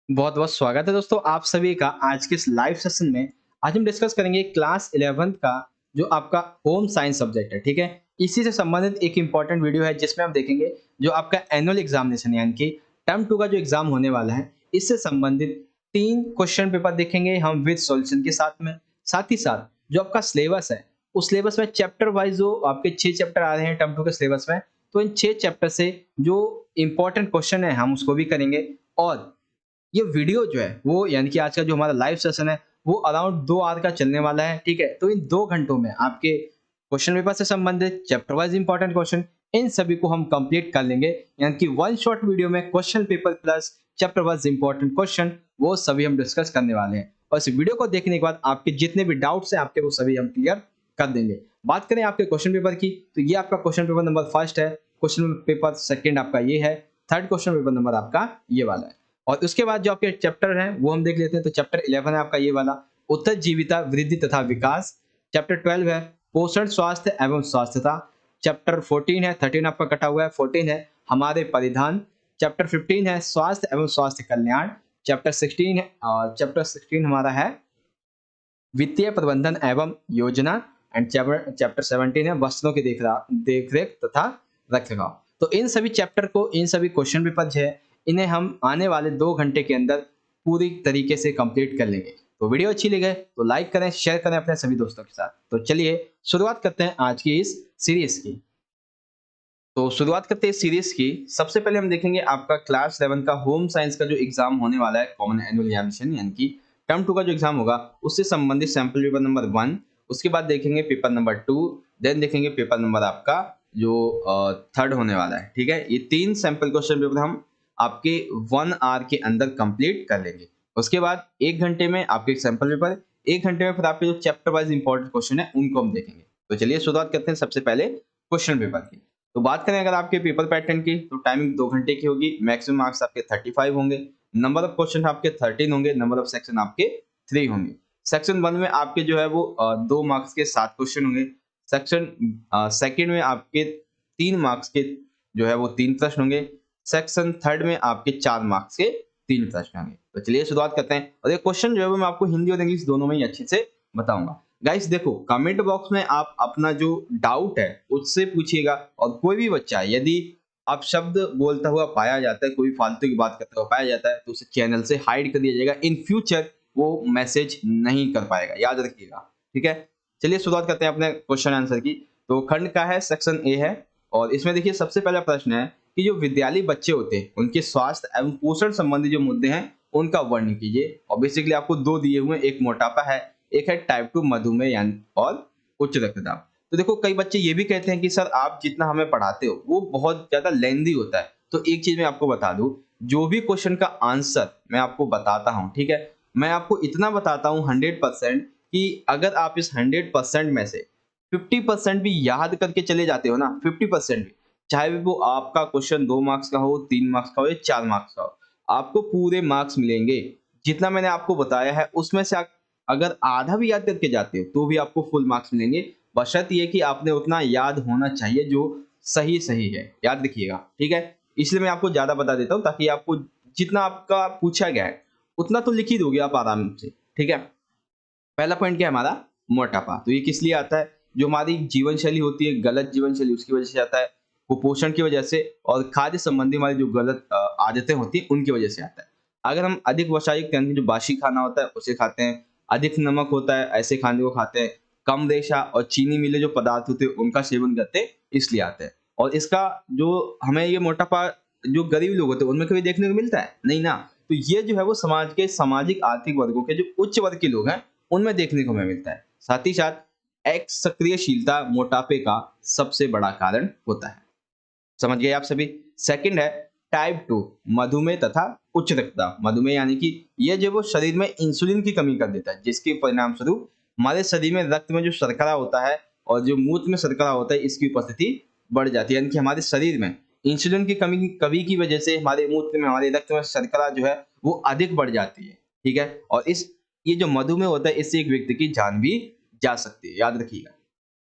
बहुत बहुत स्वागत है दोस्तों आप सभी का आज के इस लाइव सेशन में। आज हम डिस्कस करेंगे क्लास 11th का जो आपका होम साइंस सब्जेक्ट है, ठीक है। इसी से संबंधित एक इंपॉर्टेंट वीडियो है जिसमें हम देखेंगे जो आपका एनुअल एग्जामिनेशन यानी कि टर्म 2 का जो एग्जाम होने वाला है, इससे संबंधित 3 क्वेश्चन पेपर देखेंगे हम विद सॉल्यूशन के साथ में। साथ ही साथ जो आपका सिलेबस है, उस सिलेबस में चैप्टर वाइज जो आपके 6 चैप्टर आ रहे हैं टर्म 2 के सिलेबस में, तो इन 6 चैप्टर से जो इंपॉर्टेंट क्वेश्चन है हम उसको भी करेंगे। और ये वीडियो जो है वो यानी कि आज का जो हमारा लाइव सेशन है वो अराउंड 2 आवर का चलने वाला है, ठीक है। तो इन 2 घंटों में आपके क्वेश्चन पेपर से संबंधित chapter wise important question in सभी को हम कंप्लीट कर लेंगे, यानी कि वन शॉट वीडियो में question paper plus chapter wise important question वो सभी हम डिस्कस करने वाले हैं। और इस वीडियो को देखने के बाद आपके जितने भी डाउट्स हैं आपके वो सभी हम क्लियर कर देंगे। बात करें आपके क्वेश्चन पेपर की, तो ये आपका क्वेश्चन पेपर नंबर फर्स्ट है, क्वेश्चन पेपर सेकंड आपका ये है, थर्ड क्वेश्चन पेपर नंबर आपका ये वाला है। और उसके बाद जो आपके चैप्टर हैं वो हम देख लेते हैं। तो चैप्टर 11 है आपका ये वाला, उत्तर जीविता वृद्धि तथा विकास। चैप्टर 12 है पोषण स्वास्थ्य एवं स्वास्थ्यता। चैप्टर 14 है, 13 आपका कटा हुआ है, 14 है हमारे परिधान। चैप्टर 15 है स्वास्थ्य एवं स्वास्थ्य कल्याण। चैप्टर 16 है और चैप्टर 16 हमारा है वित्तीय प्रबंधन एवं योजना। एंड चैप्टर 17 है वस्त्रों की देख रेख तथा रख रखाव। तो इन सभी चैप्टर को, इन सभी क्वेश्चन पेपर जो है, इन्हें हम आने वाले 2 घंटे के अंदर पूरी तरीके से कंप्लीट कर लेंगे। तो वीडियो अच्छी लगे तो लाइक करें, शेयर करें अपने सभी दोस्तों के साथ। तो चलिए शुरुआत करते हैं आज की इस सीरीज की। तो शुरुआत करते हैं इस सीरीज की। सबसे पहले हम देखेंगे आपका क्लास 11 का होम साइंस का जो एग्जाम होने वाला है, कॉमन एनुअल एग्जामिनेशन यानी कि टर्म 2 का जो एग्जाम होगा उससे संबंधित सैंपल पेपर नंबर 1। उसके बाद देखेंगे पेपर नंबर 2, देन देखेंगे पेपर नंबर आपका जो थर्ड होने वाला है, ठीक है। ये 3 सैंपल क्वेश्चन पेपर हम आपके 1 आवर के अंदर कंप्लीट कर लेंगे। उसके बाद 1 घंटे में आपके सैंपल पेपर, 1 घंटे में फिर आपके जो चैप्टर वाइज इंपॉर्टेंट क्वेश्चन है उनको हम देखेंगे। तो चलिए शुरुआत करते हैं सबसे पहले क्वेश्चन पेपर की। तो बात करें अगर आपके पेपर पैटर्न की, तो टाइमिंग 2 घंटे की होगी, मैक्सिमम मार्क्स आपके 35 होंगे, नंबर ऑफ क्वेश्चन आपके 13 होंगे, नंबर ऑफ सेक्शन आपके 3 होंगे। सेक्शन 1 में आपके जो है वो 2 मार्क्स के 7 क्वेश्चन होंगे। सेक्शन सेकंड में आपके 3 मार्क्स के जो है वो 3 प्रश्न होंगे। सेक्शन थर्ड में आपके 4 मार्क्स के 3 प्रश्न होंगे। तो चलिए शुरुआत करते हैं। और ये क्वेश्चन जो है वो मैं आपको हिंदी और इंग्लिश दोनों में ही अच्छे से बताऊंगा। गाइस देखो, कमेंट बॉक्स में आप अपना जो डाउट है उससे पूछिएगा। और कोई भी बच्चा यदि आप शब्द बोलता हुआ पाया जाता है, कोई फालतू की बात करता हुआ पाया जाता है, तो उसे चैनल से हाइड कर दिया जाएगा। इन फ्यूचर वो मैसेज नहीं कर पाएगा, याद रखिएगा, ठीक है। चलिए शुरुआत करते हैं अपने क्वेश्चन आंसर की। तो खंड का है, सेक्शन ए है। और इसमें देखिए सबसे पहला प्रश्न है कि जो विद्यालयी बच्चे होते हैं उनके स्वास्थ्य एवं पोषण संबंधी जो मुद्दे हैं उनका वर्णन कीजिए। और बेसिकली आपको 2 दिए हुए हैं, एक मोटापा है, एक है टाइप 2 मधुमेह यानी और उच्च रक्तचाप। तो देखो कई बच्चे ये भी कहते हैं कि सर आप जितना हमें पढ़ाते हो वो बहुत ज्यादा लेंदी होता है। तो एक चीज मैं आपको बता दूं, जो भी क्वेश्चन का आंसर मैं आपको बताता हूं, ठीक है, मैं आपको इतना बताता हूं 100% कि अगर आप इस 100% में से 50% भी याद करके चले जाते हो ना, 50% भी, चाहे वो आपका क्वेश्चन 2 मार्क्स का हो, 3 मार्क्स का हो या 4 मार्क्स का हो, आपको पूरे मार्क्स मिलेंगे। जितना मैंने आपको बताया है उसमें से अगर आधा भी याद करके जाते हो तो भी आपको फुल मार्क्स मिलेंगे। बशर्त ये कि आपने उतना याद होना चाहिए जो सही सही है, याद रखिएगा, ठीक है। इसलिए मैं आपको ज्यादा बता देता हूँ ताकि आपको जितना आपका पूछा गया है उतना तो लिख ही दोगे आप आराम से, ठीक है। पहला पॉइंट क्या है हमारा, मोटापा। तो ये किस लिए आता है, जो हमारी जीवन शैली होती है, गलत जीवन शैली, उसकी वजह से आता है। कुपोषण की वजह से और खाद्य संबंधी हमारी जो गलत आदतें होती हैं उनकी वजह से आता है। अगर हम अधिक वसायिक यानी जो बासी खाना होता है उसे खाते हैं, अधिक नमक होता है ऐसे खाने को खाते हैं, कम रेशा और चीनी मिले जो पदार्थ होते हैं उनका सेवन करते हैं, इसलिए आते हैं। और इसका जो हमें ये मोटापा जो गरीब लोग होते हैं उनमें कभी देखने को मिलता है नहीं ना। तो ये जो है वो समाज के सामाजिक आर्थिक वर्गों के जो उच्च वर्ग के लोग हैं उनमें देखने को हमें मिलता है। साथ ही साथ एक्स सक्रियशीलता मोटापे का सबसे बड़ा कारण होता है। समझ गए आप सभी। सेकंड है टाइप 2 मधुमेह तथा उच्च रक्तचाप। मधुमेह यानी कि यह जो वो शरीर में इंसुलिन की कमी कर देता है, जिसके परिणाम स्वरूप हमारे शरीर में रक्त में जो शर्करा होता है और जो मूत्र में शर्करा होता है इसकी उपस्थिति बढ़ जाती है। यानी कि हमारे शरीर में इंसुलिन की कमी की वजह से हमारे मूत्र में, हमारे रक्त में शर्करा जो है वो अधिक बढ़ जाती है, ठीक है। और इस ये जो मधुमेह होता है इससे एक व्यक्ति की जान भी जा सकती है, याद रखिएगा।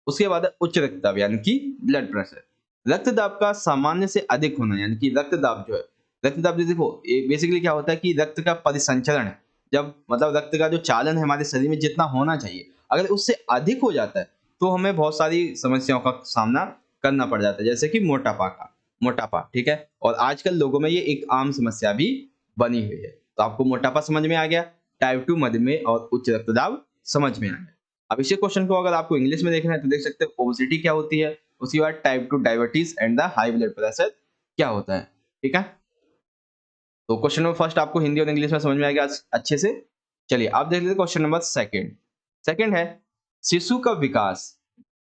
उसके बाद है उच्च रक्तदाब यानी कि ब्लड प्रेशर। रक्तदाब का सामान्य से अधिक होना यानी कि रक्तदाब जो है रक्त दाब देखो बेसिकली क्या होता है कि रक्त का परिसंचरण है, जब मतलब रक्त का जो चालन है हमारे शरीर में जितना होना चाहिए, अगर उससे अधिक हो जाता है तो हमें बहुत सारी समस्याओं का सामना करना पड़ जाता है, जैसे कि मोटापा, ठीक है। और आजकल लोगों में ये एक आम समस्या भी बनी हुई है। तो आपको मोटापा समझ में आ गया, टाइप 2 मधुमेह और उच्च रक्तदाब समझ में आ गया। अब इसी क्वेश्चन को अगर आपको इंग्लिश में देखना है तो देख सकते हैं ओबेसिटी क्या होती है, उसके बाद type 2 diabetes and the high blood pressure क्या होता है, ठीक है। तो क्वेश्चन नंबर फर्स्ट आपको हिंदी और इंग्लिश में समझ में आएगा अच्छे से। चलिए आप देख लेते क्वेश्चन नंबर सेकंड। सेकंड है शिशु का विकास,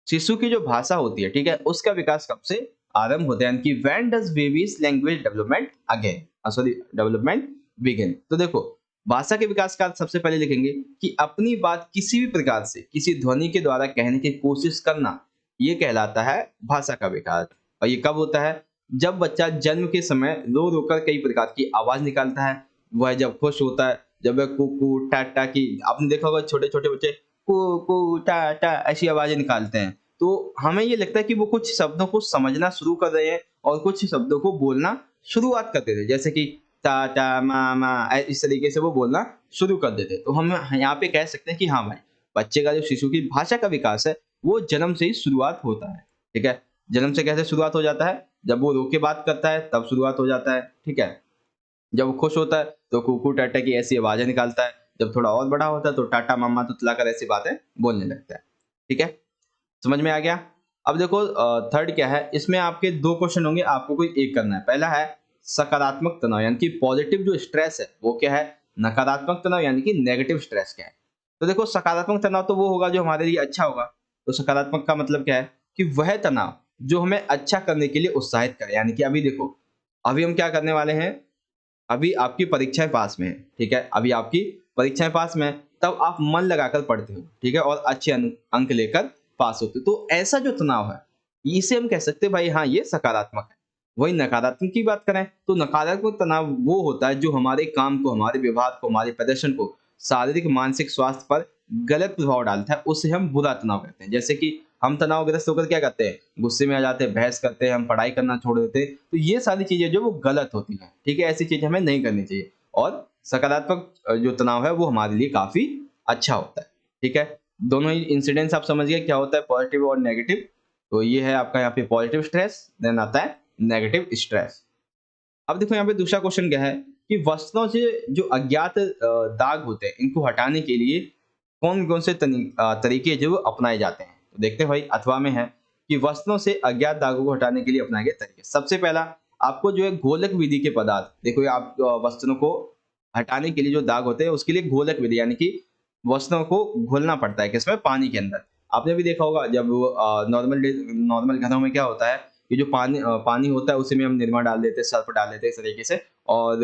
शिशु की जो भाषा होती है, ठीक है, उसका विकास कब से आरंभ होता है, यानी कि when does babies language development again sorry development begin. तो देखो भाषा के विकास का सबसे पहले लिखेंगे कि अपनी बात किसी भी प्रकार से किसी ध्वनि के द्वारा कहने की कोशिश करना, ये कहलाता है भाषा का विकास। और ये कब होता है, जब बच्चा जन्म के समय रो रो कर कई प्रकार की आवाज निकालता है, वह जब खुश होता है, जब वह कुकू टाटा की, आपने देखा होगा छोटे छोटे बच्चे कू टाटा ऐसी आवाजें निकालते हैं, तो हमें ये लगता है कि वो कुछ शब्दों को समझना शुरू कर रहे हैं और कुछ शब्दों को बोलना शुरुआत कर देते हैं, जैसे कि टाटा मामा इस तरीके से वो बोलना शुरू कर देते हैं। तो हम यहाँ पे कह सकते हैं कि हाँ भाई, बच्चे का जो शिशु की भाषा का विकास है वो जन्म से ही शुरुआत होता है, ठीक है। जन्म से कैसे शुरुआत हो जाता है, जब वो रो के बात करता है तब शुरुआत हो जाता है, ठीक है। जब वो खुश होता है तो कुकू टाटा की ऐसी आवाजें निकालता है, जब थोड़ा और बड़ा होता है तो टाटा मामा तुतलाकर ऐसी बातें बोलने लगता है, ठीक है। समझ में आ गया। अब देखो थर्ड क्या है, इसमें आपके दो क्वेश्चन होंगे, आपको कोई एक करना है। पहला है सकारात्मक तनाव, यानी कि पॉजिटिव जो स्ट्रेस है वो क्या है, नकारात्मक तनाव यानी कि नेगेटिव स्ट्रेस क्या है। तो देखो सकारात्मक तनाव तो वो होगा जो हमारे लिए अच्छा होगा। तो सकारात्मक का मतलब क्या है कि वह तनाव जो हमें अच्छा करने के लिए उत्साहित करे, यानी कि अभी देखो, अभी हम क्या करने वाले हैं, अभी आपकी परीक्षाएं पास में है, ठीक है, अभी आपकी परीक्षाएं पास में है, तब आप मन लगाकर पढ़ते हो, ठीक है, और अच्छे अंक लेकर पास होते हो। तो ऐसा जो तनाव है इसे हम कह सकते हैं भाई हाँ ये सकारात्मक है। वही नकारात्मक की बात करें तो नकारात्मक तनाव वो होता है जो हमारे काम को, हमारे व्यवहार को, हमारे प्रदर्शन को, शारीरिक मानसिक स्वास्थ्य पर गलत प्रभाव डालता है, उसे हम बुरा तनाव कहते हैं। जैसे कि हम तनावग्रस्त होकर क्या करते हैं, गुस्से में आ जाते हैं, बहस करते हैं, हम पढ़ाई करना छोड़ देते हैं, तो ये सारी चीजें जो वो गलत होती हैं, ठीक है, ऐसी चीजें हमें नहीं करनी चाहिए। और सकारात्मक जो तनाव है वो हमारे लिए काफी अच्छा होता है, ठीक है। दोनों ही इंसिडेंट्स आप समझ गए क्या होता है पॉजिटिव और नेगेटिव। तो ये है आपका यहाँ पे पॉजिटिव स्ट्रेस, देन आता है नेगेटिव स्ट्रेस। अब देखो यहाँ पे दूसरा क्वेश्चन क्या है कि वस्तुओं से जो अज्ञात दाग होते हैं इनको हटाने के लिए कौन कौन से तरीके जो वो अपनाए जाते हैं। तो देखते हैं भाई अथवा में है कि वस्तुओं से अज्ञात दागों को हटाने के लिए अपनाए गए तरीके। सबसे पहला आपको जो है घोलक विधि के पदार्थ, देखो ये आप वस्तुओं को हटाने के लिए जो दाग होते हैं उसके लिए घोलक विधि, यानी कि वस्तुओं को घोलना पड़ता है किसमें, पानी के अंदर। आपने भी देखा होगा जब नॉर्मल घरों में क्या होता है कि जो पानी होता है उसी में हम निरमा डाल देते हैं, सर्फ डाल देते हैं इस तरीके से, और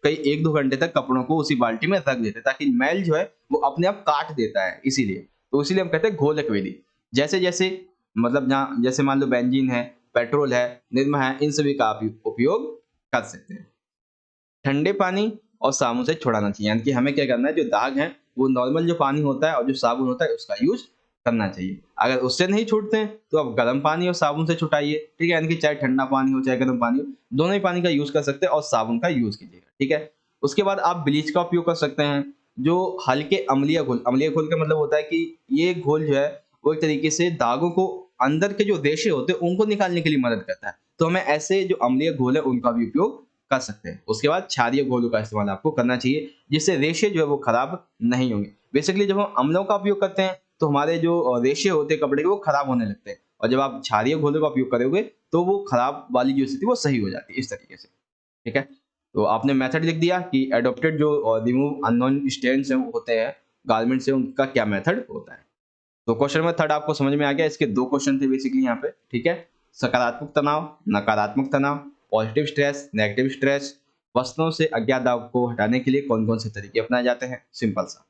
कई 1-2 घंटे तक कपड़ों को उसी बाल्टी में रख देते हैं ताकि मैल जो है वो अपने आप काट देता है, इसीलिए। तो इसीलिए हम कहते हैं घोलक विधि। जैसे-जैसे मतलब जहाँ जैसे मान लो बेंजीन है, पेट्रोल है, निरमा है, इन सभी का आप उपयोग कर सकते हैं। ठंडे पानी और साबुन से छुड़ाना चाहिए, यानी कि हमें क्या करना है, जो दाग हैं वो नॉर्मल जो पानी होता है और जो साबुन होता है उसका यूज़ करना चाहिए। अगर उससे नहीं छूटते हैं तो आप गर्म पानी और साबुन से छुटाइए, ठीक है, यानी कि चाहे ठंडा पानी हो चाहे गर्म पानी हो, दोनों ही पानी का यूज़ कर सकते हैं और साबुन का यूज़ कीजिएगा, ठीक है। उसके बाद आप ब्लीच का उपयोग कर सकते हैं, जो हल्के अम्लीय घोल का मतलब होता है कि ये घोल जो है वो एक तरीके से दागों को, अंदर के जो रेशे होते हैं उनको निकालने के लिए मदद करता है। तो हमें ऐसे जो अम्लीय घोल है उनका भी उपयोग कर सकते हैं। उसके बाद क्षारीय घोलों का इस्तेमाल आपको करना चाहिए जिससे रेशे जो है वो खराब नहीं होंगे। बेसिकली जब हम अम्लों का उपयोग करते हैं तो हमारे जो रेशे होते हैं कपड़े के वो खराब होने लगते हैं, और जब आप क्षारीय घोलों का उपयोग करोगे तो वो खराब वाली जो स्थिति वो सही हो जाती है इस तरीके से, ठीक है। तो आपने मेथड लिख दिया कि एडॉप्टेड जो रिमूव अननोन स्टेन्स होते हैं गारमेंट से, उनका क्या मेथड होता है। तो क्वेश्चन नंबर थर्ड आपको समझ में आ गया। इसके दो क्वेश्चन थे बेसिकली यहाँ पे, ठीक है। सकारात्मक तनाव, नकारात्मक तनाव, पॉजिटिव स्ट्रेस, नेगेटिव स्ट्रेस, वस्तुओं से अज्ञात दाग को हटाने के लिए कौन कौन से तरीके अपनाए जाते हैं, सिंपल सा।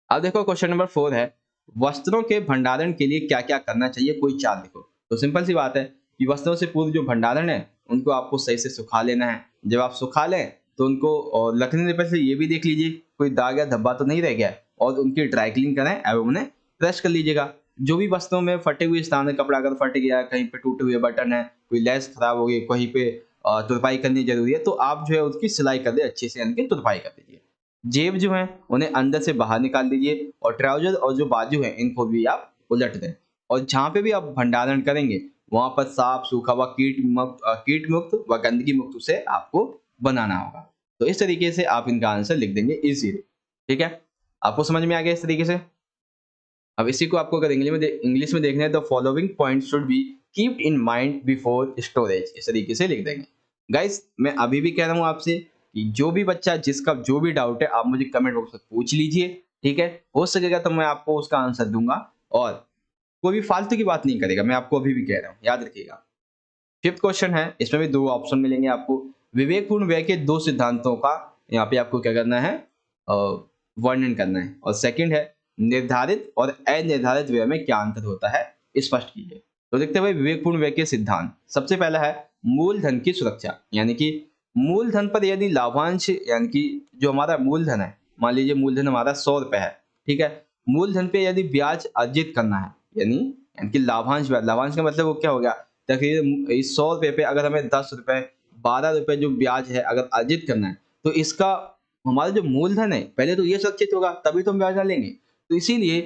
अब देखो क्वेश्चन नंबर 4 है, वस्त्रों के भंडारण के लिए क्या क्या करना चाहिए, कोई चार्ट लिखो। तो सिंपल सी बात है कि वस्त्रों से पूर्व जो भंडारण है उनको आपको सही से सुखा लेना है। जब आप सुखा लें तो उनको रखने से पहले ये भी देख लीजिए कोई दाग या धब्बा तो नहीं रह गया है, और उनकी ड्राई क्लीन करें एवं उन्हें प्रेस कर लीजिएगा। जो भी वस्त्रों में फटे हुए स्थान है, कपड़ा अगर फट गया, कहीं पे टूटे हुए बटन है, कोई लेस खराब हो गई, कहीं पे तुरपाई करनी जरूरी है, तो आप जो है उसकी सिलाई कर दे अच्छे से, यानी कि तुरपाई कर दीजिए। जेब जो है उन्हें अंदर से बाहर निकाल दीजिए, और ट्राउजर और जो बाजू है इनको भी आप उलट दें। और जहाँ पे भी आप भंडारण करेंगे वहां पर साफ सूखा व कीट मुक्त व गंदगी मुक्त उसे आपको बनाना होगा। तो इस तरीके से आप इनका आंसर लिख देंगे इजीली। ठीक है, आपको समझ में आ गया इस तरीके से। अब इसी को आपको अगर इंग्लिश में देखना है तो following point should be keep in mind before storage, इस तरीके से लिख देंगे। गाइस मैं अभी भी कह रहा हूँ आपसे कि जो भी बच्चा जिसका जो भी डाउट है आप मुझे कमेंट बॉक्स में पूछ लीजिए। ठीक है, हो सकेगा तो मैं आपको उसका आंसर दूंगा, और कोई भी फालतू की बात नहीं करेगा, मैं आपको अभी भी कह रहा हूँ, याद रखिएगा। फिफ्थ क्वेश्चन है, इसमें भी दो ऑप्शन मिलेंगे आपको। विवेकपूर्ण व्यय के दो सिद्धांतों का यहाँ पे आपको क्या करना है, वर्णन करना है। और सेकंड है, निर्धारित और अनिर्धारित व्यय में क्या अंतर होता है, स्पष्ट कीजिए। तो देखते हुए विवेकपूर्ण व्यय के सिद्धांत, सबसे पहला है मूलधन की सुरक्षा, यानी कि मूलधन पर यदि लाभांश, यानी कि जो हमारा मूलधन है, मान लीजिए मूलधन हमारा 100 रुपए है। ठीक है, मूलधन पे यदि ब्याज अर्जित करना है, यानी कि लाभांश का मतलब वो क्या हो गया, तकरीबन इस 100 रुपए पे अगर हमें 10 रुपए 12 रुपए जो ब्याज है अगर अर्जित करना है, तो इसका हमारा जो मूलधन है पहले तो ये सुरक्षित होगा, तभी तो हम ब्याज डालेंगे। तो इसीलिए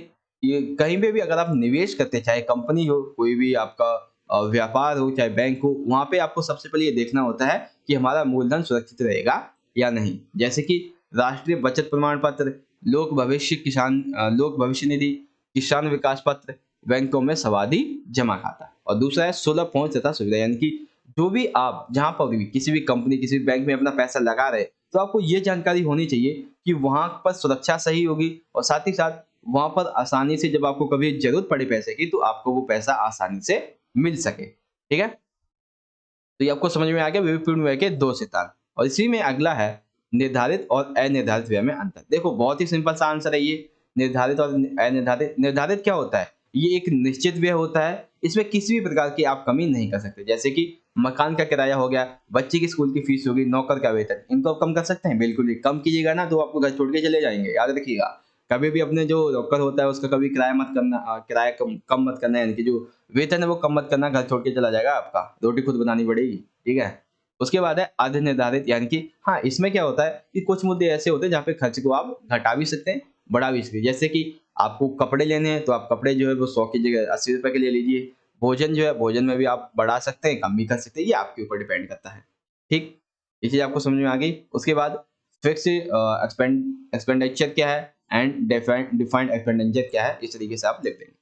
ये कहीं पे भी अगर आप निवेश करते हैं, चाहे कंपनी हो, कोई भी आपका व्यापार हो, चाहे बैंक हो, वहां पे आपको सबसे पहले ये देखना होता है कि हमारा मूलधन सुरक्षित रहेगा या नहीं। जैसे कि राष्ट्रीय बचत प्रमाण पत्र, लोक भविष्य निधि, किसान विकास पत्र, बैंकों में सावधि जमा खाता। और दूसरा है सुलभ पहुंच तथा सुविधा, यानी कि जो भी आप जहां पर भी किसी भी कंपनी किसी भी बैंक में अपना पैसा लगा रहे, तो आपको ये जानकारी होनी चाहिए कि वहां पर सुरक्षा सही होगी, और साथ ही साथ वहां पर आसानी से जब आपको कभी जरूरत पड़े पैसे की, तो आपको वो पैसा आसानी से मिल सके। ठीक है, तो ये आपको समझ में आ गया विविधपूर्ण व्यय के दो सिद्धांत। और इसी में अगला है निर्धारित और अनिर्धारित व्यय में अंतर। देखो बहुत ही सिंपल सा आंसर है ये। निर्धारित और अनिर्धारित, निर्धारित क्या होता है, ये एक निश्चित व्यय होता है, इसमें किसी भी प्रकार की आप कमी नहीं कर सकते। जैसे कि मकान का किराया हो गया, बच्चे की स्कूल की फीस होगी, नौकर का वेतन, इनको आप कम कर सकते हैं, बिल्कुल नहीं। कम कीजिएगा ना तो आपको घर छोड़ के चले जाएंगे, याद रखिएगा। कभी भी अपने जो नौकर होता है उसका कभी किराया मत करना, किराया कम मत करना, यानी कि जो वेतन है वो कम मत करना, घर छोड़ के चला जाएगा आपका, रोटी खुद बनानी पड़ेगी। ठीक है, उसके बाद है अर्ध निर्धारित, यानी कि हाँ इसमें क्या होता है कि कुछ मुद्दे ऐसे होते हैं जहाँ पे खर्च को आप घटा भी सकते हैं, बढ़ा भी सकते हैं। जैसे कि आपको कपड़े लेने हैं तो आप कपड़े जो है वो 100 की जगह 80 रुपए के ले लीजिए। भोजन जो है, भोजन में भी आप बढ़ा सकते हैं, कम भी कर सकते हैं, ये आपके ऊपर डिपेंड करता है। ठीक, ये चीज आपको समझ में आ गई। उसके बाद फिक्स एक्सपेंडिचर क्या है एंड डिफाइंड एक्सपेंडिचर क्या है, इस तरीके से आप लिख देंगे।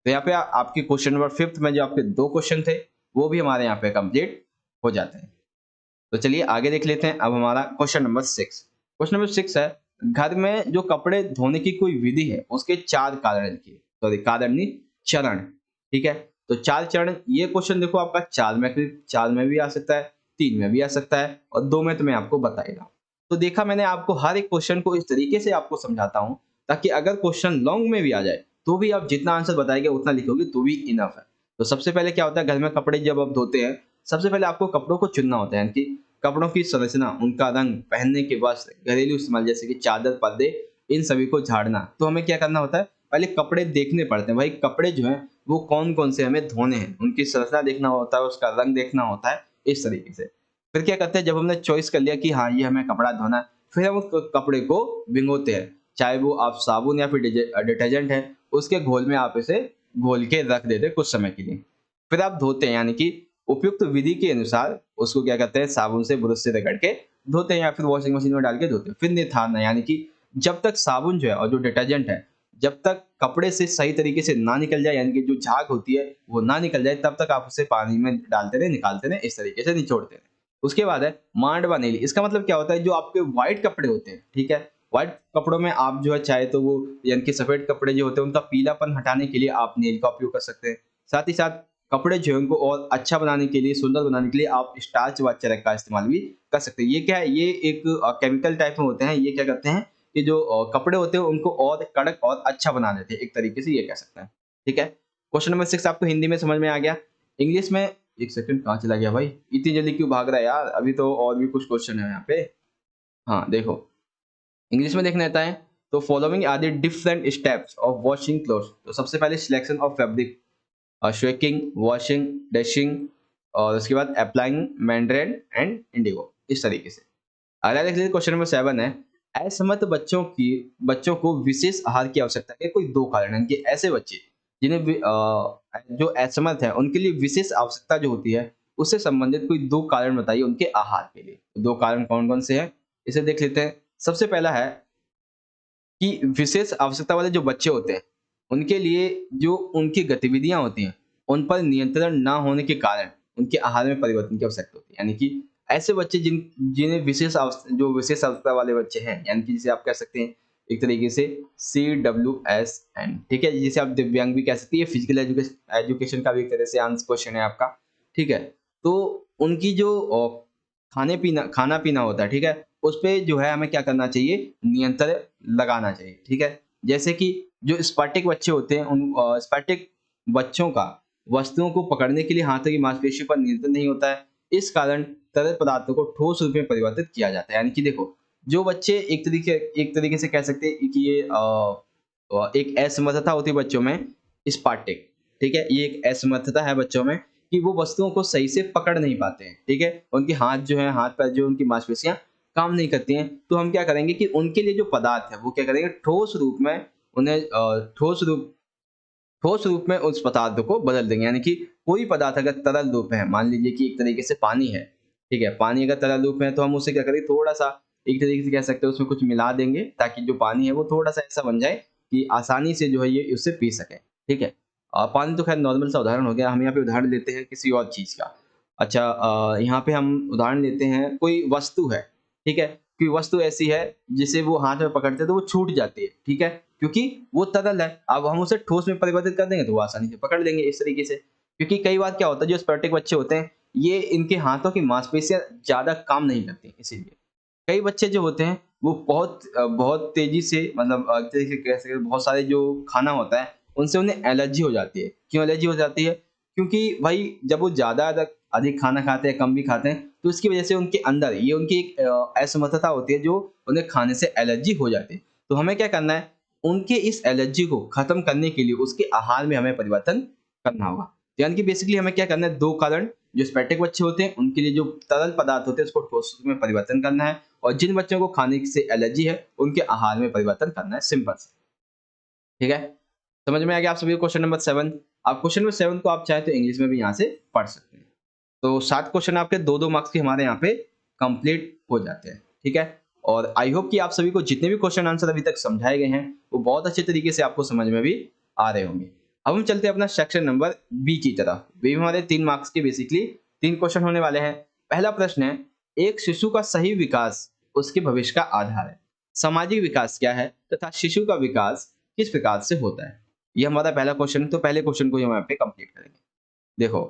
तो यहाँ पे आपके क्वेश्चन नंबर फिफ्थ में जो आपके दो क्वेश्चन थे वो भी हमारे यहाँ पे कंप्लीट हो जाते हैं। तो चलिए आगे देख लेते हैं। अब हमारा question number six, question number six है, घर में जो कपड़े धोने की कोई विधि है उसके चार कारण लिखिए, सॉरी कारण नहीं, चरण। ठीक है, तो चार चरण, ये क्वेश्चन देखो आपका चार में भी आ सकता है, तीन में भी आ सकता है, और दो में तो मैं आपको बताएगा। तो देखा मैंने आपको हर एक क्वेश्चन को इस तरीके से आपको समझाता हूँ ताकि अगर क्वेश्चन लॉन्ग में भी आ जाए तो भी आप जितना आंसर बताएंगे उतना लिखोगे तो भी इनफ है। तो सबसे पहले क्या होता है, घर में कपड़े जब आप धोते हैं, सबसे पहले आपको कपड़ों को चुनना होता है, यानी कि कपड़ों की संरचना, उनका रंग, पहनने के वस्त्र, घरेलू इस्तेमाल जैसे कि चादर, पर्दे, इन सभी को झाड़ना। तो हमें क्या करना होता है, पहले कपड़े देखने पड़ते हैं, भाई कपड़े जो हैं वो कौन कौन से हमें धोने हैं, उनकी संरचना देखना होता है, उसका रंग देखना होता है, इस तरीके से। फिर क्या करते हैं, जब हमने चॉइस कर लिया कि हाँ ये हमें कपड़ा धोना है, फिर हम उस कपड़े को भिगोते हैं, चाहे वो आप साबुन या फिर डिटर्जेंट है, उसके घोल में आप इसे घोल के रख देते हैं कुछ समय के लिए। फिर आप धोते हैं, यानी कि उपयुक्त विधि के अनुसार उसको क्या करते हैं, साबुन से ब्रश से रगड़ के धोते हैं या फिर वॉशिंग मशीन में डाल के धोते हैं। फिर निथारना, यानी कि जब तक साबुन जो है और जो डिटर्जेंट है जब तक कपड़े से सही तरीके से ना निकल जाए, यानी कि जो झाग होती है वो ना निकल जाए, तब तक आप उसे पानी में डालते रहे, निकालते रहे, इस तरीके से निचोड़ते रहे। उसके बाद है मांडवा नेली। इसका मतलब क्या होता है, जो आपके व्हाइट कपड़े होते हैं, ठीक है, व्हाइट कपड़ों में आप जो है चाहे तो वो, यानी कि सफेद कपड़े जो होते हैं उनका पीलापन हटाने के लिए आप नेल का उपयोग कर सकते हैं। साथ ही साथ कपड़े जो है उनको और अच्छा बनाने के लिए, सुंदर बनाने के लिए आप स्टार्च व चरक का इस्तेमाल भी कर सकते हैं। ये क्या है, ये एक केमिकल टाइप में होते हैं, ये क्या करते हैं कि जो कपड़े होते हैं उनको और कड़क और अच्छा बना देते हैं, एक तरीके से ये कह सकते हैं। ठीक है, क्वेश्चन नंबर सिक्स आपको हिंदी में समझ में आ गया। इंग्लिश में, एक सेकंड कहाँ चला गया भाई, इतनी जल्दी क्यों भाग रहा है यार, अभी तो और भी कुछ क्वेश्चन है यहाँ पे। हाँ देखो, इंग्लिश में देखना रहता है, तो following are the different steps of washing clothes. तो सबसे पहले selection of fabric, shaking, washing, dashing, और उसके बाद अप्लाइंग मैंड्रेन एंड इंडिगो, इस तरीके से। अगला देख लीजिए क्वेश्चन नंबर 7 है, असमर्थ बच्चों को विशेष आहार की आवश्यकता के कोई 2 कारण हैं कि ऐसे बच्चे जिन्हें जो असमर्थ हैं उनके लिए विशेष आवश्यकता जो होती है उससे संबंधित कोई 2 कारण बताइए उनके आहार के लिए। 2 कारण कौन-कौन से हैं? इसे देख लेते हैं। सबसे पहला है कि विशेष आवश्यकता वाले जो बच्चे होते हैं, उनके लिए जो उनकी गतिविधियाँ होती हैं, उन पर नियंत्रण ना होने के कारण उनके आहार में परिवर्तन की आवश्यकता होती है। यानी कि ऐसे बच्चे जिन्हें विशेष आवश्यकता वाले बच्चे हैं, यानी कि जिसे आप कह सकते हैं एक तरीके से CWSN, ठीक है? जिसे आप दिव्यांग भी कह सकते हैं, ये फिजिकल एजुकेशन का भी एक तरह से आंसर क्वेश्चन है आपका, ठीक है? तो उनकी जो खाना-पीना होता है, ठीक है? उस पे जो है हमें क्या करना चाहिए, नियंत्रण लगाना चाहिए, ठीक है? जैसे कि जो स्पार्टिक बच्चे होते हैं स्पार्टिक बच्चों का वस्तुओं को पकड़ने के लिए हाथों की मांसपेशियों पर नियंत्रण नहीं होता है। इस कारण तरल पदार्थों को ठोस रूप में परिवर्तित किया जाता है। यानी कि देखो, जो बच्चे एक तरीके से कह सकते हैं कि ये एक असमर्थता होती है बच्चों में, स्पार्टिक, ठीक है? ये एक असमर्थता है बच्चों में कि वो वस्तुओं को सही से पकड़ नहीं पाते हैं, ठीक है? उनके हाथ-पैर जो उनकी मांसपेशियाँ काम नहीं करती हैं, तो हम क्या करेंगे कि उनके लिए जो पदार्थ है, वो क्या करेंगे ठोस रूप में उन्हें ठोस रूप में उस पदार्थ को बदल देंगे। यानी कि कोई पदार्थ अगर तरल रूप में है, मान लीजिए कि एक तरीके से पानी है, ठीक है? पानी अगर तरल रूप में है तो हम उसे क्या करेंगे, थोड़ा-सा एक तरीके से कह सकते हैं उसमें कुछ मिला देंगे ताकि जो पानी है वो थोड़ा-सा ऐसा बन जाए कि आसानी से जो है ये उसे पी सकें, ठीक है? पानी तो खैर नॉर्मल सा उदाहरण हो गया, हम यहाँ पे उदाहरण लेते हैं किसी और चीज़ का। अच्छा, यहाँ पे हम उदाहरण लेते हैं, कोई वस्तु है, ठीक है? कोई वस्तु ऐसी है जिसे वो हाथ में पकड़ते हैं तो वो छूट जाती है, ठीक है? क्योंकि वो तरल है। अब हम उसे ठोस में परिवर्तित कर देंगे तो वो आसानी से पकड़ लेंगे इस तरीके से। क्योंकि कई बार क्या होता है, जो स्पर्टिक बच्चे होते हैं, ये इनके हाथों की मांसपेशियाँ ज़्यादा काम नहीं करती इसीलिए। कई बच्चे जो होते हैं वो बहुत तेज़ी से, मतलब एक तरीके से कह सकते हैं, बहुत सारे जो खाना होता है उनसे उन्हें एलर्जी हो जाती है। क्यों एलर्जी हो जाती है? क्योंकि भाई जब वो ज़्यादा अधिक खाना खाते हैं, कम भी खाते हैं, तो इसकी वज़ह से उनके अंदर ये उनकी एक असमर्थता होती है जो उन्हें खाने से एलर्जी हो जाती है। तो हमें क्या करना है, उनके इस एलर्जी को खत्म करने के लिए उसके आहार में हमें परिवर्तन करना होगा। यानी कि बेसिकली हमें क्या करना है, 2 कारण, जो स्पेटिक बच्चे होते हैं उनके लिए जो तरल पदार्थ होते हैं उसको ठोस में परिवर्तन करना है, और जिन बच्चों को खाने से एलर्जी है उनके आहार में परिवर्तन करना है, सिंपल सा, ठीक है? समझ में आ गया आप सभी को क्वेश्चन नंबर 7? आप क्वेश्चन नंबर 7 को आप चाहे तो इंग्लिश में भी यहाँ से पढ़ सकते हैं। तो 7 क्वेश्चन आपके 2-2 मार्क्स के हमारे यहाँ पे कंप्लीट हो जाते हैं, ठीक है? और आई होप कि आप सभी को जितने भी क्वेश्चन आंसर अभी तक समझाए गए हैं, वो बहुत अच्छे तरीके से आपको समझ में भी आ रहे होंगे। अब हम चलते हैं अपना सेक्शन नंबर बी की तरफ। बी में हमारे 3 मार्क्स के बेसिकली 3 क्वेश्चन होने वाले हैं। पहला प्रश्न है, एक शिशु का सही विकास उसके भविष्य का आधार है। सामाजिक विकास क्या है तथा शिशु का विकास किस प्रकार से होता है? ये हमारा पहला क्वेश्चन है, तो पहले क्वेश्चन को हम यहाँ पे कंप्लीट करेंगे। देखो,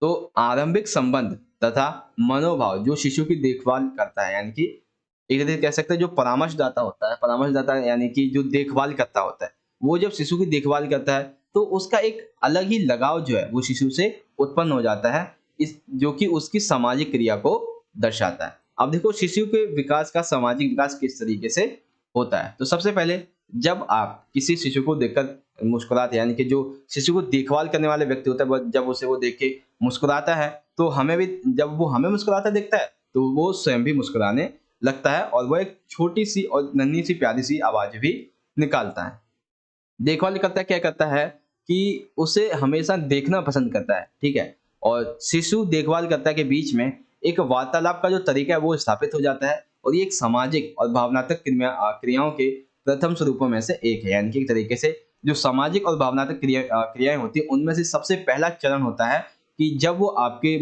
तो आरंभिक संबंध तथा मनोभाव जो शिशु की देखभाल करता है, यानी कि एक तरह से कह सकते हैं जो परामर्शदाता होता है, परामर्शदाता यानी कि जो देखभाल करता होता है, वो जब शिशु की देखभाल करता है तो उसका एक अलग ही लगाव जो है वो शिशु से उत्पन्न हो जाता है, इस जो कि उसकी सामाजिक क्रिया को दर्शाता है। अब देखो, शिशु के विकास का सामाजिक विकास किस तरीके से होता है। तो सबसे पहले, जब आप किसी शिशु को देखकर मुस्कुराते हैं, यानी कि जो शिशु को देखभाल करने वाले व्यक्ति होता है, जब उसे वो देख के मुस्कुराता है, तो हमें भी, जब वो हमें मुस्कुराता देखता है तो वो स्वयं भी मुस्कुराने लगता है, और वो एक छोटी-सी और नन्ही-सी प्यारी-सी आवाज़ भी निकालता है। देखभाल करता क्या करता है कि उसे हमेशा देखना पसंद करता है, ठीक है? और शिशु देखभाल करता के बीच में एक वार्तालाप का जो तरीका है वो स्थापित हो जाता है, और ये एक सामाजिक और भावनात्मक क्रियाओं के प्रथम स्वरूपों में से एक है। यानी कि एक तरीके से जो सामाजिक और भावनात्मक क्रियाएँ होती हैं, उनमें से सबसे पहला चरण होता है कि जब वो आपके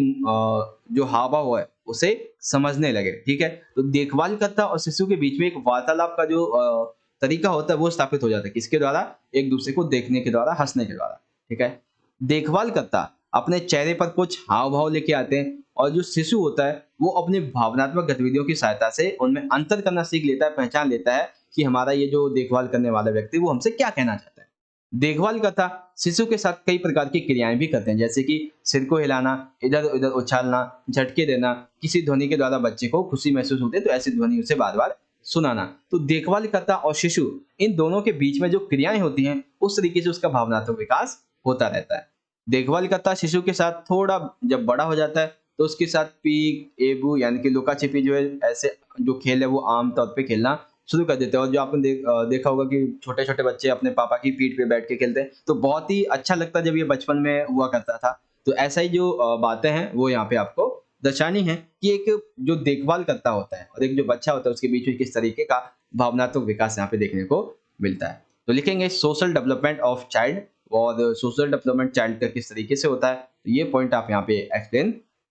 जो हाव-भाव है उसे समझने लगे, ठीक है? तो देखभालकर्ता और शिशु के बीच में एक वार्तालाप का जो तरीका होता है वो स्थापित हो जाता है। किसके द्वारा? एक दूसरे को देखने के द्वारा, हँसने के द्वारा, ठीक है? देखभालकर्ता अपने चेहरे पर कुछ हाव-भाव लेके आते हैं, और जो शिशु होता है वो अपनी भावनात्मक गतिविधियों की सहायता से उनमें अंतर करना सीख लेता है, पहचान लेता है कि हमारा ये जो देखभाल करने वाला व्यक्ति वो हमसे क्या कहना चाहता है। देखभालकर्ता शिशु के साथ कई प्रकार की क्रियाएँ भी करते हैं, जैसे कि सिर को हिलाना, इधर-उधर उछालना, झटके देना, किसी ध्वनि के द्वारा बच्चे को खुशी महसूस होती है तो ऐसी ध्वनि उसे बार-बार सुनाना। तो देखभालकर्ता और शिशु, इन दोनों के बीच में जो क्रियाएँ होती हैं, उस तरीके से उसका भावनात्मक विकास होता रहता है। देखभाल करता है शिशु के साथ, थोड़ा जब बड़ा हो जाता है तो उसके साथ पीक, एबू यानी कि लुका छिपी जो है, ऐसे जो खेल है वो आम तौर पे खेलना शुरू कर देते हैं। और जो आपने देखा होगा कि छोटे-छोटे बच्चे अपने पापा की पीठ पे बैठ के खेलते हैं, तो बहुत ही अच्छा लगता है जब ये बचपन में हुआ करता था। तो ऐसा ही जो बातें हैं वो यहाँ पे आपको दर्शानी है कि एक जो देखभाल करता होता है और एक जो बच्चा होता है उसके बीच में किस तरीके का भावनात्मक विकास यहाँ पे देखने को मिलता है। तो लिखेंगे सोशल डेवलपमेंट ऑफ चाइल्ड, और सोशल डेवलपमेंट चाइल्ड का किस तरीके से होता है, तो ये पॉइंट आप यहाँ पे एक्सप्लेन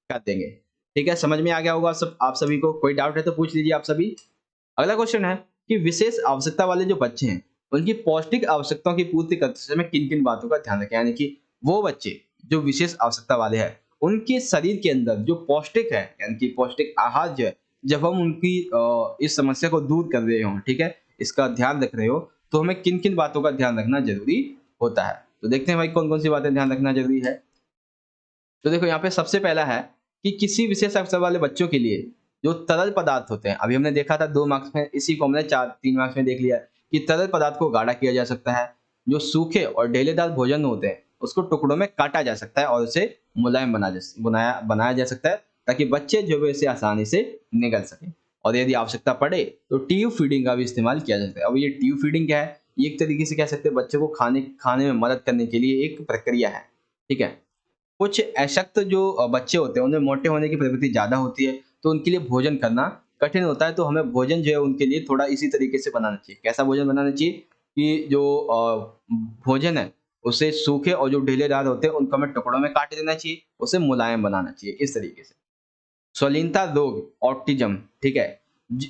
कर देंगे। ठीक है, समझ में आ गया होगा सब आप सभी को। कोई डाउट है तो पूछ लीजिए आप सभी। अगला क्वेश्चन है कि विशेष आवश्यकता वाले जो बच्चे हैं, उनकी पौष्टिक आवश्यकताओं की पूर्ति करते समय किन-किन बातों का ध्यान रखें? यानी कि वो बच्चे जो विशेष आवश्यकता वाले हैं, उनके शरीर के अंदर जो पौष्टिक है, यानी कि पौष्टिक आहार जो है, जब हम उनकी इस समस्या को दूर कर रहे हों, ठीक है? इसका ध्यान रख रहे हो, तो हमें किन-किन बातों का ध्यान रखना ज़रूरी होता है? तो देखते हैं भाई कौन-कौन सी बातें ध्यान रखना ज़रूरी है। तो देखो यहाँ पे सबसे पहला है कि किसी विशेष अवसर वाले बच्चों के लिए जो तरल पदार्थ होते हैं, अभी हमने देखा था 2 मार्क्स में, इसी को हमने 3 मार्क्स में देख लिया कि तरल पदार्थ को गाढ़ा किया जा सकता है। जो सूखे और ढेलेदार भोजन होते हैं, उसको टुकड़ों में काटा जा सकता है और उसे मुलायम बनाया बनाया जा सकता है, ताकि बच्चे जो है इसे आसानी से निगल सकें। और यदि आवश्यकता पड़े तो ट्यूब फीडिंग का भी इस्तेमाल किया जा सकता है। अब ये ट्यूब फीडिंग क्या है? ये एक तरीके से कह सकते हैं बच्चे को खाने खाने में मदद करने के लिए एक प्रक्रिया है। ठीक है? कुछ अशक्त जो बच्चे होते हैं, उनमें मोटे होने की प्रवृत्ति ज़्यादा होती है, तो उनके लिए भोजन करना कठिन होता है। तो हमें भोजन जो है उनके लिए थोड़ा इसी तरीके से बनाना चाहिए। कैसा भोजन बनाना चाहिए कि जो भोजन है उसे सूखे और जो ढीलेदार होते हैं उनको हमें टुकड़ों में काट देना चाहिए, उसे मुलायम बनाना चाहिए इस तरीके से। स्वलीनता रोग, ऑटिज़्म, ठीक है?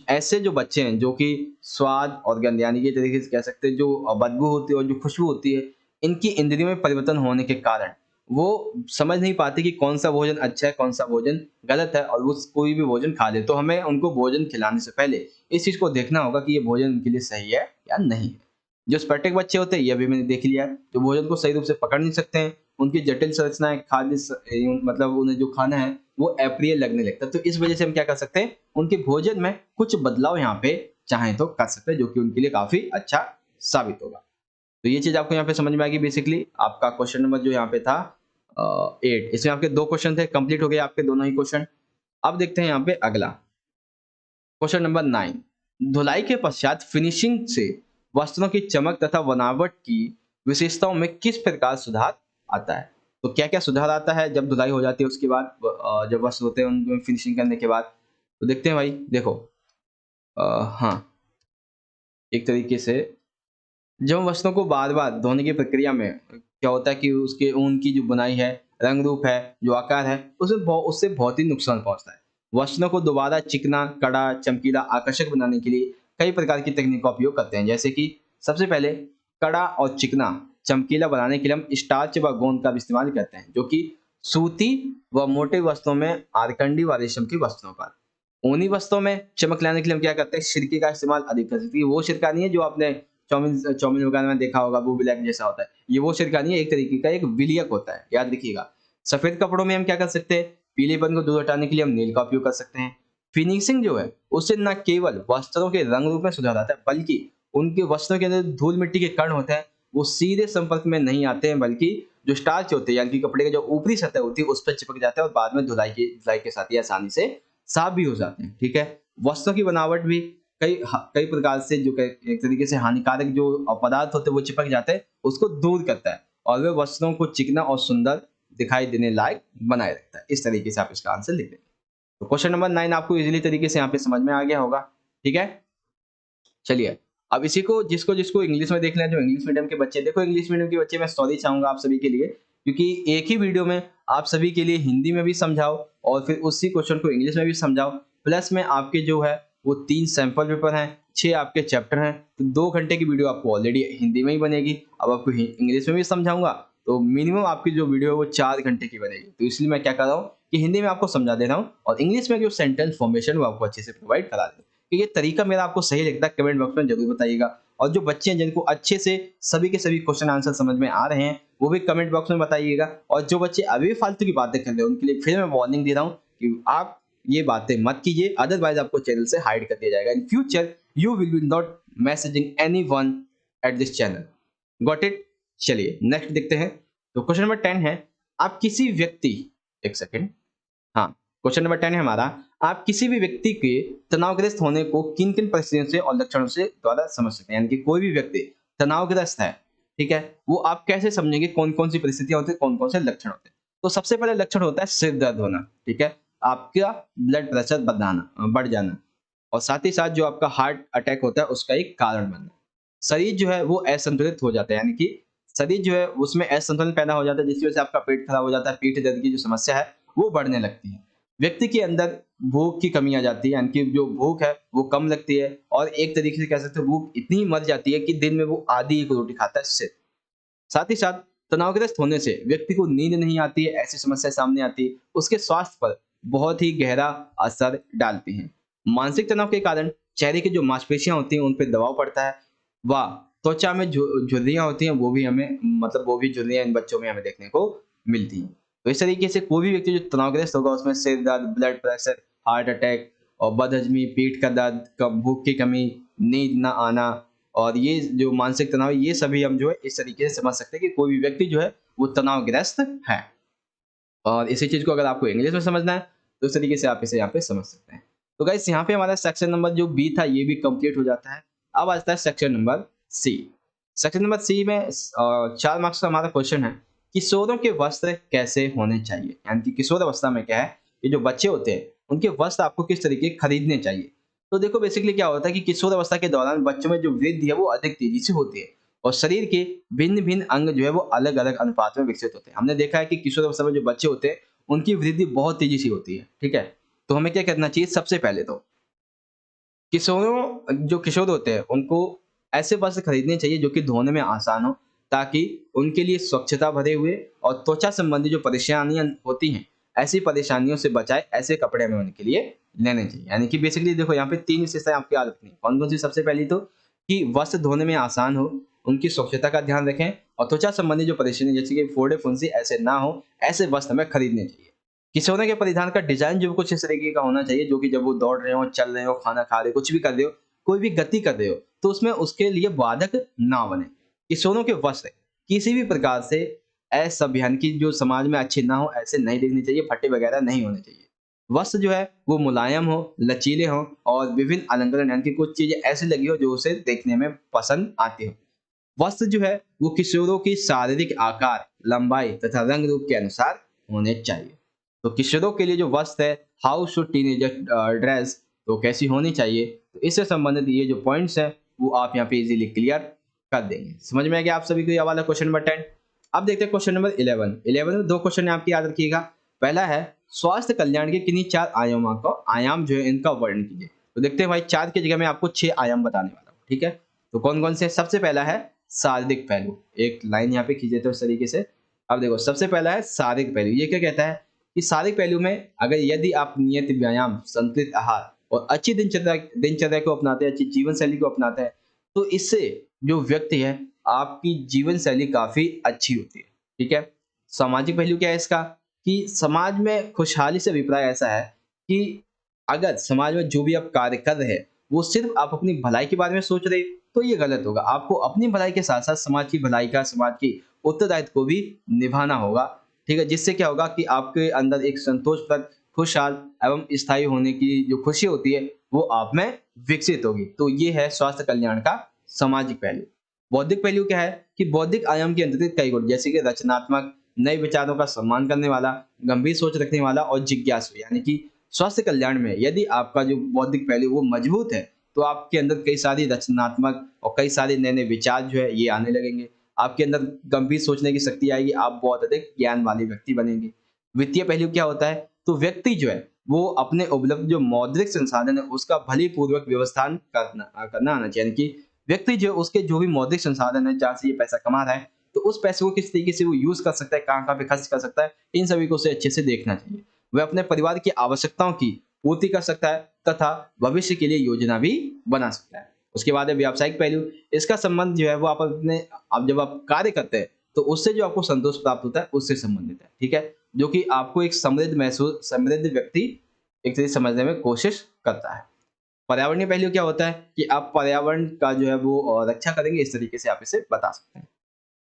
ऐसे जो बच्चे हैं जो कि स्वाद और गंध, यानी कि एक तरीके से कह सकते हैं जो बदबू होती है और जो खुशबू होती है, इनकी इंद्रियों में परिवर्तन होने के कारण वो समझ नहीं पाते कि कौन-सा भोजन अच्छा है, कौन-सा भोजन गलत है, और वो कोई भी भोजन खा ले। तो हमें उनको भोजन खिलाने से पहले इस चीज़ को देखना होगा कि ये भोजन उनके लिए सही है या नहीं है। जो स्पर्टिक बच्चे होते हैं, ये अभी मैंने देख लिया है, जो भोजन को सही रूप से पकड़ नहीं सकते हैं, उनकी जटिल संरचनाएँ मतलब उन्हें जो खाना है वो अप्रिय लगने लगता है। तो इस वजह से हम क्या कर सकते हैं, उनके भोजन में कुछ बदलाव यहाँ पे चाहें तो कर सकते हैं, जो कि उनके लिए काफ़ी अच्छा साबित होगा। तो ये चीज़ आपको यहाँ पे समझ में आ गई बेसिकली। आपका क्वेश्चन नंबर जो यहाँ पे था 8, इसमें आपके 2 क्वेश्चन थे, कंप्लीट हो गए आपके दोनों ही क्वेश्चन। अब देखते हैं यहाँ पे अगला, क्वेश्चन नंबर 9, धुलाई के पश्चात फिनिशिंग से वस्त्रों की चमक तथा बनावट की विशेषताओं में किस प्रकार सुधार आता है? तो क्या-क्या सुधार आता है जब धुलाई हो जाती है उसके बाद, जब वस्त्र होते हैं उनमें फिनिशिंग करने के बाद? तो देखते हैं भाई, देखो हाँ, एक तरीके से जब हम वस्त्रों को बार-बार धोने की प्रक्रिया में क्या होता है कि उसके ऊन की जो बुनाई है, रंग रूप है, जो आकार है, उससे बहुत ही नुकसान पहुँचता है। वस्त्रों को दोबारा चिकना, कड़ा, चमकीला, आकर्षक बनाने के लिए कई प्रकार की तकनीक का उपयोग करते हैं। जैसे कि सबसे पहले कड़ा और चिकना, चमकीला बनाने के लिए हम स्टार्च व गोंद का भी इस्तेमाल करते हैं, जो कि सूती व मोटे वस्त्रों में आरकंडी व रेशम के वस्त्रों पर। ऊनी वस्त्रों में चमक लाने के लिए हम क्या करते हैं, सिरके का इस्तेमाल अधिक कर सकते हैं। वो सिरका नहीं है जो आपने चाउमीन चाउमीन वगैरह में देखा होगा, वो ब्लैक जैसा होता है। ये वो सिरका नहीं है, एक तरीके का एक विलियक होता है, याद रखिएगा। सफ़ेद कपड़ों में हम क्या कर सकते हैं, पीलेपन को दूर हटाने के लिए हम नील का उपयोग कर सकते हैं। फिनिशिंग जो है, उससे न केवल वस्त्रों के रंग रूप में सुधार आता है, बल्कि उनके वस्त्रों के अंदर धूल-मिट्टी के कण होते हैं, वो सीधे संपर्क में नहीं आते हैं, बल्कि जो स्टार्च होते हैं, यानी कि कपड़े की जो ऊपरी सतह होती है, उस पे चिपक जाते हैं और बाद में धुलाई के साथ ही आसानी से साफ भी हो जाते हैं, ठीक है? वस्त्रों की बनावट भी कई प्रकार से जो एक तरीके से हानिकारक जो पदार्थ होते हैं वो चिपक जाते हैं, उसको दूर करता है और वे वस्त्रों को चिकना और सुंदर दिखाई देने लायक बनाए रखता है। इस तरीके से आप इसका आंसर लिख देंगे। तो क्वेश्चन नंबर 9 आपको इजीली तरीके से यहाँ पे समझ में आ गया होगा, ठीक है? चलिए, अब इसी को जिसको इंग्लिश में देखना है, जो इंग्लिश मीडियम के बच्चे, देखो इंग्लिश मीडियम के बच्चे मैं सॉरी चाहूँगा आप सभी के लिए, क्योंकि एक ही वीडियो में आप सभी के लिए हिंदी में भी समझाओ और फिर उसी क्वेश्चन को इंग्लिश में भी समझाओ, प्लस में आपके जो है वो 3 सैंपल पेपर हैं, 6 आपके चैप्टर हैं, तो 2 घंटे की वीडियो आपको ऑलरेडी हिंदी में ही बनेगी। अब आपको इंग्लिश में भी समझाऊँगा, तो मिनिमम आपकी जो वीडियो है वो 4 घंटे की बनेगी। तो इसलिए मैं क्या कर रहा हूँ कि हिंदी में आपको समझा दे रहा हूँ और इंग्लिश में जो सेंटेंस फॉर्मेशन वो आपको अच्छे से प्रोवाइड करा दे। कि ये तरीका मेरा आपको सही लगता है, कमेंट बॉक्स में जरूर बताइएगा। और जो बच्चे हैं जिनको अच्छे से सभी के सभी क्वेश्चन आंसर समझ में आ रहे हैं, वो भी कमेंट बॉक्स में बताइएगा। और जो बच्चे अभी भी फालतू की बातें कर रहे हैं, उनके लिए फिर मैं वार्निंग दे रहा हूँ कि आप ये बातें मत कीजिए, अदरवाइज आपको चैनल से हाइड कर दिया जाएगा। In future you will be not messaging anyone at this channel. Got it? चलिए नेक्स्ट देखते हैं। तो क्वेश्चन नंबर 10 है, आप किसी व्यक्ति, एक सेकेंड, हाँ, क्वेश्चन नंबर 10 है हमारा, आप किसी भी व्यक्ति के तनावग्रस्त होने को किन-किन परिस्थितियों से और लक्षणों से द्वारा समझ सकते हैं? यानी कि कोई भी व्यक्ति तनावग्रस्त है, ठीक है? वो आप कैसे समझेंगे कौन-कौन सी परिस्थितियाँ होती हैं, कौन-कौन से लक्षण होते हैं? तो सबसे पहले लक्षण होता है सिर दर्द होना, ठीक है? आपका ब्लड प्रेशर बढ़ जाना और साथ ही साथ जो आपका हार्ट अटैक होता है उसका एक कारण बनना। शरीर जो है वो असंतुलित हो जाता है, यानी कि शरीर जो है उसमें असंतुलन पैदा हो जाता है जिसकी वजह से आपका पेट खराब हो जाता है, पीठ दर्द की जो समस्या है वो बढ़ने लगती है। व्यक्ति के अंदर भूख की कमी आ जाती है, यानी कि जो भूख है वो कम लगती है और एक तरीके से कह सकते हो भूख इतनी मर जाती है कि दिन में वो आधी एक रोटी खाता है सिर्फ। साथ ही साथ तनावग्रस्त होने से व्यक्ति को नींद नहीं आती है, ऐसी समस्या सामने आती है, उसके स्वास्थ्य पर बहुत ही गहरा असर डालती हैं। मानसिक तनाव के कारण चेहरे की जो मांसपेशियां होती हैं उन पे दबाव पड़ता है व त्वचा में जो झुर्रियां होती हैं वो भी हमें मतलब वो भी झुर्रियां इन बच्चों में हमें देखने को मिलती हैं। तो इस तरीके से कोई भी व्यक्ति जो तनावग्रस्त होगा उसमें सिर दर्द, ब्लड प्रेशर, हार्ट अटैक और बदहजमी, पेट का दर्द, भूख की कमी, नींद न आना और ये जो मानसिक तनाव है, ये सभी हम जो है इस तरीके से समझ सकते हैं कि कोई भी व्यक्ति जो है वो तनावग्रस्त है। और इसी चीज़ को अगर आपको इंग्लिश में समझना है तो इस तरीके से आप इसे यहाँ पे समझ सकते हैं। तो गाइस यहाँ पे हमारा सेक्शन नंबर जो बी था ये भी कंप्लीट हो जाता है। अब आता है section number C. Section number C में 4 मार्क्स का हमारा क्वेश्चन है, किशोरों के वस्त्र कैसे होने चाहिए? यानी कि किशोर अवस्था में क्या है, ये जो बच्चे होते हैं उनके वस्त्र आपको किस तरीके के खरीदने चाहिए? तो देखो बेसिकली क्या होता है कि किशोर अवस्था के दौरान बच्चों में जो वृद्धि है वो अधिक तेजी से होती है और शरीर के भिन्न-भिन्न अंग जो है वो अलग-अलग अनुपात में विकसित होते हैं। हमने देखा है कि किशोर अवस्था में जो बच्चे होते हैं, उनकी वृद्धि बहुत तेजी से होती है, ठीक है? तो हमें क्या करना चाहिए सबसे पहले तो जो किशोर होते हैं, उनको ऐसे वस्त्र खरीदने चाहिए जो कि धोने में आसान हो, ताकि उनके लिए स्वच्छता भरे हुए और त्वचा संबंधी जो परेशानियाँ होती हैं, ऐसी परेशानियों से बचाए ऐसे कपड़े हमें उनके लिए लेने चाहिए। यानी कि बेसिकली देखो यहाँ पे 3 विशेषताएँ आपको याद रखनी है। कौन-कौन सी? सबसे पहली तो कि वस्त्र धोने में आसान हो, उनकी स्वच्छता का ध्यान रखें और त्वचा संबंधी जो परेशानी जैसे कि फोड़े-फुंसी ऐसे ना हो, ऐसे वस्त्र हमें खरीदने चाहिए। किशोरों के परिधान का डिज़ाइन जो कुछ इस तरीके का होना चाहिए जो कि जब वो दौड़ रहे हों, चल रहे हों, खाना खा रहे हो, कुछ भी कर रहे हो, कोई भी गति कर रहे हो, तो उसमें उसके लिए बाधक ना बने। किशोरों के वस्त्र किसी भी प्रकार से असभ्य की जो समाज में अच्छे ना हो, ऐसे नहीं दिखने चाहिए, फटे वगैरह नहीं होने चाहिए। वस्त्र जो है वो मुलायम हो, लचीले हों और विभिन्न अलंकरण यानी कि कुछ चीज़ें ऐसी लगी हो जो उसे देखने में पसंद आती हो। वस्त्र जो है वो किशोरों की शारीरिक आकार, लंबाई तथा रंग रूप के अनुसार होने चाहिए। तो किशोरों के लिए जो वस्त्र है, हाउ शुड टीनेजर ड्रेस, तो कैसी होनी चाहिए? तो इससे संबंधित ये जो पॉइंट्स हैं वो आप यहाँ पे इजीली क्लियर कर देंगे। समझ में आ गया आप सभी को ये वाला क्वेश्चन नंबर 10। अब देखते हैं क्वेश्चन नंबर 11। 11 में 2 क्वेश्चन है आपकी याद रखिएगा। पहला है स्वास्थ्य कल्याण के किन्हीं 4 आयामों को आयाम जो है इनका वर्णन कीजिए। तो देखते हैं भाई 4 की जगह मैं आपको 6 आयाम बताने वाला हूँ, ठीक है? तो कौन-कौन से? सबसे पहला है शारीरिक पहलू। एक लाइन यहाँ पे खींच देते हैं उस तरीके से। अब देखो सबसे पहला है शारीरिक पहलू। ये क्या कहता है कि शारीरिक पहलू में अगर यदि आप नियत व्यायाम, संतुलित आहार और अच्छी दिनचर्या को अपनाते हैं, अच्छी जीवन शैली को अपनाते हैं, तो इससे जो व्यक्ति है आपकी जीवन शैली काफ़ी अच्छी होती है, ठीक है? सामाजिक पहलू क्या है इसका? कि समाज में खुशहाली से अभिप्राय ऐसा है कि अगर समाज में जो भी आप कार्य कर रहे हैं, वो सिर्फ़ आप अपनी भलाई के बारे में सोच रहे हैं, तो ये गलत होगा। आपको अपनी भलाई के साथ-साथ समाज की भलाई का, समाज की उत्तरदायित्व को भी निभाना होगा, ठीक है? जिससे क्या होगा कि आपके अंदर एक संतोषप्रद, खुशहाल एवं स्थायी होने की जो खुशी होती है, वो आप में विकसित होगी। तो ये है स्वास्थ्य कल्याण का सामाजिक पहलू। बौद्धिक पहलू क्या है कि बौद्धिक आयाम के अंतर्गत कई गुण जैसे कि रचनात्मक, नए विचारों का सम्मान करने वाला, गंभीर सोच रखने वाला और जिज्ञासु यानी कि स्वास्थ्य कल्याण में यदि आपका जो बौद्धिक पहलू वो मजबूत है, तो आपके अंदर कई सारी रचनात्मक और कई सारे नए-नए विचार जो है ये आने लगेंगे। आपके अंदर गंभीर सोचने की शक्ति आएगी, आप बहुत अधिक ज्ञान वाले व्यक्ति बनेंगे। वित्तीय पहलू क्या होता है? तो व्यक्ति जो है वो अपने उपलब्ध जो मौद्रिक संसाधन है उसका भली पूर्वक व्यवस्थान करना आना चाहिए। यानी कि व्यक्ति जो उसके जो भी मौद्रिक संसाधन है, जहाँ से ये पैसा कमा रहा है, तो उस पैसे को किस तरीके से वो यूज़ कर सकता है, कहाँ-कहाँ पे खर्च कर सकता है, इन सभी को उसे अच्छे से देखना चाहिए। वह अपने परिवार की आवश्यकताओं की पूर्ति कर सकता है तथा भविष्य के लिए योजना भी बना सकता है। उसके बाद है व्यावसायिक पहलू, इसका संबंध जो है वो आप जब आप कार्य करते हैं, तो उससे जो आपको संतोष प्राप्त होता है, उससे संबंधित है, ठीक है? जो कि आपको एक समृद्ध व्यक्ति एक तरह से समझने में कोशिश करता है। पर्यावरणीय पहलू क्या होता है कि आप पर्यावरण का जो है वो रक्षा करेंगे, इस तरीके से आप इसे बता सकते हैं।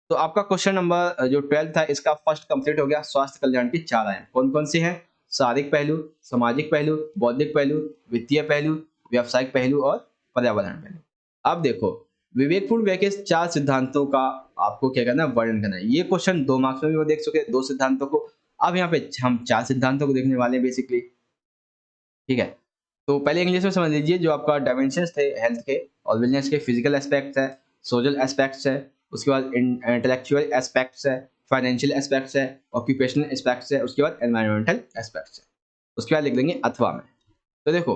तो आपका क्वेश्चन नंबर जो 12 था इसका फर्स्ट कंप्लीट हो गया। स्वास्थ्य कल्याण के 4 आयाम कौन-कौन से हैं? शारीरिक पहलू, सामाजिक पहलू, बौद्धिक पहलू, वित्तीय पहलू, व्यावसायिक पहलू और पर्यावरण पहलू। अब देखो, विवेकपूर्ण व्यय के 4 सिद्धांतों का आपको क्या करना है? वर्णन करना है। ये क्वेश्चन 2 मार्क्स में भी वो देख चुके हैं 2 सिद्धांतों को। अब यहाँ पे हम 4 सिद्धांतों को देखने वाले हैं बेसिकली, ठीक है? तो पहले इंग्लिश में समझ लीजिए जो आपका डायमेंशंस थे हेल्थ के और वेलनेस के, फिजिकल एस्पेक्ट्स है, सोशल एस्पेक्ट्स है, उसके बाद इंटेलेक्चुअल एस्पेक्ट्स है, फाइनेंशियल एस्पेक्ट्स है, ऑक्यूपेशनल एस्पेक्ट्स है, उसके बाद एनवायरमेंटल एस्पेक्ट्स है। उसके बाद लिख देंगे अथवा में। तो देखो,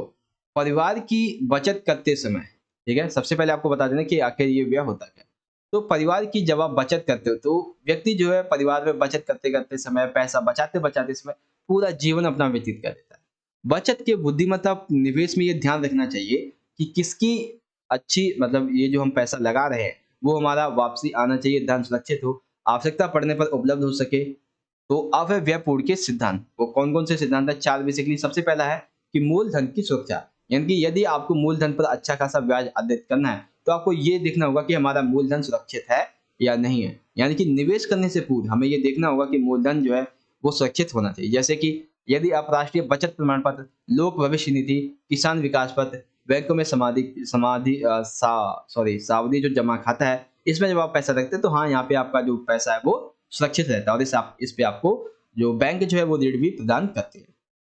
परिवार की बचत करते समय, ठीक है? सबसे पहले आपको बता देना कि आखिर ये व्यय होता क्या है। तो परिवार की जब आप बचत करते हो तो व्यक्ति जो है परिवार में बचत करते-करते समय, पैसा बचाते-बचाते समय पूरा जीवन अपना व्यतीत कर देता है। बचत के बुद्धिमत्ता निवेश में ये ध्यान रखना चाहिए कि किसकी अच्छी मतलब ये जो हम पैसा लगा रहे हैं, वो हमारा वापसी आना चाहिए, धन सुरक्षित हो, आवश्यकता पड़ने पर उपलब्ध हो सके। तो अब है व्यय पूर्ण के सिद्धांत। वो कौन-कौन से सिद्धांत हैं? 4 बेसिकली। सबसे पहला है कि मूलधन की सुरक्षा। यानी कि यदि आपको मूलधन पर अच्छा खासा ब्याज अर्जित करना है, तो आपको ये देखना होगा कि हमारा मूलधन सुरक्षित है या नहीं है। यानी कि निवेश करने से पूर्व हमें ये देखना होगा कि मूलधन जो है वो सुरक्षित होना चाहिए। जैसे कि यदि आप राष्ट्रीय बचत प्रमाण पत्र, लोक भविष्य निधि, किसान विकास पत्र, बैंकों में सावधि जो जमा खाता है, इसमें जब आप पैसा रखते हैं तो हाँ, यहाँ पे आपका जो पैसा है वो सुरक्षित रहता है और इस पे आपको जो बैंक जो है वो ऋण भी प्रदान करते हैं।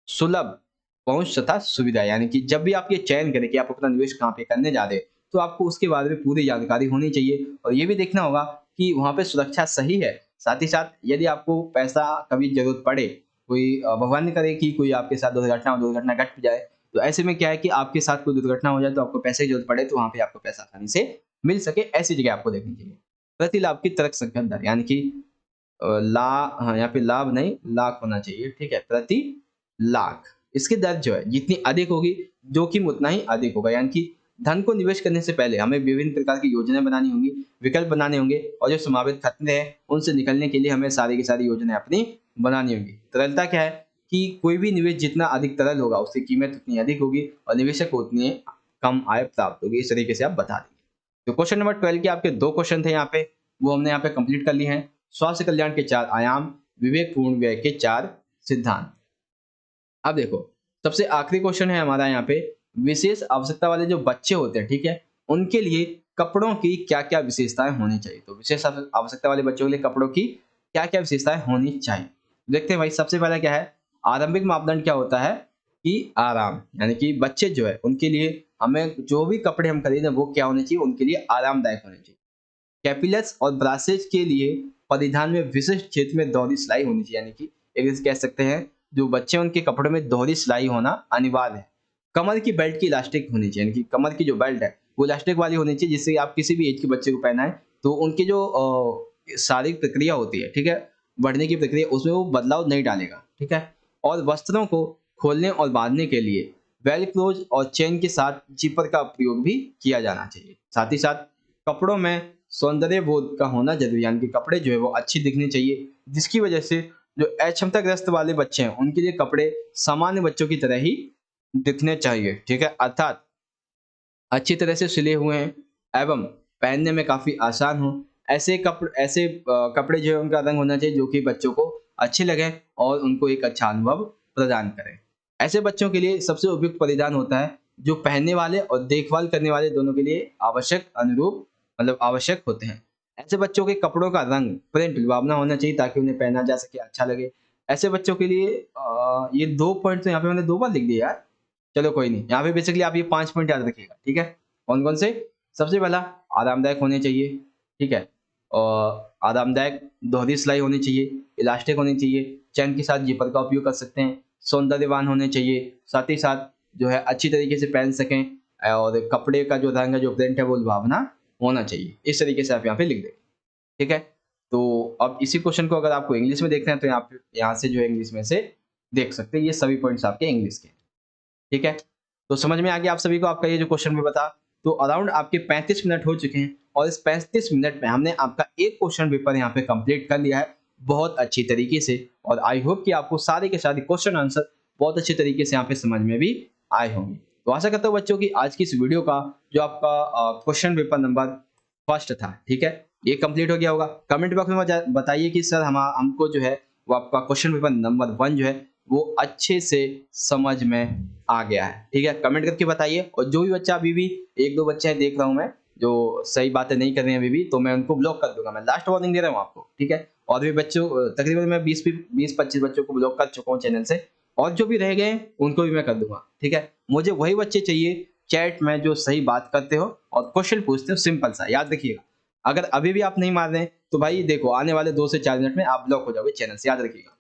सुलभ पहुँच तथा सुविधा, यानी कि जब भी आप ये चयन करें कि आप अपना निवेश कहाँ पे करने जा रहे हैं, तो आपको उसके बारे में पूरी जानकारी होनी चाहिए और ये भी देखना होगा कि वहाँ पे सुरक्षा सही है। साथ ही साथ यदि आपको पैसा कभी ज़रूरत पड़े, कोई भगवान न करे कि कोई आपके साथ दुर्घटना घट जाए, तो ऐसे में क्या है कि आपके साथ कोई दुर्घटना हो जाए तो आपको पैसे की ज़रूरत पड़े तो वहाँ पे आपको पैसा आसानी से मिल सके, ऐसी जगह आपको देखनी चाहिए। प्रतिलाभ की तर्क संगत दर, यानी कि ला हाँ, यहाँ पे लाभ नहीं लाख होना चाहिए, ठीक है? प्रति लाख। इसकी दर जो है जितनी अधिक होगी, जोखिम उतना ही अधिक होगा। यानी कि धन को निवेश करने से पहले हमें विभिन्न प्रकार की योजनाएँ बनानी होंगी, विकल्प बनाने होंगे और जो संभावित खतरे हैं, उनसे निकलने के लिए हमें सारी की सारी योजनाएँ अपनी बनानी होंगी। तरलता क्या है कि कोई भी निवेश जितना अधिक तरल होगा, उसकी कीमत उतनी अधिक होगी और निवेशक को उतनी कम आय प्राप्त होगी। इस तरीके से आप बता देंगे। तो क्वेश्चन नंबर 12 के आपके 2 क्वेश्चन थे यहाँ पे, वो हमने यहाँ पे कंप्लीट कर लिए हैं। स्वास्थ्य कल्याण के 4 आयाम, विवेकपूर्ण व्यय के 4 सिद्धांत। अब देखो, सबसे आखिरी क्वेश्चन है हमारा यहाँ पे, विशेष आवश्यकता वाले जो बच्चे होते हैं, ठीक है? उनके लिए कपड़ों की क्या-क्या विशेषताएँ होनी चाहिए? तो विशेष आवश्यकता वाले बच्चों के लिए कपड़ों की क्या-क्या विशेषताएँ होनी चाहिए? देखते हैं भाई, सबसे पहला क्या है? आरंभिक मापदंड क्या होता है कि आराम, यानी कि बच्चे जो है उनके लिए हमें जो भी कपड़े हम खरीदें वो क्या होने चाहिए? उनके लिए आरामदायक होने चाहिए। कैपिलस और ब्रासेज के लिए परिधान में विशिष्ट क्षेत्र में दोहरी सिलाई होनी चाहिए, यानी कि एक जैसे कह सकते हैं जो बच्चे हैं उनके कपड़ों में दोहरी सिलाई होना अनिवार्य है। कमर की बेल्ट की इलास्टिक होनी चाहिए, यानी कि कमर की जो बेल्ट है वो इलास्टिक वाली होनी चाहिए, जिससे आप किसी भी एज के बच्चे को पहनाएं तो उनकी जो शारीरिक प्रक्रिया होती है, ठीक है, बढ़ने की प्रक्रिया, उसमें वो बदलाव नहीं डालेगा, ठीक है। और वस्त्रों को खोलने और बांधने के लिए वेलक्रोज और चेन के साथ जिपर का प्रयोग भी किया जाना चाहिए। साथ ही साथ कपड़ों में सौंदर्य बोध का होना जरूरी, यानी कि कपड़े जो है वो अच्छी दिखने चाहिए, जिसकी वजह से जो अक्षमताग्रस्त वाले बच्चे हैं उनके लिए कपड़े सामान्य बच्चों की तरह ही दिखने चाहिए, ठीक है। अर्थात अच्छी तरह से सिले हुए हैं एवं पहनने में काफी आसान हो। ऐसे कपड़े जो है उनका रंग होना चाहिए जो कि बच्चों को अच्छे लगे और उनको एक अच्छा अनुभव प्रदान करें। ऐसे बच्चों के लिए सबसे उपयुक्त परिधान होता है जो पहनने वाले और देखभाल करने वाले दोनों के लिए आवश्यक होते हैं। ऐसे बच्चों के कपड़ों का रंग, प्रिंट लुभावना होना चाहिए ताकि उन्हें पहना जा सके, अच्छा लगे। ऐसे बच्चों के लिए ये 2 पॉइंट तो यहाँ पे मैंने 2 बार लिख दिए यार। चलो कोई नहीं, यहाँ पे बेसिकली आप ये 5 पॉइंट याद रखिएगा, ठीक है? कौन-कौन से? सबसे पहला आरामदायक होने चाहिए, ठीक है? और आरामदायक दोहरी सिलाई होनी चाहिए, इलास्टिक होनी चाहिए, चेन के साथ जिपर का उपयोग कर सकते हैं, सौंदर्यवान होने चाहिए, साथ ही साथ जो है अच्छी तरीके से पहन सकें और कपड़े का जो रंग है, जो प्रिंट है वो लुभावना होना चाहिए। इस तरीके से आप यहाँ पे लिख दें, ठीक है? तो अब इसी क्वेश्चन को अगर आपको इंग्लिश में देखना है तो यहाँ से जो है इंग्लिश में से देख सकते हैं, ये सभी पॉइंट्स आपके इंग्लिश के, ठीक है? तो समझ में आ गया आप सभी को आपका ये जो क्वेश्चन मैं बता। तो अराउंड आपके 35 मिनट हो चुके हैं और इस 35 मिनट में हमने आपका एक क्वेश्चन पेपर यहाँ पे कंप्लीट कर लिया है बहुत अच्छी तरीके से और आई होप कि आपको सारे के सारे क्वेश्चन आंसर बहुत अच्छे तरीके से यहाँ पे समझ में भी आए होंगे। तो आशा करता हूँ बच्चों की आज की इस वीडियो का जो आपका क्वेश्चन पेपर नंबर फर्स्ट था, ठीक है, ये कंप्लीट हो गया होगा। कमेंट बॉक्स में बताइए कि सर हम हमको जो है वो आपका क्वेश्चन पेपर नंबर 1 जो है वो अच्छे से समझ में आ गया है। ठीक है, कमेंट करके बताइए। और जो भी बच्चा अभी भी 1-2 बच्चे हैं देख रहा हूँ मैं जो सही बातें नहीं कर रहे हैं अभी भी, तो मैं उनको ब्लॉक कर दूंगा। मैं लास्ट वार्निंग दे रहा हूँ आपको, ठीक है। और भी बच्चों तकरीबन मैं 20-25 बच्चों को ब्लॉक कर चुका हूँ चैनल से, और जो भी रह गए हैं उनको भी मैं कर दूंगा। ठीक है, मुझे वही बच्चे चाहिए चैट में जो सही बात करते हो और क्वेश्चन पूछते हो सिंपल सा, याद रखिएगा। अगर अभी भी आप नहीं मार रहे हैं तो भाई देखो आने वाले 2 से 4 मिनट में आप ब्लॉक हो जाओगे चैनल से, याद रखिएगा।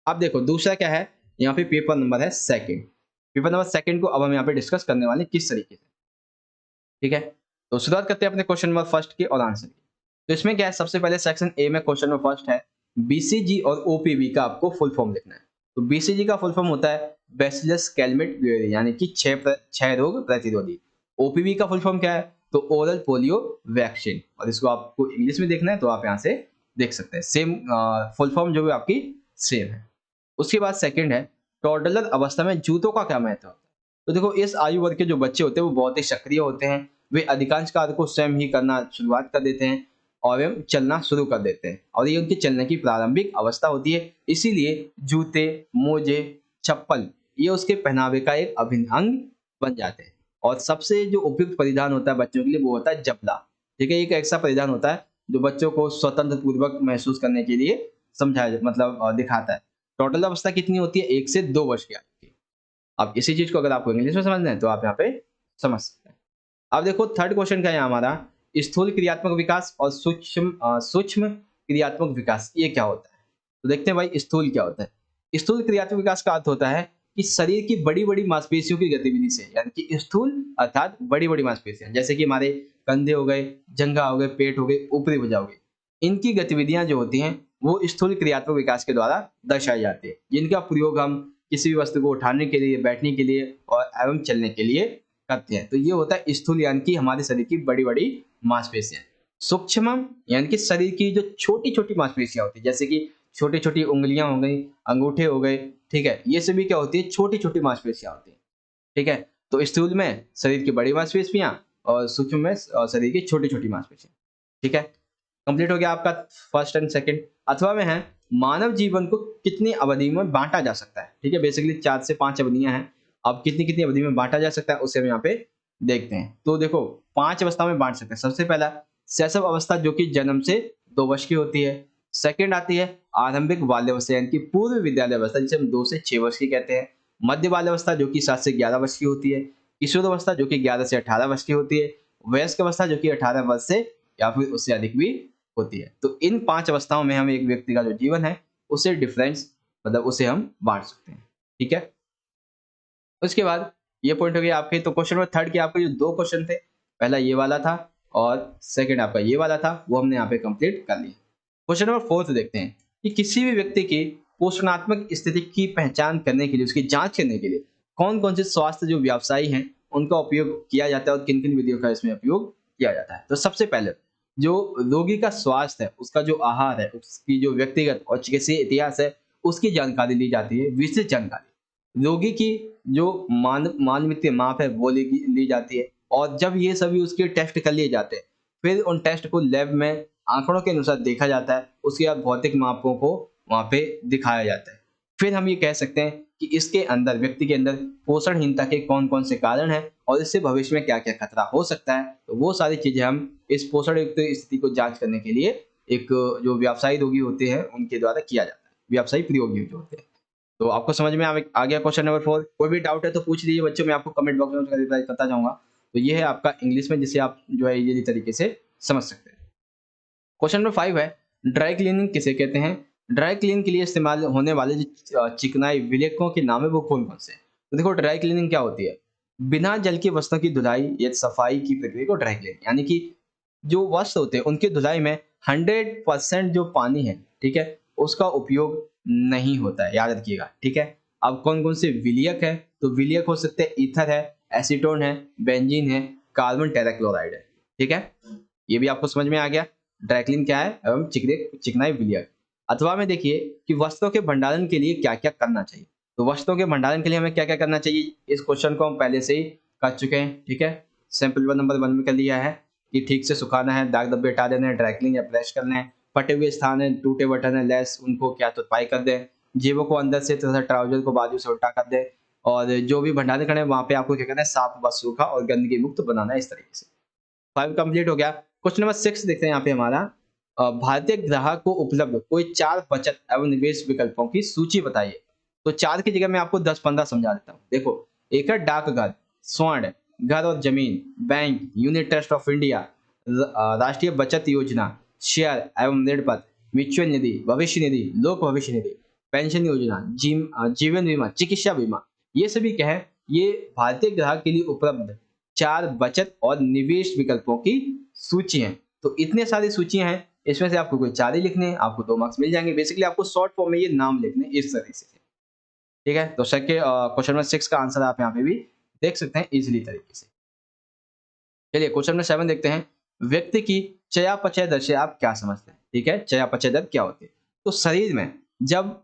अब देखो दूसरा क्या है, यहाँ पे पेपर नंबर है सेकंड। पेपर नंबर सेकंड को अब हम यहाँ पे डिस्कस करने वाले हैं किस तरीके से, ठीक है। तो शुरुआत करते हैं अपने क्वेश्चन नंबर फर्स्ट की और आंसर की। तो इसमें क्या है, सबसे पहले सेक्शन ए में क्वेश्चन नंबर फर्स्ट है, बीसीजी और ओपीवी का आपको फुल फॉर्म लिखना है। तो बीसीजी का फुल फॉर्म होता है बैसिलस कैलमेट ब्यूरी, यानी कि छह रोग प्रतिरोधी। ओपीवी का फुल फॉर्म क्या है, तो ओरल पोलियो वैक्सीन। और इसको आपको इंग्लिश में देखना है तो आप यहाँ से देख सकते हैं, सेम फुल फॉर्म जो भी आपकी सेम है। उसके बाद सेकंड है, टॉडलर अवस्था में जूतों का क्या महत्व होता है। तो देखो इस आयु वर्ग के जो बच्चे होते हैं वो बहुत ही सक्रिय होते हैं, वे अधिकांश कार्य को स्वयं ही करना शुरुआत कर देते हैं और वे चलना शुरू कर देते हैं, और ये उनके चलने की प्रारंभिक अवस्था होती है। इसीलिए जूते, मोजे, चप्पल ये उसके पहनावे का एक अभिन्न अंग बन जाते हैं। और सबसे जो उपयुक्त परिधान होता है बच्चों के लिए वो होता है जबला। ठीक है, एक ऐसा परिधान होता है जो बच्चों को स्वतंत्र पूर्वक महसूस करने के लिए समझाया मतलब दिखाता है। टोटल अवस्था कितनी होती है, 1 से 2 वर्ष की आयु की। अब इसी चीज को अगर आपको इंग्लिश में समझना है तो आप यहाँ पे समझ सकते हैं। अब देखो थर्ड क्वेश्चन क्या है हमारा, स्थूल क्रियात्मक विकास और सूक्ष्म क्रियात्मक विकास, ये क्या होता है। तो देखते हैं भाई स्थूल क्या होता है। स्थूल क्रियात्मक विकास का अर्थ होता है कि शरीर की बड़ी बड़ी मांसपेशियों की गतिविधि से, यानी कि स्थूल अर्थात बड़ी बड़ी मांसपेशियां, जैसे कि हमारे कंधे हो गए, जंघा हो गए, पेट हो गए, ऊपरी भुजा हो गई, इनकी गतिविधियां जो होती हैं वो स्थूल क्रियात्मक विकास के द्वारा दर्शाई जाती है, जिनका प्रयोग हम किसी भी वस्तु को उठाने के लिए, बैठने के लिए और एवं चलने के लिए करते हैं। तो ये होता है स्थूल, यानी कि हमारे शरीर की बड़ी बड़ी मांसपेशियां। सूक्ष्म यानी कि शरीर की जो छोटी छोटी मांसपेशियां होती है, जैसे कि छोटी छोटी उंगलियां हो गई, अंगूठे हो गए, ठीक है, ये सभी क्या होती है, छोटी छोटी मांसपेशियां होती है। ठीक है, तो स्थूल में शरीर की बड़ी मांसपेशियां और सूक्ष्म में शरीर की छोटी छोटी मांसपेशियां। ठीक है, कंप्लीट हो गया आपका फर्स्ट एंड सेकंड। अथवा में है, मानव जीवन को कितनी अवधि में बांटा जा सकता है। ठीक है, बेसिकली 4 से 5 अवधियां हैं। अब कितनी कितनी अवधि में बांटा जा सकता है उसे हम यहाँ पे देखते हैं। तो देखो 5 अवस्था में बांट सकते हैं। सबसे पहला शैशव अवस्था जो कि जन्म से 2 वर्ष की होती है। सेकंड आती है आरंभिक बाल्यावस्था, यानी कि पूर्व विद्यालय अवस्था, जिसे हम 2 से 6 वर्ष की कहते हैं। मध्य बाल्यावस्था जो कि 7 से 11 वर्ष की होती है। किशोर अवस्था जो कि 11 से 18 वर्ष की होती है। वयस्क अवस्था जो कि 18 वर्ष से या फिर उससे अधिक भी होती है। तो इन 5 अवस्थाओं में हम एक व्यक्ति का जो जीवन है उसे डिफरेंस मतलब उसे हम बांट सकते हैं। ठीक है, उसके बाद ये पॉइंट हो गया आपके। तो क्वेश्चन नंबर थर्ड के आपके जो 2 क्वेश्चन थे, पहला ये वाला था और सेकंड आपका ये वाला था, वो हमने यहाँ पे कंप्लीट कर लिया। क्वेश्चन नंबर फोर्थ देखते हैं कि किसी भी व्यक्ति की पोषणात्मक स्थिति की पहचान करने के लिए, उसकी जांच करने के लिए कौन कौन से स्वास्थ्य जो व्यवसायी हैं उनका उपयोग किया जाता है और किन किन विधियों का इसमें उपयोग किया जाता है। तो सबसे पहले जो रोगी का स्वास्थ्य है, उसका जो आहार है, उसकी जो व्यक्तिगत और चिकित्सीय इतिहास है, उसकी जानकारी ली जाती है, विस्तृत जानकारी। रोगी की जो मानवीय माप है वो ली जाती है, और जब ये सभी उसके टेस्ट कर लिए जाते हैं फिर उन टेस्ट को लैब में आंकड़ों के अनुसार देखा जाता है। उसके बाद भौतिक मापों को वहां पे दिखाया जाता है। फिर हम ये कह सकते हैं कि इसके अंदर, व्यक्ति के अंदर पोषणहीनता के कौन कौन से कारण हैं और इससे भविष्य में क्या क्या खतरा हो सकता है। तो वो सारी चीजें हम इस पोषण युक्त स्थिति को जांच करने के लिए एक जो व्यवसायी रोगी होते हैं उनके द्वारा किया जाता है, व्यवसायी प्रयोगी जो होते हैं। तो आपको समझ में आ गया क्वेश्चन नंबर 4। कोई भी डाउट है तो पूछ लीजिए बच्चों, मैं आपको कमेंट बॉक्स में उसका रिप्लाई करता जाऊंगा। तो ये है आपका इंग्लिश में, जिसे आप जो है इजीली तरीके से समझ सकते हैं। क्वेश्चन नंबर 5 है, ड्राई क्लीनिंग किसे कहते हैं। ड्राई क्लीन के लिए इस्तेमाल होने वाले जो चिकनाई विलेखों के नाम है वो कौन कौन से। तो देखो ड्राई क्लीनिंग क्या होती है, बिना जल की वस्तुओं की धुलाई या सफाई की प्रक्रिया को ड्राई क्लीनिंग, यानी कि जो वस्त्र होते हैं उनकी धुलाई में 100% जो पानी है, ठीक है, उसका उपयोग नहीं होता है, याद रखिएगा। ठीक है, अब कौन कौन से विलियक है, तो विलियक हो सकते हैं ईथर है, एसीटोन है, बेंजीन है, कार्बन टेराक्लोराइड है। ठीक है, ये भी आपको समझ में आ गया ड्राइक्लीन क्या है एवं चिकनाई विलियक। अथवा में देखिए कि वस्त्रों के भंडारण के लिए क्या क्या करना चाहिए। तो वस्त्रों के भंडारण के लिए हमें क्या क्या करना चाहिए, इस क्वेश्चन को हम पहले से ही कर चुके हैं। ठीक है, सैंपल नंबर 1 में कर लिया है कि ठीक से सुखाना है, दाग धब्बे हटा देने हैं, ड्राई क्लीन या ब्रश करना है, फटे हुए स्थान है, टूटे बटन है, लेस उनको क्या तुरपाई कर दें, जेबों को अंदर से तथा ट्राउजर को बाजू से उल्टा कर दें और जो भी भंडारण खड़े हैं वहाँ पे आपको क्या करना है, साफ व सूखा और गंदगी मुक्त बनाना है इस तरीके से। 5 कंप्लीट हो गया। क्वेश्चन नंबर 6 देखते हैं यहाँ पे हमारा भारतीय ग्राहक को उपलब्ध कोई 4 बचत एवं निवेश विकल्पों की सूची बताइए। तो 4 की जगह मैं आपको 10-15 समझा देता हूँ। देखो, एक है डाकघर, स्वर्ण, घर और जमीन, bank, unit trust of India, राष्ट्रीय बचत योजना, शेयर एवं ऋण पत्र, म्यूचुअल निधि, भविष्य निधि, लोक भविष्य निधि, पेंशन योजना, जीवन बीमा, चिकित्सा बीमा। ये सभी क्या है, ये भारतीय ग्राहक के लिए उपलब्ध 4 बचत और निवेश विकल्पों की सूची है। तो इतने सारी सूचियां हैं, इसमें से आपको कोई 4 ही लिखने हैं, आपको 2 मार्क्स मिल जाएंगे। बेसिकली आपको शॉर्ट फॉर्म में ये नाम लिखने हैं इस तरीके से। ठीक है, तो सर के क्वेश्चन नंबर 6 का आंसर आप यहाँ पे भी देख सकते हैं इजीली तरीके से। चलिए क्वेश्चन नंबर 7 देखते हैं। व्यक्ति की चयापचय दर से आप क्या समझते हैं? ठीक है, चयापचय दर क्या होती है? तो शरीर में जब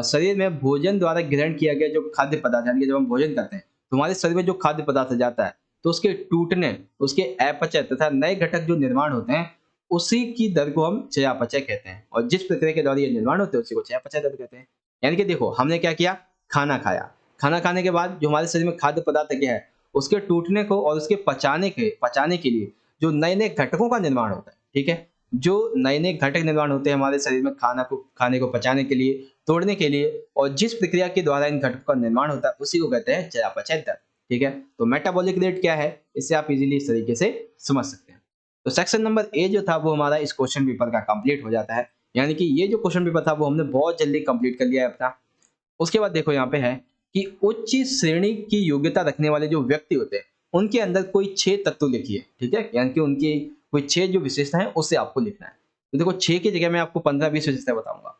शरीर में भोजन द्वारा ग्रहण किया गया जो खाद्य पदार्थ, यानी कि जब हम भोजन करते हैं तो हमारे शरीर में जो खाद्य पदार्थ जाता है तो उसके टूटने, उसके अपचय तथा नए घटक जो निर्माण होते हैं, उसी की दर को हम चयापचय कहते हैं। और जिस प्रक्रिया के द्वारा ये निर्माण होते हैं उसी को चयापचय दर कहते हैं। यानी कि देखो, हमने क्या किया, खाना खाया, खाना खाने के बाद जो हमारे शरीर में खाद्य पदार्थ गया है उसके टूटने को और उसके पचाने के लिए जो नए नए घटकों का निर्माण होता है। ठीक है, जो नए नए घटक निर्माण होते हैं हमारे शरीर में खाने को पचाने के लिए, तोड़ने के लिए, और जिस प्रक्रिया के द्वारा इन घटकों का निर्माण होता है उसी को कहते हैं चयापचय दर। ठीक है, तो मेटाबॉलिक रेट क्या है, इससे आप इजीली इस तरीके से समझ सकते हैं। तो सेक्शन नंबर ए जो था वो हमारा इस क्वेश्चन पेपर का कंप्लीट हो जाता है। यानी कि ये जो क्वेश्चन पेपर था वो हमने बहुत जल्दी कंप्लीट कर लिया है अपना। उसके बाद देखो यहाँ पे है कि उच्च श्रेणी की योग्यता रखने वाले जो व्यक्ति होते हैं उनके अंदर कोई 6 तत्व लिखिए। ठीक है, यानी कि उनकी कोई 6 जो विशेषता है उससे आपको लिखना है। तो देखो, 6 की जगह मैं आपको 15-20 विशेषता बताऊंगा।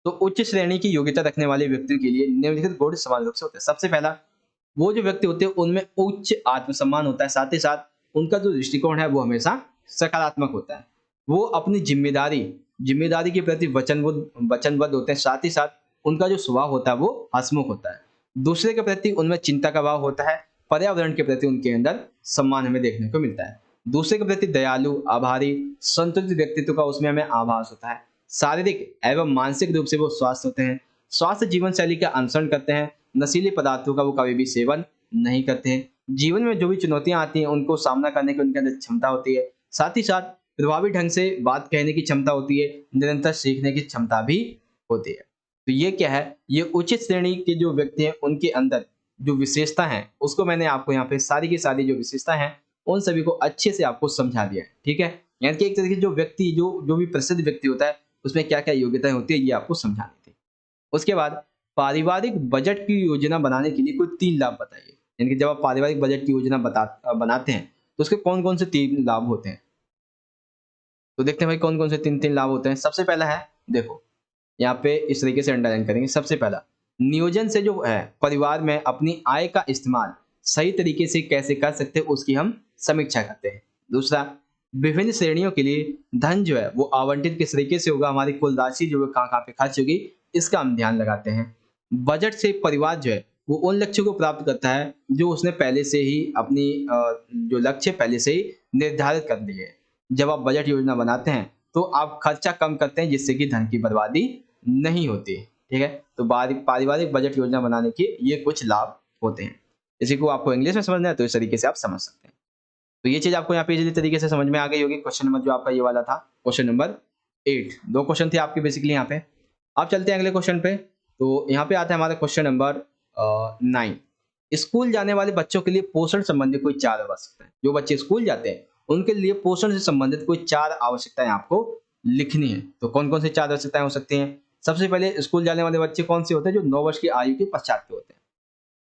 तो उच्च श्रेणी की योग्यता रखने वाले व्यक्तियों के लिए निम्नलिखित गुण समान रूप से होते हैं। सबसे पहला, वो जो व्यक्ति होते हैं उनमें उच्च आत्मसम्मान होता है, साथ ही साथ उनका जो दृष्टिकोण है वो हमेशा सकारात्मक होता है। वो अपनी जिम्मेदारी के प्रति वचनबद्ध होते हैं, साथ ही साथ उनका जो स्वभाव होता है वो हंसमुख होता है। दूसरे के प्रति उनमें चिंता का भाव होता है। पर्यावरण के प्रति उनके अंदर सम्मान हमें देखने को मिलता है। दूसरे के प्रति दयालु, आभारी, संतुलित व्यक्तित्व का उसमें हमें आभास होता है। शारीरिक एवं मानसिक रूप से वो स्वस्थ होते हैं। स्वास्थ्य जीवन शैली का अनुसरण करते हैं। नशीले पदार्थों का वो कभी भी सेवन नहीं करते हैं। जीवन में जो भी चुनौतियां आती हैं उनको सामना करने की उनके अंदर क्षमता होती है। साथ ही साथ प्रभावी ढंग से बात कहने की क्षमता होती है। निरंतर सीखने की क्षमता भी होती है। तो ये क्या है, ये उचित श्रेणी के जो व्यक्ति हैं उनके अंदर जो विशेषता है उसको मैंने आपको यहाँ पे सारी की सारी जो विशेषता है उन सभी को अच्छे से आपको समझा दिया है। ठीक है, यानी कि एक तरीके से जो व्यक्ति जो भी प्रसिद्ध व्यक्ति होता है उसमें क्या क्या योग्यताएं होती है ये आपको समझानी थी। उसके बाद पारिवारिक बजट की योजना बनाने के लिए कोई 3 लाभ बताइए। यानी कि जब आप पारिवारिक बजट की योजना बनाते हैं तो उसके कौन कौन से 3 लाभ होते हैं। तो देखते हैं भाई कौन कौन से 3 लाभ होते हैं। सबसे पहला है, देखो यहाँ पे इस तरीके से अंडरलाइन करेंगे। सबसे पहला, नियोजन से जो है परिवार में अपनी आय का इस्तेमाल सही तरीके से कैसे कर सकते हैं उसकी हम समीक्षा करते हैं। दूसरा, विभिन्न श्रेणियों के लिए धन जो है वो आवंटित किस तरीके से होगा, हमारी कुल राशि जो है कहाँ कहाँ पे खर्च होगी इसका हम ध्यान लगाते हैं। बजट से परिवार जो है वो उन लक्ष्यों को प्राप्त करता है जो उसने पहले से ही अपनी जो लक्ष्य पहले से ही निर्धारित कर लिए हैं। जब आप बजट योजना बनाते हैं तो आप खर्चा कम करते हैं जिससे कि धन की बर्बादी नहीं होती। ठीक है, तो पारिवारिक बजट योजना बनाने के ये कुछ लाभ होते हैं। इसी को आपको इंग्लिश में समझना है तो इस तरीके से आप समझ सकते हैं। तो ये चीज आपको यहाँ पे इजीली तरीके से समझ में आ गई होगी। क्वेश्चन नंबर जो आपका ये वाला था, क्वेश्चन नंबर 8, 2 क्वेश्चन थे आपके बेसिकली यहाँ पे। आप चलते हैं अगले क्वेश्चन पे। तो यहाँ पे आता है हमारा क्वेश्चन नंबर 9। स्कूल जाने वाले बच्चों के लिए पोषण संबंधी कोई 4 आवश्यकताएं। जो बच्चे स्कूल जाते हैं उनके लिए पोषण से संबंधित कोई 4 आवश्यकताएं आपको लिखनी है। तो कौन कौन से 4 आवश्यकताएं हो सकती हैं। सबसे पहले, स्कूल जाने वाले बच्चे कौन से होते हैं, जो 9 वर्ष की आयु के पश्चात के होते हैं।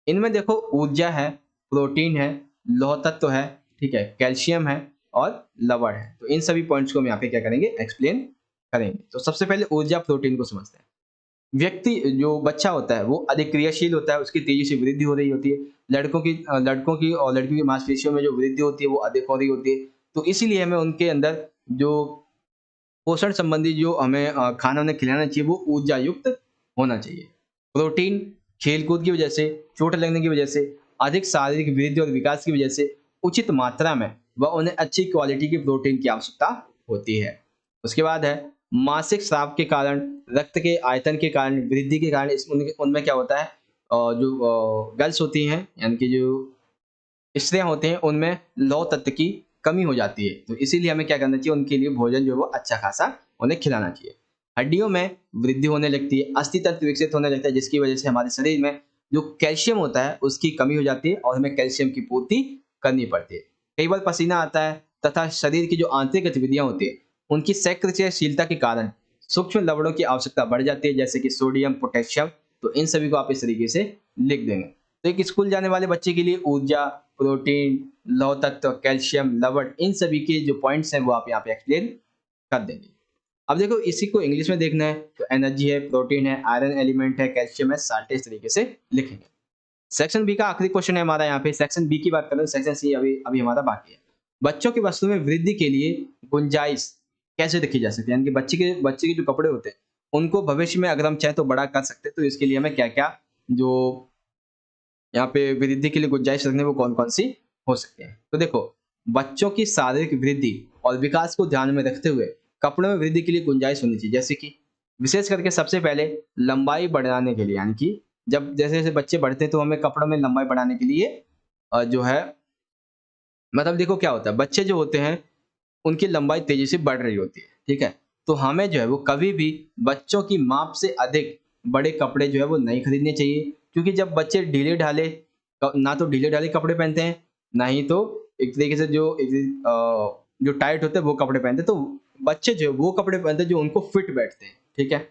इनमें देखो ऊर्जा है, प्रोटीन है, लौह तत्व है, ठीक है, कैल्शियम है और लवण है। तो इन सभी पॉइंट्स को हम यहाँ पे क्या करेंगे, एक्सप्लेन करेंगे। तो सबसे पहले ऊर्जा प्रोटीन को समझते हैं। व्यक्ति जो बच्चा होता है वो अधिक क्रियाशील होता है, उसकी तेजी से वृद्धि हो रही होती है। लड़कों की और लड़कियों की मांसपेशियों में जो वृद्धि होती है वो अधिक हो रही होती है। तो इसीलिए हमें उनके अंदर जो पोषण संबंधी जो हमें खाना उन्हें खिलाना चाहिए वो ऊर्जा युक्त होना चाहिए। प्रोटीन खेलकूद की वजह से, चोट लगने की वजह से, अधिक शारीरिक वृद्धि और विकास की वजह से उचित मात्रा में व उन्हें अच्छी क्वालिटी की प्रोटीन की आवश्यकता होती है। उसके बाद है मासिक स्राव के कारण, रक्त के आयतन के कारण, वृद्धि के कारण उनमें क्या होता है, जो गर्ल्स होती हैं यानी कि जो स्त्रियाँ होती हैं उनमें लौह तत्व की कमी हो जाती है। तो इसीलिए हमें क्या करना चाहिए, उनके लिए भोजन जो है वो अच्छा खासा उन्हें खिलाना चाहिए। हड्डियों में वृद्धि होने लगती है, अस्थि तंत्र विकसित होने लगता है, जिसकी वजह से हमारे शरीर में जो कैल्शियम होता है उसकी कमी हो जाती है और हमें कैल्शियम की पूर्ति करनी पड़ती है। कई बार पसीना आता है तथा शरीर की जो आंतरिक गतिविधियां होती है उनकी संक्रियशीलता के कारण सूक्ष्म लवणों की आवश्यकता बढ़ जाती है, जैसे कि सोडियम, पोटेशियम। तो इन सभी को आप इस तरीके से लिख देंगे। तो एक स्कूल जाने वाले बच्चे के लिए ऊर्जा, प्रोटीन, लौह तत्व, कैल्शियम, लवण, इन सभी के जो पॉइंट्स हैं वो आप यहाँ पे एक्सप्लेन कर देंगे। अब देखो इसी को इंग्लिश में देखना है तो एनर्जी है, प्रोटीन है, आयरन एलिमेंट है, कैल्शियम है, साल्ट है, इस तरीके से लिखेंगे। सेक्शन बी का आखिरी क्वेश्चन है हमारा यहाँ पे। सेक्शन बी की बात करें तो सेक्शन सी अभी अभी हमारा बाकी है। बच्चों की वस्तु में वृद्धि के लिए गुंजाइश कैसे रखी जा सकती है, यानी कि बच्चे के जो कपड़े होते हैं उनको भविष्य में अगर हम चाहें तो बड़ा कर सकते हैं। तो इसके लिए हमें क्या क्या जो यहाँ पे वृद्धि के लिए गुंजाइश रखने वो कौन कौन सी हो सकते हैं। तो देखो बच्चों की शारीरिक वृद्धि और विकास को ध्यान में रखते हुए कपड़ों में वृद्धि के लिए गुंजाइश होनी चाहिए, जैसे कि विशेष करके सबसे पहले लंबाई बढ़ाने के लिए, यानी कि जब जैसे जैसे बच्चे बढ़ते हैं तो हमें कपड़ों में लंबाई बढ़ाने के लिए जो है मतलब देखो क्या होता है, बच्चे जो होते हैं उनकी लंबाई तेजी से बढ़ रही होती है, ठीक है। तो हमें जो है वो कभी भी बच्चों की माप से अधिक बड़े कपड़े जो है वो नहीं खरीदने चाहिए, क्योंकि जब बच्चे ढीले ढाले ना तो ढीले ढाले कपड़े पहनते हैं, ना ही तो एक तरीके से जो टाइट होते हैं वो कपड़े पहनते हैं। तो बच्चे जो है वो कपड़े पहनते हैं जो उनको फिट बैठते हैं, ठीक है।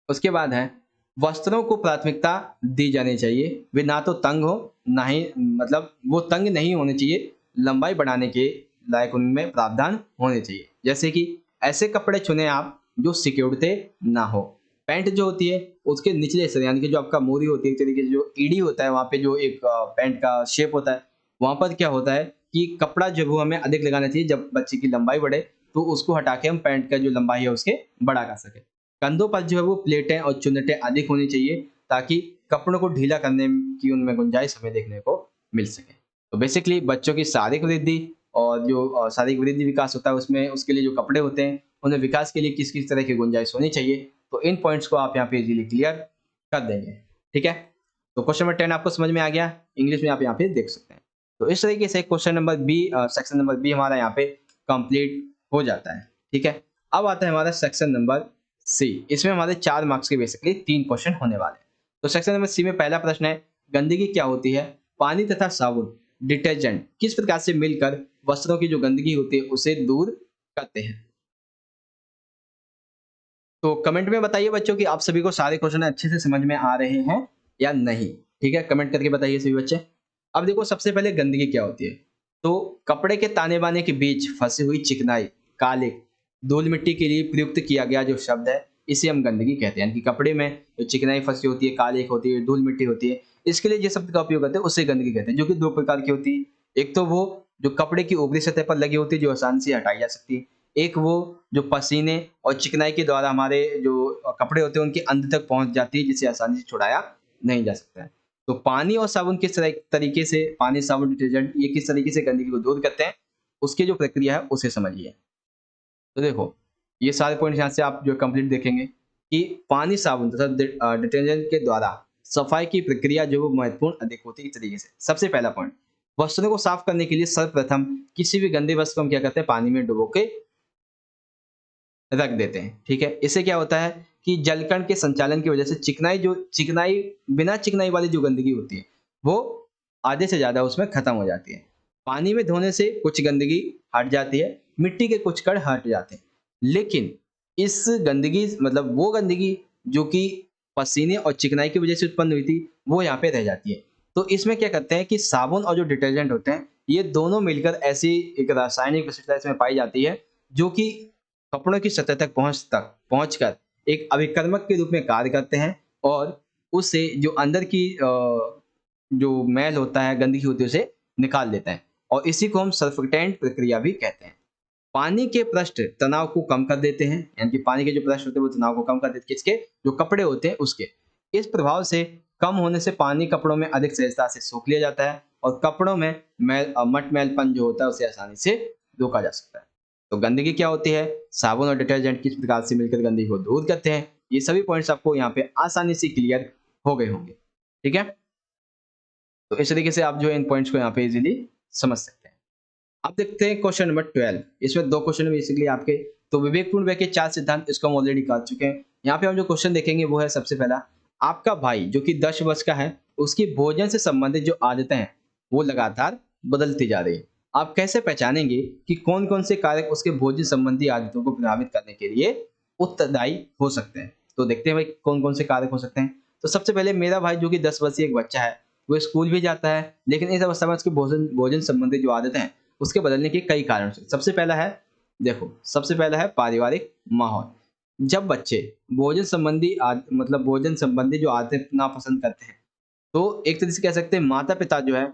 उसके बाद है वस्त्रों को प्राथमिकता दी जानी चाहिए। वे ना तो तंग हो, ना ही मतलब वो तंग नहीं होने चाहिए। लंबाई बढ़ाने के लायक उनमें प्रावधान होने चाहिए। जैसे कि ऐसे कपड़े चुनें आप जो सिकुड़ते ना हो। पैंट जो होती है उसके निचले हिस्से यानी कि जो आपका मोरी होती है, एक तरीके से जो एड़ी होता है वहाँ पे जो एक पैंट का शेप होता है, वहाँ पर क्या होता है कि कपड़ा जो है वो हमें अधिक लगाना चाहिए। जब बच्चे की लंबाई बढ़े तो उसको हटा के हम पैंट का जो लंबाई है उसके बड़ा कर सकें। कंधों पर जो है वो प्लेटें और चुन्नटें अधिक होनी चाहिए ताकि कपड़ों को ढीला करने की उनमें गुंजाइश हमें देखने को मिल सके। तो बेसिकली बच्चों की शारीरिक वृद्धि और जो शारीरिक वृद्धि विकास होता है उसमें उसके लिए जो कपड़े होते हैं उन्हें विकास के लिए किस किस तरह की गुंजाइश होनी चाहिए। तो इन पॉइंट्स को आप यहाँ पे इजीली क्लियर कर देंगे, ठीक है। तो क्वेश्चन नंबर 10 आपको समझ में आ गया, इंग्लिश में आप यहाँ पे देख सकते हैं। तो इस तरीके से question number B, section number B हमारा यहाँ पे कंप्लीट हो जाता है, ठीक है। अब आता है हमारा सेक्शन नंबर सी। इसमें हमारे 4 मार्क्स के बेसिकली 3 क्वेश्चन होने वाले हैं। तो सेक्शन नंबर सी में पहला प्रश्न है, गंदगी क्या होती है? पानी तथा साबुन, डिटर्जेंट किस प्रकार से मिलकर वस्त्रों की जो गंदगी होती है उसे दूर करते हैं? तो कमेंट में बताइए बच्चों कि आप सभी को सारे क्वेश्चन अच्छे से समझ में आ रहे हैं या नहीं, ठीक है। कमेंट करके बताइए सभी बच्चे। अब देखो सबसे पहले गंदगी क्या होती है। तो कपड़े के ताने बाने के बीच फंसी हुई चिकनाई, काले, धूल मिट्टी के लिए प्रयुक्त किया गया जो शब्द है इसे हम गंदगी कहते हैं। यानी कि कपड़े में जो चिकनाई फंसी होती है, काले होती है, धूल मिट्टी होती है, इसके लिए जिस शब्द का उपयोग करते हैं उसे गंदगी कहते हैं, जो कि 2 प्रकार की होती है। एक तो वो जो कपड़े की ऊपरी सतह पर लगी होती है जो आसानी से हटाई जा सकती है। एक वो जो पसीने और चिकनाई के द्वारा हमारे जो कपड़े होते हैं उनके अंत तक पहुंच जाती है, जिसे आसानी से छुड़ाया नहीं जा सकता है। तो पानी और साबुन किस तरीके से, पानी, साबुन, डिटर्जेंट ये किस तरीके से गंदगी को दूर करते हैं, उसकी जो प्रक्रिया है उसे समझिए। तो देखो ये सारे पॉइंट्स यहाँ से आप जो कंप्लीट देखेंगे कि पानी, साबुन तथा डिटर्जेंट के द्वारा सफाई की प्रक्रिया जो वो महत्वपूर्ण अधिक होती है। इस तरीके से सबसे पहला पॉइंट, वस्त्रों को साफ करने के लिए सर्वप्रथम किसी भी गंदे वस्त्र को हम क्या करते हैं, पानी में डुबो के रख देते हैं, ठीक है। इससे क्या होता है कि जलकण के संचालन की वजह से चिकनाई बिना चिकनाई वाली जो गंदगी होती है वो आधे से ज्यादा उसमें खत्म हो जाती है। पानी में धोने से कुछ गंदगी हट जाती है, मिट्टी के कुछ कण हट जाते हैं, लेकिन इस गंदगी मतलब वो गंदगी जो कि पसीने और चिकनाई की वजह से उत्पन्न हुई थी वो यहाँ पे रह जाती है। तो इसमें क्या करते हैं कि साबुन और जो डिटर्जेंट होते हैं ये दोनों मिलकर ऐसी एक रासायनिक विशिष्टता इसमें पाई जाती है जो कि कपड़ों की सतह तक पहुंचकर एक अभिकर्मक के रूप में कार्य करते हैं और उससे जो अंदर की जो मैल होता है, गंदगी होती है उसे निकाल देता है और इसी को हम सर्फेक्टेंट प्रक्रिया भी कहते हैं। पानी के पृष्ठ तनाव को कम कर देते हैं, यानी कि पानी के जो पृष्ठ होते हैं वो तनाव को कम कर देते हैं, किसके? जो कपड़े होते हैं उसके। इस प्रभाव से कम होने से पानी कपड़ों में अधिक सहजता से सोख लिया जाता है और कपड़ों में मट मैलपन जो होता है उसे आसानी से रोका जा सकता है। तो गंदगी क्या होती है, साबुन और डिटर्जेंट किस प्रकार से मिलकर गंदगी को दूर करते हैं, ये सभी पॉइंट्स आपको यहाँ पे आसानी से क्लियर हो गए होंगे। ठीक है, तो इस तरीके से आप जो है इन पॉइंट्स को यहाँ पे इजीली समझ सकते हैं। अब देखते हैं क्वेश्चन नंबर 12। इसमें दो क्वेश्चन बेसिकली आपके। तो विवेकपूर्ण व्यय के 4 सिद्धांत इसको हम ऑलरेडी कर चुके हैं। यहाँ पे हम जो क्वेश्चन देखेंगे वो है सबसे पहला, आपका भाई जो कि 10 वर्ष का है, उसकी भोजन से संबंधित जो आदतें हैं वो लगातार बदलती जा रही है। आप कैसे पहचानेंगे कि कौन-कौन से कारक उसके भोजन संबंधी आदतों को प्रभावित करने के लिए उत्तरदायी हो सकते हैं? तो देखते हैं भाई कौन-कौन से कारक हो सकते हैं। तो सबसे पहले मेरा भाई जो कि 10 वर्षीय एक बच्चा है, वो स्कूल भी जाता है, लेकिन इस अवस्था में उसके भोजन भोजन संबंधी जो आदतें हैं उसके बदलने के कई कारण से। सबसे पहला है, देखो सबसे पहला है पारिवारिक माहौल। जब बच्चे मतलब भोजन संबंधी जो आदतें ना पसंद करते हैं, तो एक तरह से कह सकते हैं माता-पिता जो है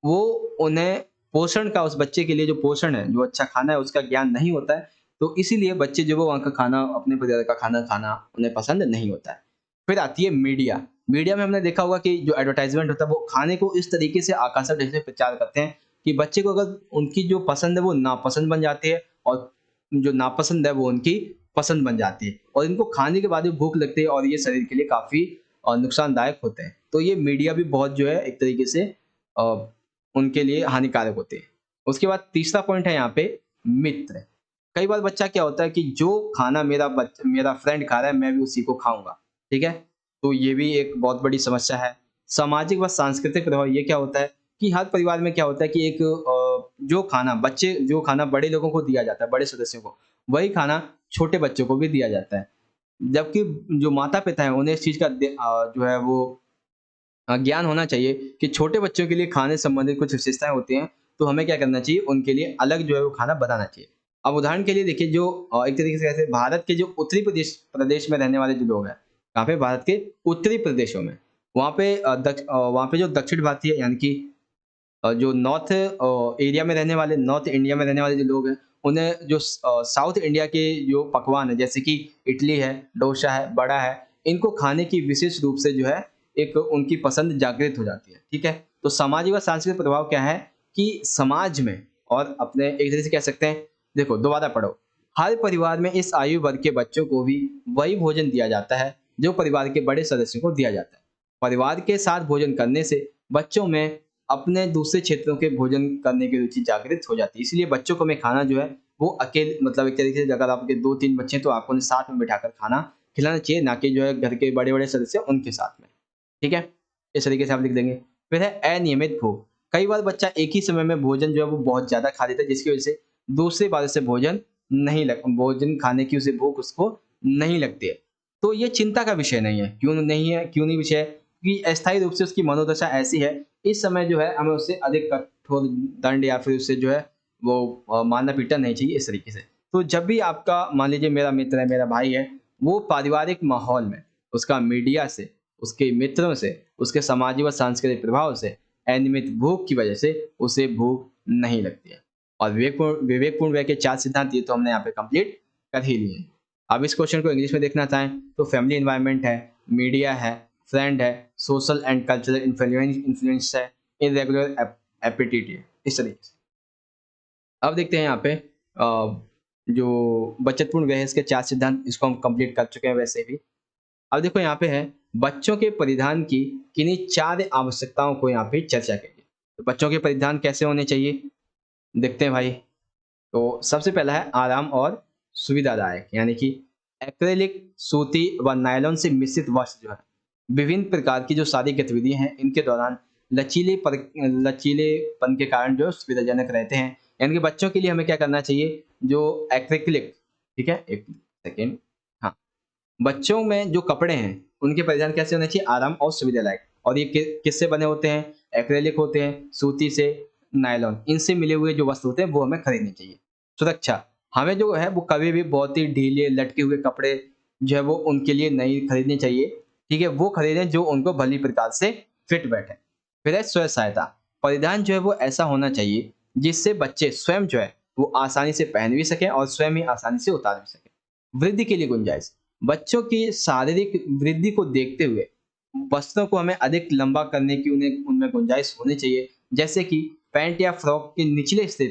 वो उन्हें पोषण का, उस बच्चे के लिए जो पोषण है, जो अच्छा खाना है उसका ज्ञान नहीं होता है, तो इसीलिए बच्चे जो वो वहाँ का खाना, अपने परिवार का खाना खाना उन्हें पसंद नहीं होता है। फिर आती है मीडिया। मीडिया में हमने देखा होगा कि जो एडवर्टाइज़मेंट होता है वो खाने को इस तरीके से आकर्षक ढंग से प्रचार करते हैं कि बच्चे को अगर उनकी जो पसंद है वो नापसंद बन जाती है और जो नापसंद है वो उनकी पसंद बन जाती है और इनको खाने के बाद भी भूख लगती है और ये शरीर के लिए काफ़ी नुकसानदायक होते हैं। तो ये मीडिया भी बहुत जो है एक तरीके से अ, उनके लिए हानिकारक होते हैं। उसके बाद तीसरा पॉइंट है यहाँ पे मित्र। कई बार बच्चा क्या होता है कि जो खाना मेरा फ्रेंड खा रहा है मैं भी उसी को खाऊँगा, ठीक है? तो ये भी एक बहुत बड़ी समस्या है। सामाजिक व सांस्कृतिक प्रभाव ये क्या होता है कि हर परिवार में क्या होता है कि जो खाना बड़े लोगों को दिया जाता है, बड़े सदस्यों को, वही खाना छोटे बच्चों को भी दिया जाता है। जबकि जो माता-पिता हैं उन्हें इस चीज़ का जो है वो ज्ञान होना चाहिए कि छोटे बच्चों के लिए खाने संबंधित कुछ विशेषताएँ होती हैं, तो हमें क्या करना चाहिए, उनके लिए अलग जो है वो खाना बनाना चाहिए। अब उदाहरण के लिए देखिए जो एक तरीके से कैसे भारत के जो उत्तरी प्रदेश प्रदेश में रहने वाले जो लोग हैं, कहाँ पे, भारत के उत्तरी प्रदेशों में, वहाँ पे जो दक्षिण भारतीय यानी कि जो एरिया में रहने वाले, नॉर्थ इंडिया में रहने वाले जो लोग हैं, उन्हें जो साउथ इंडिया के जो पकवान है जैसे कि इडली है, डोसा है, बड़ा है, इनको खाने की विशेष रूप से जो है एक उनकी पसंद जागृत हो जाती है, ठीक है? तो सामाजिक व सांस्कृतिक प्रभाव क्या है कि समाज में और अपने एक तरह से कह सकते हैं, देखो दोबारा पढ़ो, हर परिवार में इस आयु वर्ग के बच्चों को भी वही भोजन दिया जाता है जो परिवार के बड़े सदस्यों को दिया जाता है। परिवार के साथ भोजन करने से बच्चों में अपने दूसरे क्षेत्रों के भोजन करने की रुचि जागृत हो जाती है। इसलिए बच्चों को में खाना जो है वो अकेले, मतलब एक तरीके से अगर आपके 2-3 बच्चे हैं तो आपको उन्हें साथ में बिठाकर खाना खिलाना चाहिए, ना कि जो है घर के बड़े-बड़े सदस्य हैं उनके साथ में। ठीक है? इस तरीके से आप लिख देंगे। फिर है अनियमित भूख। कई बार बच्चा एक ही समय में भोजन जो है वो बहुत ज़्यादा खा लेता है जिसकी वज़ह से दूसरी बार से भोजन खाने की उसे भूख उसको नहीं लगती है। तो ये चिंता का विषय नहीं है। क्यों नहीं है? क्यों नहीं विषय है? कि अस्थायी रूप से उसकी मनोदशा ऐसी है, इस समय जो है हमें उससे अधिक कठोर दंड या फिर उससे जो है वो मारना-पीटना नहीं चाहिए, इस तरीके से। तो जब भी आपका, मान लीजिए मेरा मित्र है, मेरा भाई है, वो पारिवारिक माहौल में उसका मीडिया से, उसके मित्रों से, उसके सामाजिक व सांस्कृतिक प्रभाव से, अनियमित भूख की वजह से उसे भूख नहीं लगती है। और विवेकपूर्ण व्यय के 4 सिद्धांत ये तो हमने यहाँ पे कंप्लीट कर ही लिए हैं। अब इस क्वेश्चन को इंग्लिश में देखना चाहें तो फैमिली एनवायरनमेंट है, मीडिया है, फ्रेंड है, सोशल एंड कल्चरल इन्फ्लुएंस है, इर्रेगुलर एपेटिट है, इस तरीके से। अब देखते हैं यहाँ पे जो बचतपूर्ण व्यय है इसके 4 सिद्धांत, इसको हम कंप्लीट कर चुके हैं वैसे भी। अब देखो यहाँ पे है, बच्चों के परिधान की किन्हीं 4 आवश्यकताओं को यहाँ पे चर्चा करिए। तो बच्चों के परिधान कैसे होने चाहिए? देखते हैं भाई। तो सबसे पहला है आराम और सुविधादायक, यानी कि एक्रेलिक, सूती व नायलॉन से मिश्रित वस्त्र जो है, विभिन्न प्रकार की जो सारी गतिविधियां हैं इनके दौरान लचीलेपन के कारण जो सुविधाजनक रहते हैं। यानी कि बच्चों के लिए हमें क्या करना चाहिए, जो एक्रिलिक, ठीक है, एक सेकेंड, हाँ, बच्चों में जो कपड़े हैं, उनके परिधान कैसे होने चाहिए? आराम और सुविधालायक। और ये किससे बने होते हैं? एक्रेलिक होते हैं, सूती से, नायलॉन, इनसे मिले हुए जो वस्त्र होते हैं वो हमें खरीदने चाहिए। सुरक्षा, हमें जो है वो कभी भी बहुत ही ढीले लटके हुए कपड़े जो है वो उनके लिए नहीं खरीदने चाहिए, ठीक है? वो खरीदें जो उनको भली प्रकार से फिट बैठे। फिर है स्व सहायता, परिधान जो है वो ऐसा होना चाहिए जिससे बच्चे स्वयं जो है वो आसानी से पहन भी सकें और स्वयं ही आसानी से उतार भी सकें। वृद्धि के लिए गुंजाइश, बच्चों की शारीरिक वृद्धि को देखते हुए वस्त्रों को हमें अधिक लंबा करने की उन्हें उनमें गुंजाइश होनी चाहिए। जैसे कि पैंट या फ्रॉक के निचले हिस्से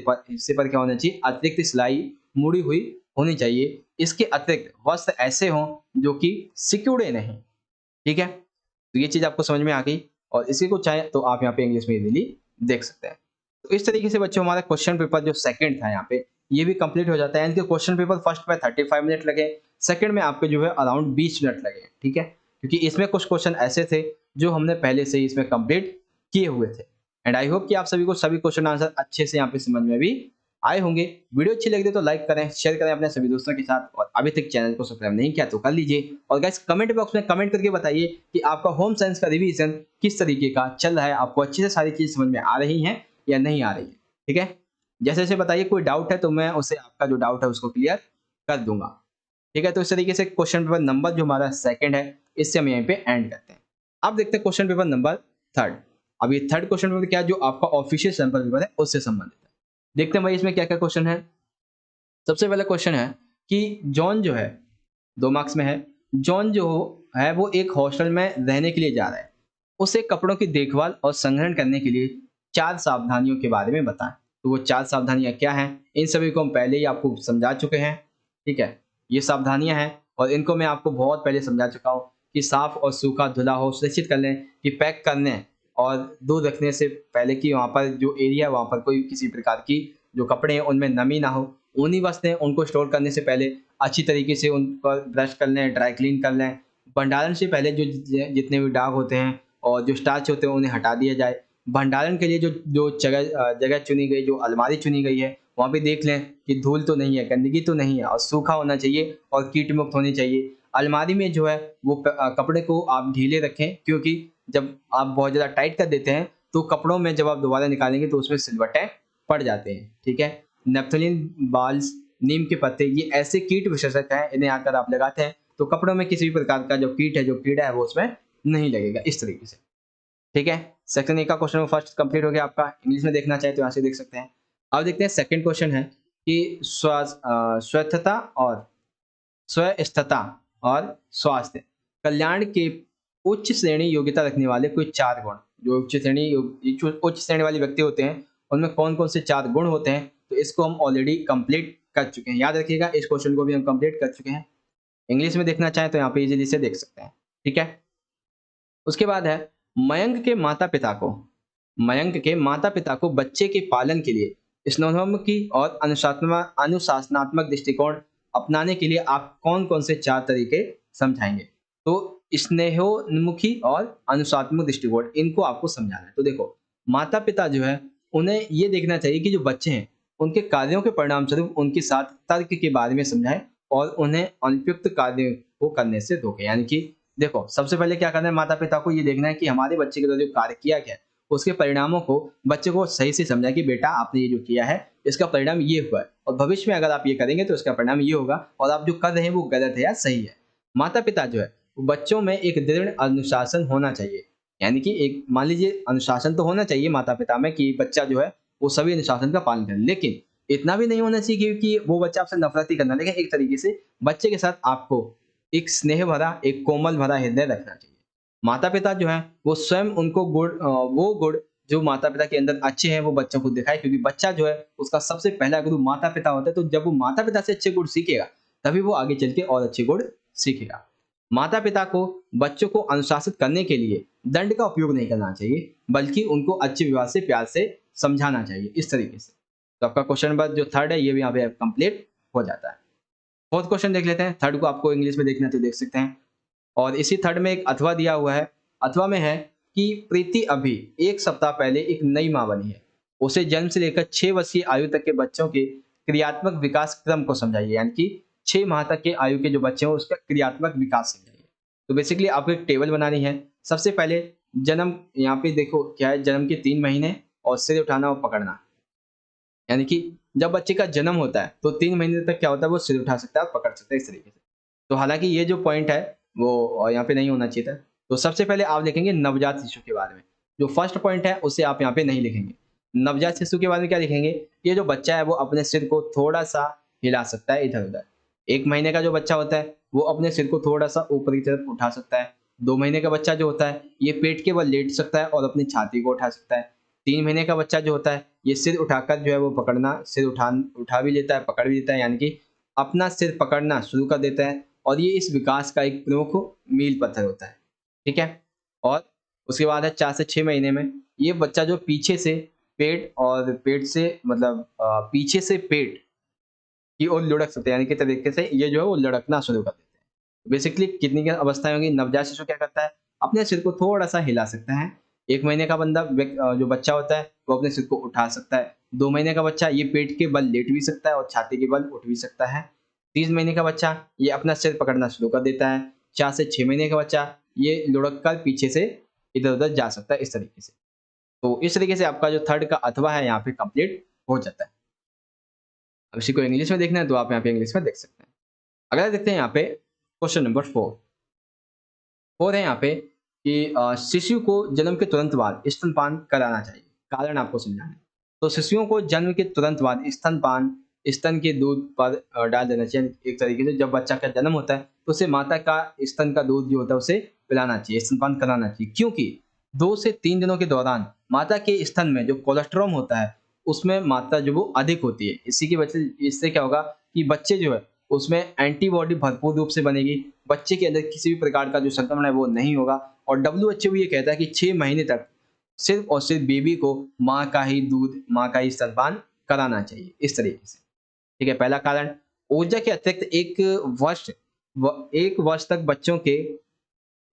पर क्या होना चाहिए, अतिरिक्त सिलाई मुड़ी हुई होनी चाहिए। इसके अतिरिक्त वस्त्र ऐसे हों जो कि सिकुड़े नहीं, ठीक है? तो ये चीज़ आपको समझ में आ गई और इसी को चाहे तो आप यहाँ पे इंग्लिश में इज़िली देख सकते हैं। तो इस तरीके से बच्चों हमारा क्वेश्चन पेपर जो सेकंड था यहाँ पे, ये भी कंप्लीट हो जाता है। यानी कि क्वेश्चन पेपर फर्स्ट में 35 मिनट लगे, सेकंड में आपके जो है अराउंड 20 मिनट लगे, ठीक है? क्योंकि इसमें कुछ क्वेश्चन ऐसे थे जो हमने पहले से ही इसमें कंप्लीट किए हुए थे। एंड आई होप कि आप सभी को सभी क्वेश्चन आंसर अच्छे से यहाँ पे समझ में भी आए होंगे। वीडियो अच्छी लगी तो लाइक करें, शेयर करें अपने सभी दोस्तों के साथ और अभी तक चैनल को सब्सक्राइब नहीं किया तो कर लीजिए। और गाइस कमेंट बॉक्स में कमेंट करके बताइए कि आपका होम साइंस का रिवीजन किस तरीके का चल रहा है, आपको अच्छे से सारी चीज़ समझ में आ रही हैं या नहीं आ रही है, ठीक है? जैसे-जैसे बताइए, कोई डाउट है तो मैं उसे आपका जो डाउट है उसको क्लियर कर दूँगा, ठीक है? तो इस तरीके से क्वेश्चन पेपर नंबर जो हमारा सेकंड है, इससे हम यहीं पे एंड करते हैं। अब देखते हैं क्वेश्चन पेपर नंबर थर्ड। अब ये थर्ड क्वेश्चन पेपर क्या है, जो आपका ऑफिशियल सैंपल पेपर है उससे संबंधित है। देखते हैं भाई इसमें क्या-क्या क्वेश्चन है। सबसे पहला क्वेश्चन है कि जॉन जो है 2 मार्क्स में है। जॉन जो है वो एक हॉस्टल में रहने के लिए जा रहा है। उसे कपड़ों की देखभाल और संग्रहण करने के लिए 4 सावधानियों के बारे में बताएँ। तो वो 4 सावधानियाँ क्या हैं? इन सभी को हम पहले ही आपको समझा चुके हैं, ठीक है? ये सावधानियाँ हैं और इनको मैं आपको बहुत पहले समझा चुका हूँ कि साफ और सूखा धुला हो, सुनिश्चित कर लें कि पैक करने और दूर रखने से पहले कि वहाँ पर जो एरिया है वहाँ पर कोई किसी प्रकार की जो कपड़े हैं उनमें नमी ना हो। ऊनी वस्त्र हैं उनको स्टोर करने से पहले अच्छी तरीके से उन पर ब्रश कर लें, ड्राई क्लीन कर लें। भंडारण से पहले जो जितने भी दाग होते हैं और जो स्टार्च होते हैं उन्हें हटा दिया जाए। भंडारण के लिए जो जो जगह चुनी गई, जो अलमारी चुनी गई है, वहाँ पे देख लें कि धूल तो नहीं है, गंदगी तो नहीं है और सूखा होना चाहिए और कीट मुक्त होनी चाहिए। अलमारी में जो है वो कपड़े को आप ढीले रखें, क्योंकि जब आप बहुत ज़्यादा टाइट कर देते हैं तो कपड़ों में जब आप दोबारा निकालेंगे तो उसमें सिलवटें पड़ जाते हैं, ठीक है? नेपथलीन बाल्स, नीम के पत्ते, ये ऐसे कीट विशेषक हैं, इन्हें आकर आप लगाते हैं तो कपड़ों में किसी भी प्रकार का जो कीट है, जो कीड़ा है वो उसमें नहीं लगेगा, इस तरीके से, ठीक है? सेक्शन ए का क्वेश्चन फर्स्ट कंप्लीट हो गया आपका। इंग्लिश में देखना चाहे तो यहाँ से देख सकते हैं। अब देखते हैं सेकंड क्वेश्चन है कि स्वस्थता और स्वस्थता और स्वास्थ्य कल्याण के उच्च श्रेणी योग्यता रखने वाले कोई 4 गुण, जो उच्च श्रेणी वाले व्यक्ति होते हैं, उनमें कौन-कौन से 4 गुण होते हैं, तो इसको हम ऑलरेडी कंप्लीट कर चुके हैं। याद रखिएगा, इस क्वेश्चन को भी हम कंप्लीट कर चुके हैं। इंग्लिश में देखना चाहें तो यहाँ पे इज़िली से देख सकते हैं, ठीक है? उसके बाद है मयंक के माता-पिता को बच्चे के पालन के लिए स्नेहोन्मुखी और अनुशासनात्मक दृष्टिकोण अपनाने के लिए आप कौन-कौन से 4 तरीके समझाएँगे? तो स्नेहोन्मुखी और अनुशासनात्मक दृष्टिकोण, इनको आपको समझाना है। तो देखो, माता-पिता जो है, उन्हें ये देखना चाहिए कि जो बच्चे हैं, उनके कार्यों के परिणामस्वरूप उनके साथ तर्क के बारे में समझाएँ और उन्हें अनुपयुक्त कार्य को करने से रोकें। यानी कि देखो, सबसे पहले क्या करना है, माता-पिता को ये देखना है कि हमारे बच्चे के द्वारा जो कार्य किया गया है, उसके परिणामों को बच्चे को सही से समझाएँ कि बेटा आपने ये जो किया है, इसका परिणाम ये हुआ है और भविष्य में अगर आप ये करेंगे तो इसका परिणाम ये होगा और आप जो कर रहे हैं वो गलत है या सही है। माता-पिता जो है, वो बच्चों में एक दृढ़ अनुशासन होना चाहिए। यानी कि एक मान लीजिए अनुशासन तो होना चाहिए माता-पिता में कि बच्चा जो है, वो सभी अनुशासन का पालन करे। लेकिन इतना भी नहीं होना चाहिए कि वो बच्चा आपसे नफ़रत ही करना, लेकिन एक तरीके से बच्चे के साथ आपको एक स्नेह भरा, एक कोमल भरा हृदय रखना चाहिए। माता-पिता जो हैं, वो स्वयं उनको वो गुण जो माता-पिता के अंदर अच्छे हैं, वो बच्चों को दिखाएँ, क्योंकि बच्चा जो है, उसका सबसे पहला गुरु माता-पिता होता है। तो जब वो माता-पिता से अच्छे गुण सीखेगा, तभी वो आगे चल के और अच्छे गुण सीखेगा। माता-पिता को बच्चों को अनुशासित करने के लिए दंड का उपयोग नहीं करना चाहिए, बल्कि उनको अच्छे व्यवहार से, प्यार से समझाना चाहिए, इस तरीके से। तो आपका क्वेश्चन नंबर जो थर्ड है, ये भी यहाँ पे कंप्लीट हो जाता है। फोर्थ क्वेश्चन देख लेते हैं। थर्ड को आपको इंग्लिश में देखना है तो देख सकते हैं। और इसी थर्ड में एक अथवा दिया हुआ है। अथवा में है कि प्रीति अभी 1 सप्ताह पहले एक नई माँ बनी है। उसे जन्म से लेकर 6 वर्षीय आयु तक के बच्चों के क्रियात्मक विकास क्रम को समझाइए। यानी कि 6 माह तक के आयु के जो बच्चे हैं उसका क्रियात्मक विकास समझाइए। तो बेसिकली आपको एक टेबल बनानी है। सबसे पहले जन्म, यहाँ पे देखो क्या है, जन्म के 3 महीने और सिर उठाना और पकड़ना। यानी कि जब बच्चे का जन्म होता है तो 3 महीने तक क्या होता है, वो सिर उठा सकता है और पकड़ सकता है, इस तरीके से। तो हालाँकि ये जो पॉइंट है वो यहाँ पे नहीं होना चाहिए था। तो सबसे पहले आप लिखेंगे नवजात शिशु के बारे में। जो फर्स्ट पॉइंट है उसे आप यहाँ पे नहीं लिखेंगे। नवजात शिशु के बारे में क्या लिखेंगे? ये जो बच्चा है वो अपने सिर को थोड़ा-सा हिला सकता है इधर-उधर। 1 महीने का जो बच्चा होता है वो अपने सिर को थोड़ा-सा ऊपर की तरफ उठा सकता है। 2 महीने का बच्चा जो होता है ये पेट के बल लेट सकता है और अपनी छाती को उठा सकता है। 3 महीने का बच्चा जो होता है ये सिर उठाकर जो है वो पकड़ना सिर उठा भी लेता है, पकड़ भी लेता है, यानी कि अपना सिर पकड़ना शुरू कर देता है और ये इस विकास का एक प्रमुख मील पत्थर होता है। ठीक है? और उसके बाद है 4 से 6 महीने में ये बच्चा जो पीछे से पेट और पेट से मतलब पीछे से पेट की ओर लुढ़क सकते हैं, यानी कि तरीके से ये जो है वो लुढ़कना शुरू कर देते हैं। बेसिकली कितनी क्या अवस्थाएँ होंगी, नवजात शिशु क्या करता है, अपने सिर को थोड़ा-सा हिला सकता है। 1 महीने का जो बच्चा होता है वो अपने सिर को उठा सकता है। 2 महीने का बच्चा ये पेट के बल लेट भी सकता है और छाती के बल उठ भी सकता है। 3 महीने का बच्चा ये अपना सिर पकड़ना शुरू कर देता है। 4 से 6 महीने का बच्चा ये लुढ़क कर पीछे से इधर-उधर जा सकता है इस तरीके से। तो इस तरीके से आपका जो थर्ड का अथवा है यहाँ पे कंप्लीट हो जाता है। अब इसी को इंग्लिश में देखना है तो आप यहाँ पे इंग्लिश में देख सकते हैं। अगला देखते हैं यहाँ पे क्वेश्चन नंबर 4। 4 है यहाँ पे कि शिशु को जन्म के तुरंत बाद स्तनपान कराना चाहिए। कारण आपको समझाना है। तो शिशुओं को जन्म के तुरंत बाद स्तन के दूध पर डाल देना चाहिए। एक तरीके से जब बच्चा का जन्म होता है तो उसे माता का स्तन का दूध जो होता है उसे पिलाना चाहिए, स्तनपान कराना चाहिए। क्योंकि 2 से 3 दिनों के दौरान माता के स्तन में जो कोलेस्ट्रॉल होता है उसमें मात्रा जो वो अधिक होती है। इसी की वजह से इससे क्या होगा कि बच्चे जो है उसमें एंटीबॉडी भरपूर रूप से बनेगी। बच्चे के अंदर किसी भी प्रकार का जो संक्रमण है वो नहीं होगा और डब्ल्यूएचओ भी ये कहता है कि 6 महीने तक सिर्फ और सिर्फ बेबी को माँ का ही दूध, माँ का ही स्तनपान कराना चाहिए, इस तरीके से। ठीक है, पहला कारण ऊर्जा के अतिरिक्त 1 वर्ष तक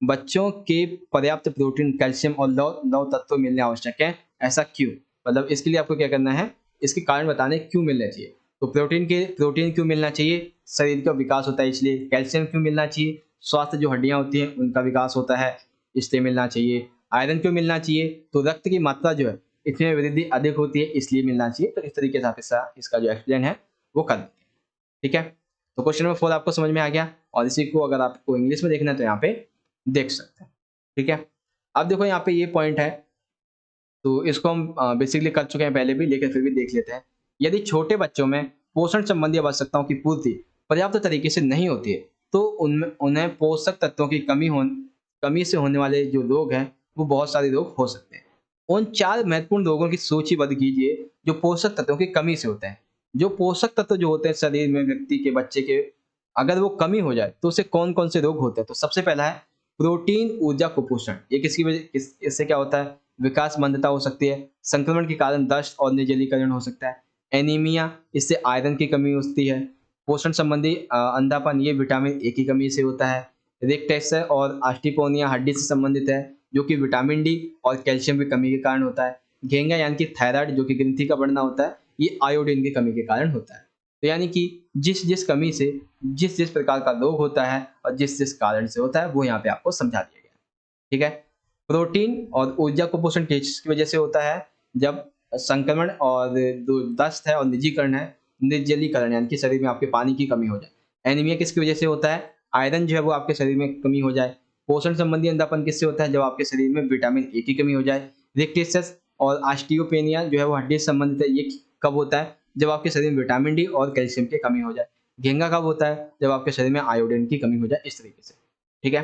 बच्चों के पर्याप्त प्रोटीन, कैल्शियम और लौह तत्व मिलने आवश्यक है। ऐसा क्यों? मतलब इसके लिए आपको क्या करना है, इसके कारण बताने क्यों मिलना चाहिए। तो प्रोटीन क्यों मिलना चाहिए? शरीर का विकास होता है इसलिए। कैल्शियम क्यों मिलना चाहिए? स्वास्थ्य जो हड्डियाँ होती हैं उनका विकास होता है, इसलिए मिलना चाहिए। आयरन क्यों मिलना चाहिए? तो रक्त की मात्रा जो है इसमें वृद्धि अधिक होती है इसलिए मिलना चाहिए। तो इस तरीके से आप इसका जो एक्सप्लेन है वो कर देंगे। ठीक है? तो क्वेश्चन नंबर 4 आपको समझ में आ गया और इसी को अगर आपको इंग्लिश में देखना है तो यहाँ पे देख सकते हैं। ठीक है? अब देखो यहाँ पे ये पॉइंट है, तो इसको हम बेसिकली कर चुके हैं पहले भी, लेकिन फिर भी देख लेते हैं। यदि छोटे बच्चों में पोषण संबंधी आवश्यकताओं की पूर्ति पर्याप्त तरीके से नहीं होती है, तो उनमें उन्हें पोषक तत्वों की कमी से होने वाले जो रोग हैं, वो बहुत सारे रोग हो सकते हैं। उन 4 महत्वपूर्ण रोगों की सूचीबद्ध कीजिए, जो पोषक तत्वों की कमी से होते हैं। जो पोषक तत्व जो होते हैं शरीर में व्यक्ति के, बच्चे के, अगर वो कमी हो जाए, तो उसे कौन-कौन से रोग होते हैं? तो सबसे पहला है प्रोटीन ऊर्जा कुपोषण। ये इससे क्या होता है? विकास मंदता हो सकती है, संक्रमण के कारण दस्त और निर्जलीकरण हो सकता है, एनीमिया, इससे आयरन की कमी होती है, पोषण संबंधी अंधापन, ये विटामिन ए की कमी से होता है, रेक्टेक्सर और ऑस्टियोपोनिया हड्डी से संबंधित है, जो कि विटामिन डी और कैल्शियम की कमी के कारण होता है, घेंगा यानी कि थायराइड जो कि ग्रंथि का बढ़ना होता है, ये आयोडीन की कमी के कारण होता है। तो यानी कि जिस कमी से जिस प्रकार का रोग होता है और जिस कारण से होता है वो यहाँ पे आपको समझा दिया गया है। ठीक है? प्रोटीन और ऊर्जा कुपोषण किसकी वजह से होता है? जब संक्रमण और जो दस्त है और निजीकरण है, निर्जलीकरण यानी कि शरीर में आपके पानी की कमी हो जाए। एनीमिया किसकी वजह से होता है? आयरन जो है वो आपके शरीर में कमी हो जाए। पोषण संबंधी अंधापन किससे होता है? जब आपके शरीर में विटामिन ए की कमी हो जाए। रिकेट्स और ऑस्टियोपेनिया जो है वो हड्डी से संबंधित है, ये कब होता है? जब आपके शरीर में विटामिन डी और कैल्शियम की कमी हो जाए। घेंगा कब होता है? जब आपके शरीर में आयोडीन की कमी हो जाए, इस तरीके से। ठीक है?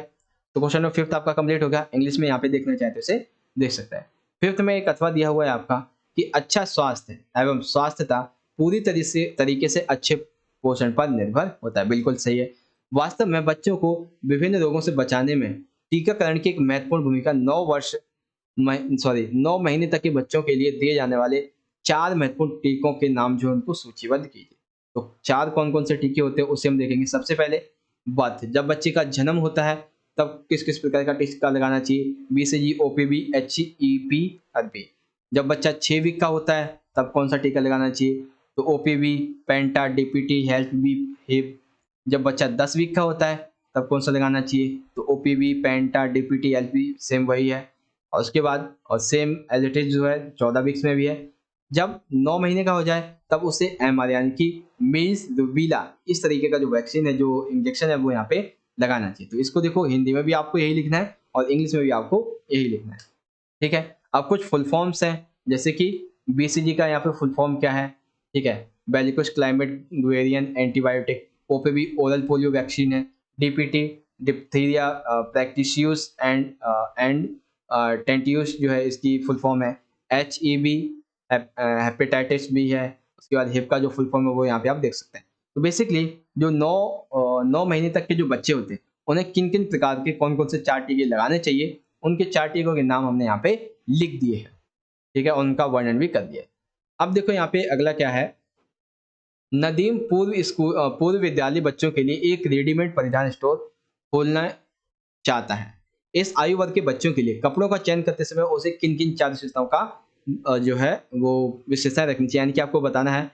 तो क्वेश्चन नंबर 5 आपका कंप्लीट हो गया। इंग्लिश में यहाँ पे देखना चाहे तो इसे देख सकते हैं। 5th में एक अथवा दिया हुआ है आपका कि अच्छा स्वास्थ्य एवं स्वास्थ्यता पूरी तरीके से अच्छे पोषण पर निर्भर होता है। बिल्कुल सही है। वास्तव में बच्चों को विभिन्न रोगों से बचाने में टीकाकरण की एक महत्वपूर्ण भूमिका 9 महीने तक के बच्चों के लिए दिए जाने वाले 4 महत्वपूर्ण टीकों के नाम जो है उनको सूचीबद्ध कीजिए। तो 4 कौन-कौन से टीके होते हैं उसे हम देखेंगे। सबसे पहले बर्थ, जब बच्चे का जन्म होता है तब किस-किस प्रकार का टीका लगाना चाहिए? बीसीजी, ओपीवी, एचईपी और बी। जब बच्चा 6 वीक का होता है तब कौन-सा टीका लगाना चाहिए? तो ओपीवी, पेंटा, डीपीटी, हेल्प बी, हिप। जब बच्चा 10 वीक का होता है तब कौन-सा लगाना चाहिए? तो ओपीवी, पेंटा, डीपीटी, एलपी सेम वही है। और उसके बाद और सेम एज इट इज जो है 14 वीक्स में भी है। जब 9 महीने का हो जाए तब उसे एमआर यानी कि मीज़ल्स, रूबेला इस तरीके का जो वैक्सीन है, जो इंजेक्शन है वो यहाँ पे लगाना चाहिए। तो इसको देखो हिंदी में भी आपको यही लिखना है और इंग्लिश में भी आपको यही लिखना है। ठीक है? अब कुछ फुल फॉर्म्स हैं जैसे कि बीसीजी का यहाँ पे फुल फॉर्म क्या है? ठीक है? Bacillus climate variant antibiotic, OPV oral polio vaccine है, DPT diphtheria pertussis and tetanus जो है इसकी फुल फॉर्म है, HEB हेपेटाइटिस बी है, उसके बाद हिप का जो फुल फॉर्म है वो यहाँ पे आप देख सकते हैं। तो बेसिकली जो 9 महीने तक के जो बच्चे होते हैं उन्हें किन किन प्रकार के कौन कौन से 4 टीके लगाने चाहिए, उनके 4 टीकों के नाम हमने यहाँ पे लिख दिए हैं, ठीक है, और उनका वर्णन भी कर दिया है। अब देखो यहाँ पे अगला क्या है, नदीम पूर्व विद्यालय बच्चों के लिए एक रेडीमेड परिधान स्टोर खोलना चाहता है। इस आयु वर्ग के बच्चों के लिए कपड़ों का चयन करते समय उसे किन किन 4 विशेषताओं का जो है वो विशेषताएं रखनी चाहिए, यानी कि आपको बताना है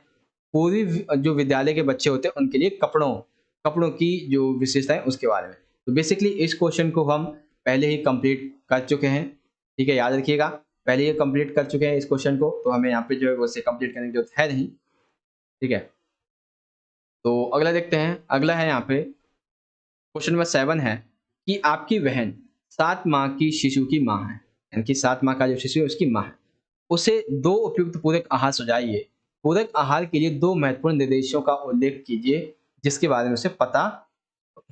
पूर्वी जो विद्यालय के बच्चे होते हैं उनके लिए कपड़ों की जो विशेषताएं उसके बारे में। तो बेसिकली इस क्वेश्चन को हम पहले ही कंप्लीट कर चुके हैं, ठीक है, याद रखिएगा, पहले ही कंप्लीट कर चुके हैं इस क्वेश्चन को, तो हमें यहाँ पे जो है वो उसे कंप्लीट करने की जरूरत है नहीं, ठीक है। तो अगला देखते हैं, अगला है यहाँ पे क्वेश्चन नंबर 7 है कि आपकी बहन 7 माह की शिशु की माँ है, यानी कि 7 माह का जो शिशु है उसकी माँ है, उसे 2 उपयुक्त पूरक आहार सुझाइए। पूरक आहार के लिए 2 महत्वपूर्ण निर्देशों का उल्लेख कीजिए जिसके बारे में उसे पता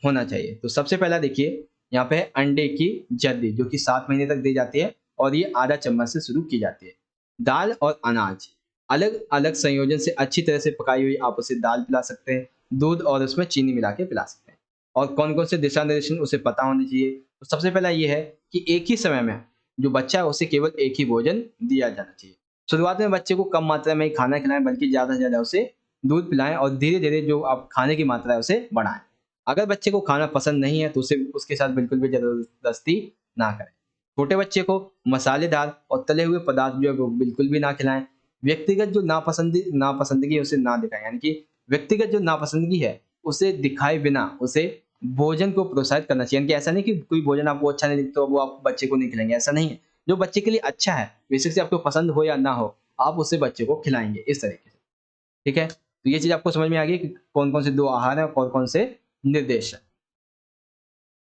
होना चाहिए। तो सबसे पहला देखिए यहाँ पे है अंडे की जर्दी जो कि 7 महीने तक दी जाती है और ये आधा चम्मच से शुरू की जाती है। दाल और अनाज अलग अलग संयोजन से अच्छी तरह से पकाई हुई आप उसे दाल पिला सकते हैं, दूध और उसमें चीनी मिला के पिला सकते हैं। और कौन कौन से दिशा निर्देश उसे पता होने चाहिए, तो सबसे पहला ये है कि एक ही समय में जो बच्चा है उसे केवल एक ही भोजन दिया जाना चाहिए। शुरुआत में बच्चे को कम मात्रा में ही खाना खिलाएं बल्कि ज़्यादा से ज़्यादा उसे दूध पिलाएं और धीरे धीरे जो आप खाने की मात्रा है उसे बढ़ाएं। अगर बच्चे को खाना पसंद नहीं है तो उसे उसके साथ बिल्कुल भी ज़बरदस्ती ना करें। छोटे बच्चे को मसालेदार और तले हुए पदार्थ जो है वो बिल्कुल भी ना खिलाएं। व्यक्तिगत जो नापसंदगी है उसे ना दिखाएं, यानी कि व्यक्तिगत जो नापसंदगी है उसे दिखाए बिना उसे भोजन को प्रोत्साहित करना चाहिए। यानी कि ऐसा नहीं कि कोई भोजन आपको अच्छा नहीं लगता तो वो आप बच्चे को नहीं खिलाएंगे, ऐसा नहीं है। जो बच्चे के लिए अच्छा है, बेसिक से आपको पसंद हो या ना हो, आप उसे बच्चे को खिलाएंगे इस तरीके से, ठीक है। तो ये चीज आपको समझ में आ गई कि कौन कौन से 2 आहार है और कौन कौन से निर्देश है।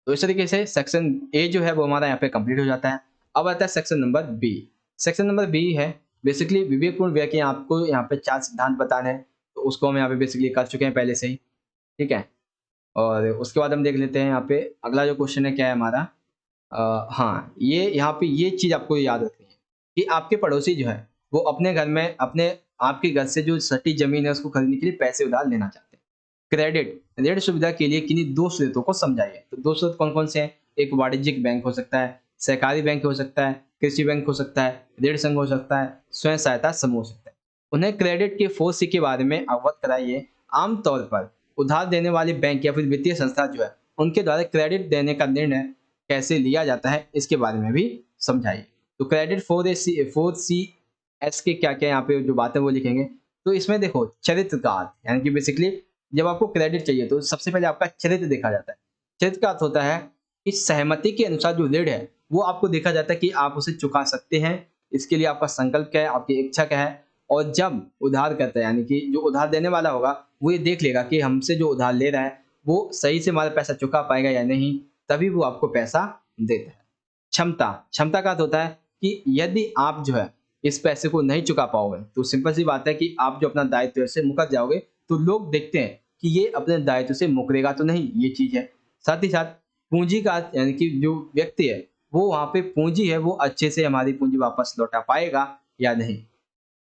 तो इस तरीके से सेक्शन ए जो है वो हमारा यहाँ पे कंप्लीट हो जाता है। अब आता है section number B. Section number B है बेसिकली विवेकपूर्ण व्यय के, आपको यहाँ पे 4 सिद्धांत बताने हैं, तो उसको हम यहाँ पे बेसिकली कर चुके हैं पहले से ही, ठीक है। और उसके बाद हम देख लेते हैं यहाँ पे अगला जो क्वेश्चन है क्या है हमारा। हाँ, ये यहाँ पे ये चीज आपको याद रखनी है कि आपके पड़ोसी जो है वो अपने घर में अपने आपके घर से जो सटी जमीन है उसको खरीदने के लिए पैसे उधार लेना चाहते हैं। क्रेडिट ऋण सुविधा के लिए किन्हीं 2 स्रोतों को समझाइए। तो 2 स्रोत कौन कौन से हैं? एक वाणिज्यिक बैंक हो सकता है, सहकारी बैंक हो सकता है, कृषि बैंक हो सकता है, ऋण संघ हो सकता है, स्वयं सहायता समूह हो सकता है। उन्हें क्रेडिट के 4 सी के बारे में अवगत कराइए। आमतौर पर उधार देने वाले बैंक या फिर वित्तीय संस्था जो है उनके द्वारा क्रेडिट देने का निर्णय कैसे लिया जाता है इसके बारे में भी समझाइए। तो क्रेडिट 4C के क्या क्या यहाँ पे जो बातें वो लिखेंगे। तो इसमें देखो चरित्र का अर्थ, यानी कि बेसिकली जब आपको क्रेडिट चाहिए तो सबसे पहले आपका चरित्र देखा जाता है। चरित्र का अर्थ होता है कि सहमति के अनुसार जो ऋण है वो आपको देखा जाता है कि आप उसे चुका सकते हैं, इसके लिए आपका संकल्प क्या है, आपकी इच्छा क्या है। और जब उधार करता है, यानी कि जो उधार देने वाला होगा वो ये देख लेगा कि हमसे जो उधार ले रहा है वो सही से हमारा पैसा चुका पाएगा या नहीं, तभी वो आपको पैसा देता है। क्षमता का अर्थ होता है कि यदि आप जो है इस पैसे को नहीं चुका पाओगे तो सिंपल सी बात है कि आप जो अपना दायित्व है उससे मुकर जाओगे, तो लोग देखते हैं कि ये अपने दायित्व से मुकरेगा तो नहीं, ये चीज है। साथ ही साथ पूंजी का अर्थ, यानी कि जो व्यक्ति है वो वहां पे पूंजी है वो अच्छे से हमारी पूंजी वापस लौटा पाएगा या नहीं।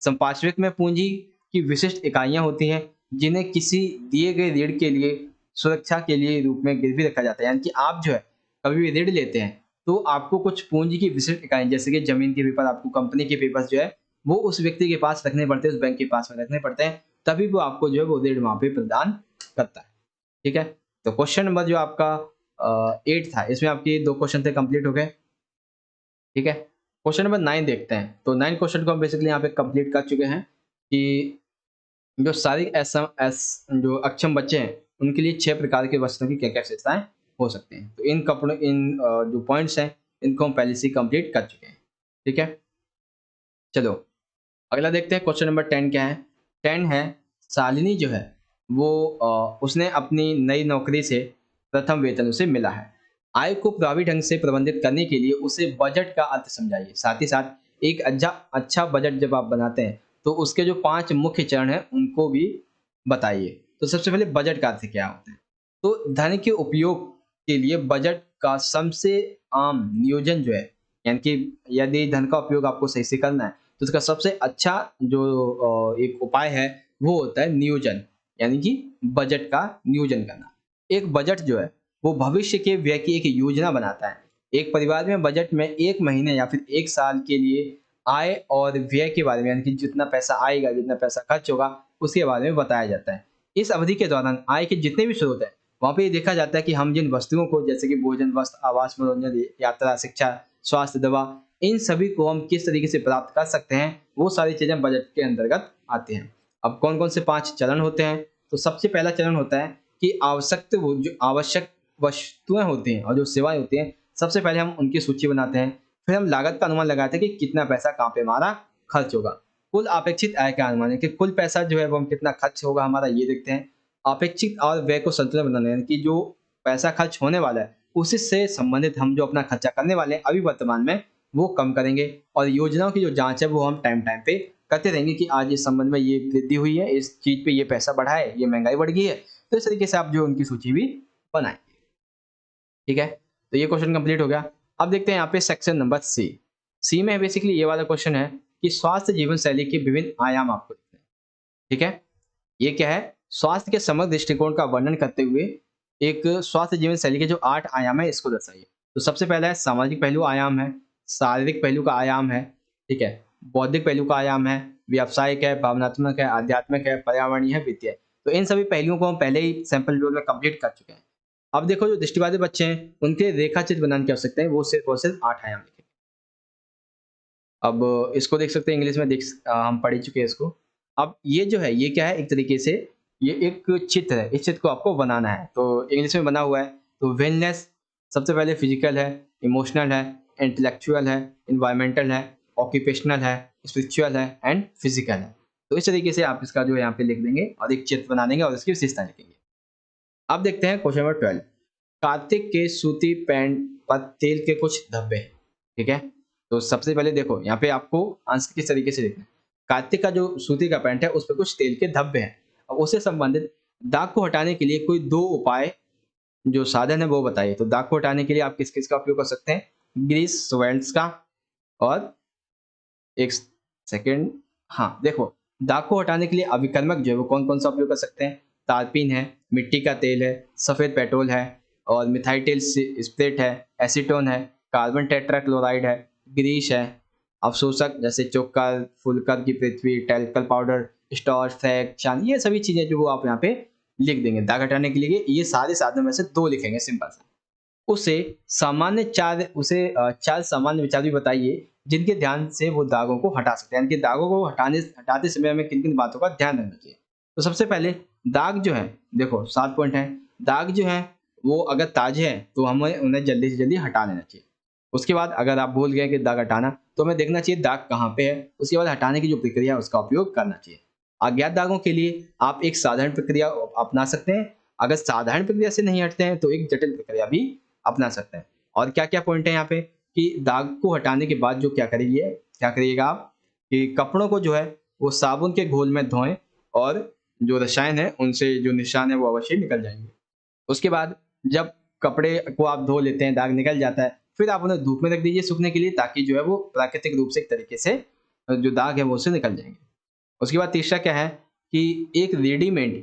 संपार्श्विक में पूंजी की विशिष्ट इकाइयां होती हैं जिन्हें किसी दिए गए ऋण के लिए सुरक्षा के लिए रूप में गिरवी रखा जाता है। यानी कि आप जो है कभी भी ऋण लेते हैं तो आपको कुछ पूंजी की विशिष्ट इकाई जैसे कि जमीन के पेपर, आपको कंपनी के पेपर्स जो है वो उस व्यक्ति के पास रखने पड़ते हैं, उस बैंक के पास में रखने पड़ते हैं, तभी वो आपको जो है वो ऋण वहां पे प्रदान करता है, ठीक है। तो क्वेश्चन नंबर जो आपका 8 था इसमें आपके 2 क्वेश्चन थे कंप्लीट हो गए, ठीक है। क्वेश्चन नंबर 9 देखते हैं। तो 9 क्वेश्चन को हम बेसिकली यहाँ पे कंप्लीट कर चुके हैं कि जो शारीरिक जो अक्षम बच्चे हैं उनके लिए 6 प्रकार के वस्त्रों की क्या क्या विशेषताएं हो सकती हैं। तो जो पॉइंट्स हैं इनको हम पहले से कंप्लीट कर चुके हैं, ठीक है। चलो अगला देखते हैं क्वेश्चन नंबर 10 क्या है। 10 है शालिनी जो है वो उसने अपनी नई नौकरी से प्रथम वेतन उसे मिला है। आय को प्रभावी ढंग से प्रबंधित करने के लिए उसे बजट का अर्थ समझाइए। साथ ही साथ एक अच्छा बजट जब आप बनाते हैं तो उसके जो 5 मुख्य चरण हैं उनको भी बताइए। तो सबसे पहले बजट का अर्थ क्या होता है? तो धन के उपयोग के लिए बजट का सबसे आम नियोजन जो है, यानी कि यदि धन का उपयोग आपको सही से करना है, तो उसका सबसे अच्छा जो एक उपाय है, वो होता है नियोजन, यानी कि बजट का नियोजन करना। एक बजट जो है, वो भविष्य के व्यय की एक योजना बनाता है। एक परिवार में बजट में 1 महीने या फिर 1 साल के लिए आय और व्यय के बारे में, यानी कि जितना पैसा आएगा, जितना पैसा खर्च होगा, उसके बारे में बताया जाता है। इस अवधि के दौरान आय के जितने भी स्रोत हैं, वहाँ पे ये देखा जाता है कि हम जिन वस्तुओं को, जैसे कि भोजन, वस्त्र, आवास, मनोरंजन, यात्रा, शिक्षा, स्वास्थ्य, दवा, इन सभी को हम किस तरीके से प्राप्त कर सकते हैं, वो सारी चीज़ें बजट के अंतर्गत आती हैं। अब कौन-कौन से 5 चरण होते हैं? तो सबसे पहला चरण होता है कि जो आवश्यक वस्तुएँ होती हैं और जो सेवाएँ होती हैं, सबसे पहले हम उनकी सूची बनाते हैं। फिर हम लागत का अनुमान लगाते हैं कि कितना पैसा कहाँ पे हमारा खर्च होगा। कुल अपेक्षित आय का अनुमान है कि कुल पैसा जो है वो हम कितना खर्च होगा हमारा, ये देखते हैं। अपेक्षित और व्यय को संतुलन बनाना है, यानी कि जो पैसा खर्च होने वाला है, उसी से संबंधित हम जो अपना खर्चा करने वाले हैं अभी वर्तमान में, वो कम करेंगे। और योजनाओं की जो जाँच है वो हम टाइम-टाइम पे करते रहेंगे कि आज इस संबंध में ये वृद्धि हुई है, इस चीज़ पे ये पैसा बढ़ा है, ये महँगाई बढ़ गई है। तो इस तरीके से आप जो उनकी सूची भी बनाएँ। ठीक है? तो ये क्वेश्चन कंप्लीट हो गया। अब देखते हैं यहाँ पे सेक्शन नंबर सी। सी में बेसिकली ये वाला क्वेश्चन है कि स्वास्थ्य जीवन शैली के विभिन्न आयाम आपको लिखने हैं। ठीक है? ये क्या है? स्वास्थ्य के समग्र दृष्टिकोण का वर्णन करते हुए एक स्वास्थ्य जीवन शैली के जो 8 आयाम है, इसको दर्शाइए। तो सबसे पहला है सामाजिक पहलू आयाम है, शारीरिक पहलू का आयाम है, ठीक है? बौद्धिक पहलू का आयाम है, व्यावसायिक है, भावनात्मक है, आध्यात्मिक है, पर्यावरणीय है, वित्तीय है। तो इन सभी पहलुओं को हम पहले ही सैंपल वीडियो में कंप्लीट कर चुके हैं। अब देखो जो दृष्टिबाधित बच्चे हैं, उनके रेखा चित्र बनाने की आवश्यकता है, वो सिर्फ़ और सिर्फ़ 8 आयाम लिखेंगे। अब इसको देख सकते हैं, इंग्लिश में हम पढ़ ही चुके हैं इसको। अब ये जो है, ये क्या है, एक तरीके से ये एक चित्र है, इस चित्र को आपको बनाना है। तो इंग्लिश में बना हुआ है, तो वेलनेस सबसे पहले फिज़िकल है, इमोशनल है, इंटेलेक्चुअल है, एनवायरमेंटल है, ऑक्यूपेशनल है, स्पिरिचुअल है एंड फिज़िकल है। तो इस तरीके से आप इसका जो है यहाँ पे लिख देंगे और एक चित्र बना देंगे और इसकी विशेषता लिखेंगे। अब देखते हैं क्वेश्चन नंबर 12। कार्तिक के सूती पैंट पर तेल के कुछ धब्बे, ठीक है? तो सबसे पहले देखो यहाँ पे आपको आंसर किस तरीके से लिखना है। कार्तिक का जो सूती का पैंट है उस पे कुछ तेल के धब्बे हैं। अब उससे संबंधित दाग को हटाने के लिए कोई 2 उपाय जो साधन है वो बताइए। तो दाग को हटाने के लिए आप किस-किस का उपयोग कर सकते हैं? ग्रीस सॉल्ट्स का, और एक सेकंड, हाँ, देखो दाग को हटाने के लिए अभिकर्मक जो है वो कौन-कौन सा उपयोग कर सकते हैं? तारपीन है, मिट्टी का तेल है, सफ़ेद पेट्रोल है और मिथाइल स्प्रिट है, एसीटोन है, कार्बन टेट्राक्लोराइड है, ग्रीस है, अवशोषक जैसे चोकर, फुलकर की पृथ्वी, टेल्कल पाउडर, स्टार्च, फैग, चांदी, ये सभी चीज़ें जो वो आप यहाँ पे लिख देंगे। दाग हटाने के लिए ये सारे साधनों में से 2 लिखेंगे, सिंपल सा। उसे 4 सामान्य विचार भी बताइए जिनके ध्यान से वो दागों को हटा सकते हैं। यानी कि दागों को हटाते समय हमें किन-किन बातों का ध्यान रखना चाहिए। तो सबसे पहले दाग जो है, देखो 7 पॉइंट हैं। दाग जो हैं वो अगर ताज़े हैं तो हमें उन्हें जल्दी से जल्दी हटा लेना चाहिए। उसके बाद अगर आप भूल गए कि दाग हटाना, तो हमें देखना चाहिए दाग कहाँ पे है। उसके बाद हटाने की जो प्रक्रिया है उसका उपयोग करना चाहिए। अज्ञात दागों के लिए आप एक साधारण प्रक्रिया अपना सकते हैं। अगर साधारण प्रक्रिया से नहीं हटते हैं तो एक जटिल प्रक्रिया भी अपना सकते हैं। और क्या-क्या पॉइंट है यहाँ पे कि दाग को हटाने के बाद जो क्या करिएगा आप कि कपड़ों को जो है वो साबुन के घोल में धोएँ और जो रसायन है उनसे जो निशान है वो अवश्य निकल जाएँगे। उसके बाद जब कपड़े को आप धो लेते हैं, दाग निकल जाता है, फिर आप उन्हें धूप में रख दीजिए सूखने के लिए, ताकि जो है वो प्राकृतिक रूप से एक तरीके से जो दाग है वो उससे निकल जाएँगे। उसके बाद तीसरा क्या है कि एक रेडीमेड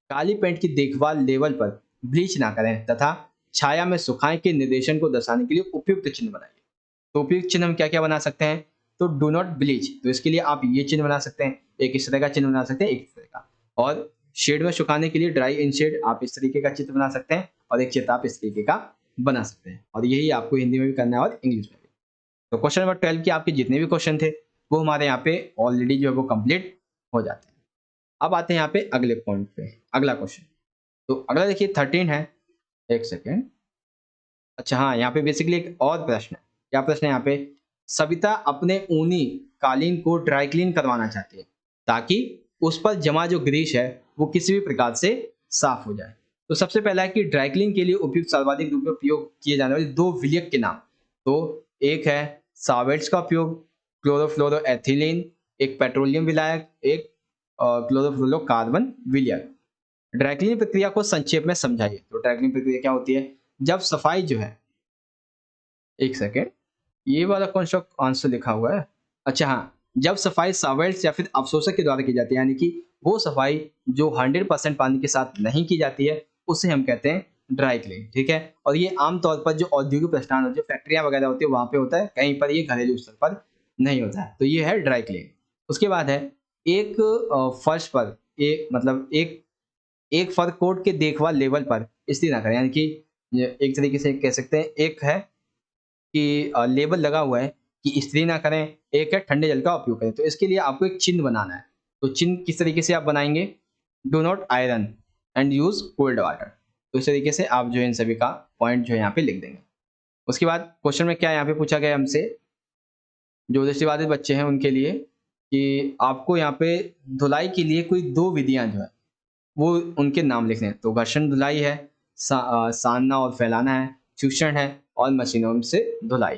काली पैंट की देखभाल लेवल पर ब्लीच ना करें तथा छाया में सुखाएं के निर्देशन को दर्शाने के लिए उपयुक्त चिन्ह बनाइए। तो उपयुक्त चिन्ह हम क्या-क्या बना सकते हैं? तो डू नॉट ब्लीच, तो इसके लिए आप ये चिन्ह बना सकते हैं, एक इस तरह का चिन्ह बना सकते हैं, एक इस तरह का। और शेड में सुखाने के लिए ड्राई इन शेड आप इस तरीके का चित्र बना सकते हैं और एक चित्र आप इस तरीके का बना सकते हैं। और यही आपको हिंदी में भी करना है और इंग्लिश में भी। तो क्वेश्चन नंबर 12 के आपके जितने भी क्वेश्चन थे, वो हमारे यहाँ पे ऑलरेडी जो है वो कंप्लीट हो जाते हैं। अब आते हैं यहाँ पे अगले पॉइंट पे, अगला क्वेश्चन। तो अगला देखिए 13 है, एक सेकंड। अच्छा हाँ, यहाँ पे बेसिकली एक और प्रश्न है। क्या प्रश्न है यहाँ पे? सविता अपने ऊनी कालीन को ड्राई क्लीन करवाना चाहती है, ताकि उस पर जमा जो ग्रीस है, वो किसी भी प्रकार से साफ हो जाए। तो सबसे पहला है कि ड्राई क्लीन के लिए उपयुक्त सर्वाधिक रूप में उपयोग किए जाने वाले 2 विलायक के नाम। तो एक है सावेट्स का उपयोग, क्लोरोफ्लोरोएथिलीन, एक पेट्रोलियम विलायक, एक क्लोरोफ्लोरोकार्बन विलायक। ड्राई क्लीनिंग प्रक्रिया को संक्षेप में समझाइए। तो ड्राई क्लीनिंग प्रक्रिया क्या होती है? जब सफाई जो है, एक सेकेंड, ये वाला कौन सा आंसर लिखा हुआ है? अच्छा हाँ, जब सफाई सॉवेल्ट्स या फिर अवशोषक के द्वारा की जाती है, यानी कि वो सफाई जो 100% पानी के साथ नहीं की जाती है, उसे हम कहते हैं ड्राई क्लीन, ठीक है? और ये आम तौर पर जो औद्योगिक प्रतिष्ठान, जो फैक्ट्रियाँ वगैरह होती है, वहाँ पे होता है, कहीं पर ये घरेलू स्तर पर नहीं होता है। तो ये है ड्राई क्लीन। उसके बाद है एक फर्श पर मतलब एक एक फर कोट के देखभाल लेवल पर इस्त्री ना करें, यानी कि ये एक तरीके से कह सकते हैं, एक है कि लेबल लगा हुआ है कि इस्त्री ना करें, एक है ठंडे जल का उपयोग करें। तो इसके लिए आपको एक चिन्ह बनाना है। तो चिन्ह किस तरीके से आप बनाएँगे? Do not iron and use cold water. तो इस तरीके से आप जो है इन सभी का पॉइंट जो है यहाँ पे लिख देंगे। उसके बाद क्वेश्चन में क्या यहाँ पे पूछा गया है हमसे, जो दृष्टिबाधित बच्चे हैं उनके लिए, कि आपको यहाँ पे धुलाई के लिए कोई 2 विधियाँ जो है वो उनके नाम लिखने हैं। तो घर्षण धुलाई है, सानना और फैलाना है, सूक्षण है और मशीनों से धुलाई।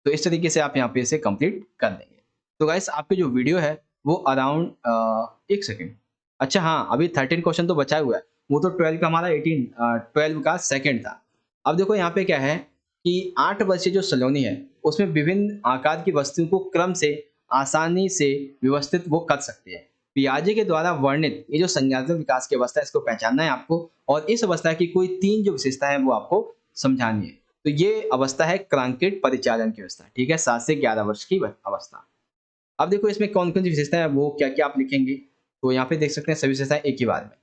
तो इस तरीके से आप यहाँ पे इसे कंप्लीट कर देंगे। तो गाइस आपकी जो वीडियो है वो अराउंड 1 सेकंड, अच्छा हाँ, अभी 13 क्वेश्चन तो बचा हुआ है। वो तो 12 का हमारा 12 का सेकंड था। अब देखो यहाँ पे क्या है कि 8 वर्षीय जो सलोनी है, उसमें विभिन्न आकार की वस्तुओं को क्रम से आसानी से व्यवस्थित वो कर सकती है। पियाजे के द्वारा वर्णित ये जो संज्ञानात्मक विकास की अवस्था है, इसको पहचानना है आपको, और इस अवस्था की कोई 3 जो विशेषता है वो आपको समझानी है। तो ये अवस्था है क्रांकेट परिचालन की अवस्था, ठीक है? 7 से 11 वर्ष की अवस्था। अब देखो इसमें कौन-कौन सी विशेषताएँ हैं, वो क्या-क्या आप लिखेंगे? तो यहाँ पे देख सकते हैं सभी विशेषताएँ एक ही बार में।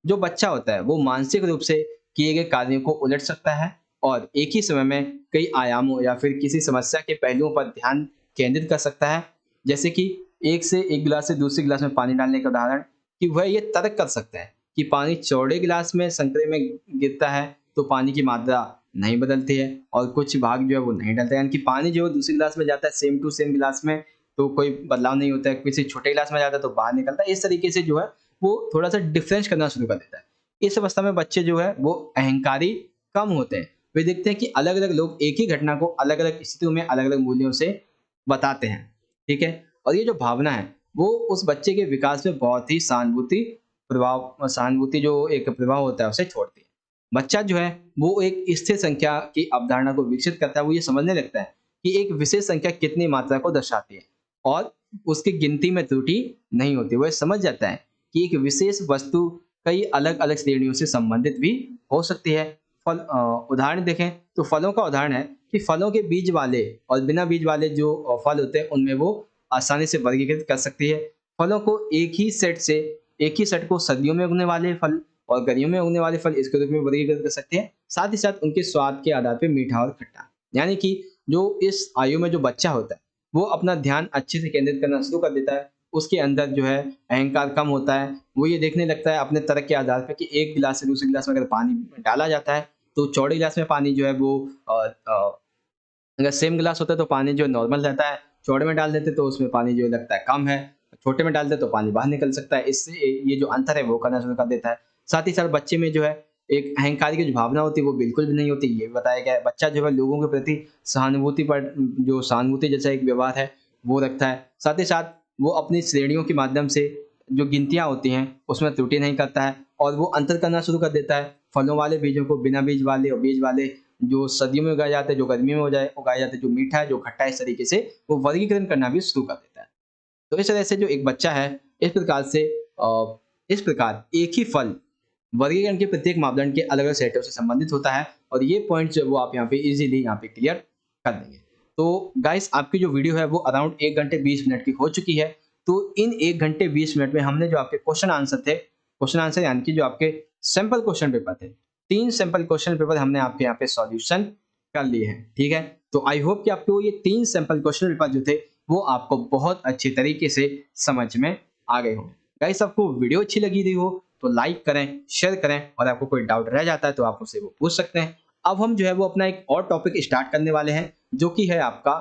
जो बच्चा होता है वो मानसिक रूप से किए गए कार्यों को उलट सकता है और एक ही समय में कई आयामों या फिर किसी समस्या के पहलुओं पर ध्यान केंद्रित कर सकता है। जैसे कि एक से एक गिलास से दूसरे गिलास में पानी डालने का उदाहरण, कि वह ये तर्क कर सकता है कि पानी चौड़े गिलास में संतरे में गिरता है तो पानी की मात्रा नहीं बदलती है और कुछ भाग जो है वो नहीं डलता है। यानी कि पानी जो है दूसरे गिलास में जाता है सेम टू सेम गिलास में, तो कोई बदलाव नहीं होता है, किसी छोटे गिलास में जाता है तो बाहर निकलता है। इस तरीके से जो है वो थोड़ा-सा डिफरेंस करना शुरू कर देता है। इस अवस्था में बच्चे जो है वो अहंकारी कम होते हैं। वे देखते हैं कि अलग-अलग लोग एक ही घटना को अलग-अलग स्थितियों में अलग-अलग मूल्यों से बताते हैं, ठीक है? और ये जो भावना है, वो उस बच्चे के विकास में बहुत ही सहानुभूति जो एक प्रभाव होता है उसे छोड़ती है। बच्चा जो है वो एक स्थिर संख्या की अवधारणा को विकसित करता है, वो ये समझने लगता है कि एक विशेष संख्या कितनी मात्रा को दर्शाती है और उसकी गिनती में त्रुटि नहीं होती। वो ये समझ जाता है कि एक विशेष वस्तु कई अलग-अलग श्रेणियों से संबंधित भी हो सकती है। उदाहरण देखें तो फलों का उदाहरण है कि फलों के बीज वाले और बिना बीज वाले जो फल होते हैं उनमें वो आसानी से वर्गीकृत कर सकती है। फलों को एक ही सेट को सर्दियों में उगने वाले फल और गर्मियों में उगने वाले फल इसके रूप में वर्गीकृत कर सकते हैं। साथ ही साथ उनके स्वाद के आधार पे मीठा और खट्टा। यानी कि जो इस आयु में जो बच्चा होता है, वो अपना ध्यान अच्छे से केंद्रित करना शुरू कर देता है। उसके अंदर जो है अहंकार कम होता है। वो ये देखने लगता है अपने तर्क के आधार पे कि एक गिलास से दूसरे गिलास में अगर पानी डाला जाता है, तो चौड़े गिलास में पानी जो है वो अ अ, अगर सेम गिलास होता है तो पानी जो नॉर्मल रहता है, चौड़े में डाल देते तो उसमें पानी जो लगता है कम है, छोटे में डाल दे तो पानी बाहर निकल सकता है। इससे ये जो अंतर है वो करना शुरू कर देता है। साथ ही साथ बच्चे में जो है एक अहंकार की जो भावना होती है वो बिल्कुल भी नहीं होती, ये भी बताया गया है। बच्चा जो है लोगों के प्रति सहानुभूति जैसा एक व्यवहार है वो रखता है। साथ ही साथ वो अपनी श्रेणियों के माध्यम से जो गिनतियाँ होती हैं उसमें त्रुटि नहीं करता है और वो अंतर करना शुरू कर देता है। फलों वाले बीजों को बिना बीज वाले और बीज वाले जो सर्दियों में उगाए जाते हैं, जो गर्मियों में उगाए जाते हैं, जो मीठा है, जो खट्टा है, इस तरीके से वो वर्गीकरण करना भी शुरू कर देता है। तो इस तरह से जो एक बच्चा है, इस प्रकार से इस प्रकार एक ही फल वर्गीकरण के प्रत्येक मापदंड के अलग-अलग सेटों से संबंधित होता है और ये पॉइंट्स जो है वो आप यहाँ पे इज़िली यहाँ पे क्लियर कर देंगे। तो गाइस आपकी जो वीडियो है वो अराउंड 1 घंटे 20 मिनट की हो चुकी है। तो इन 1 घंटे 20 मिनट में हमने जो आपके क्वेश्चन आंसर यानी कि जो आपके सैंपल क्वेश्चन पेपर थे, 3 सैंपल क्वेश्चन पेपर हमने आपके यहाँ पे सॉल्यूशन कर लिए हैं, ठीक है? तो आई होप कि आपको ये 3 सैंपल क्वेश्चन पेपर जो थे वो आपको बहुत अच्छे तरीके से समझ में आ गए होंगे। गाइस आपको वीडियो अच्छी लगी रही हो तो लाइक करें, शेयर करें और आपको कोई डाउट रह जाता है तो आप मुझसे वो पूछ सकते हैं। अब हम जो है वो अपना एक और टॉपिक स्टार्ट करने वाले हैं जो कि है आपका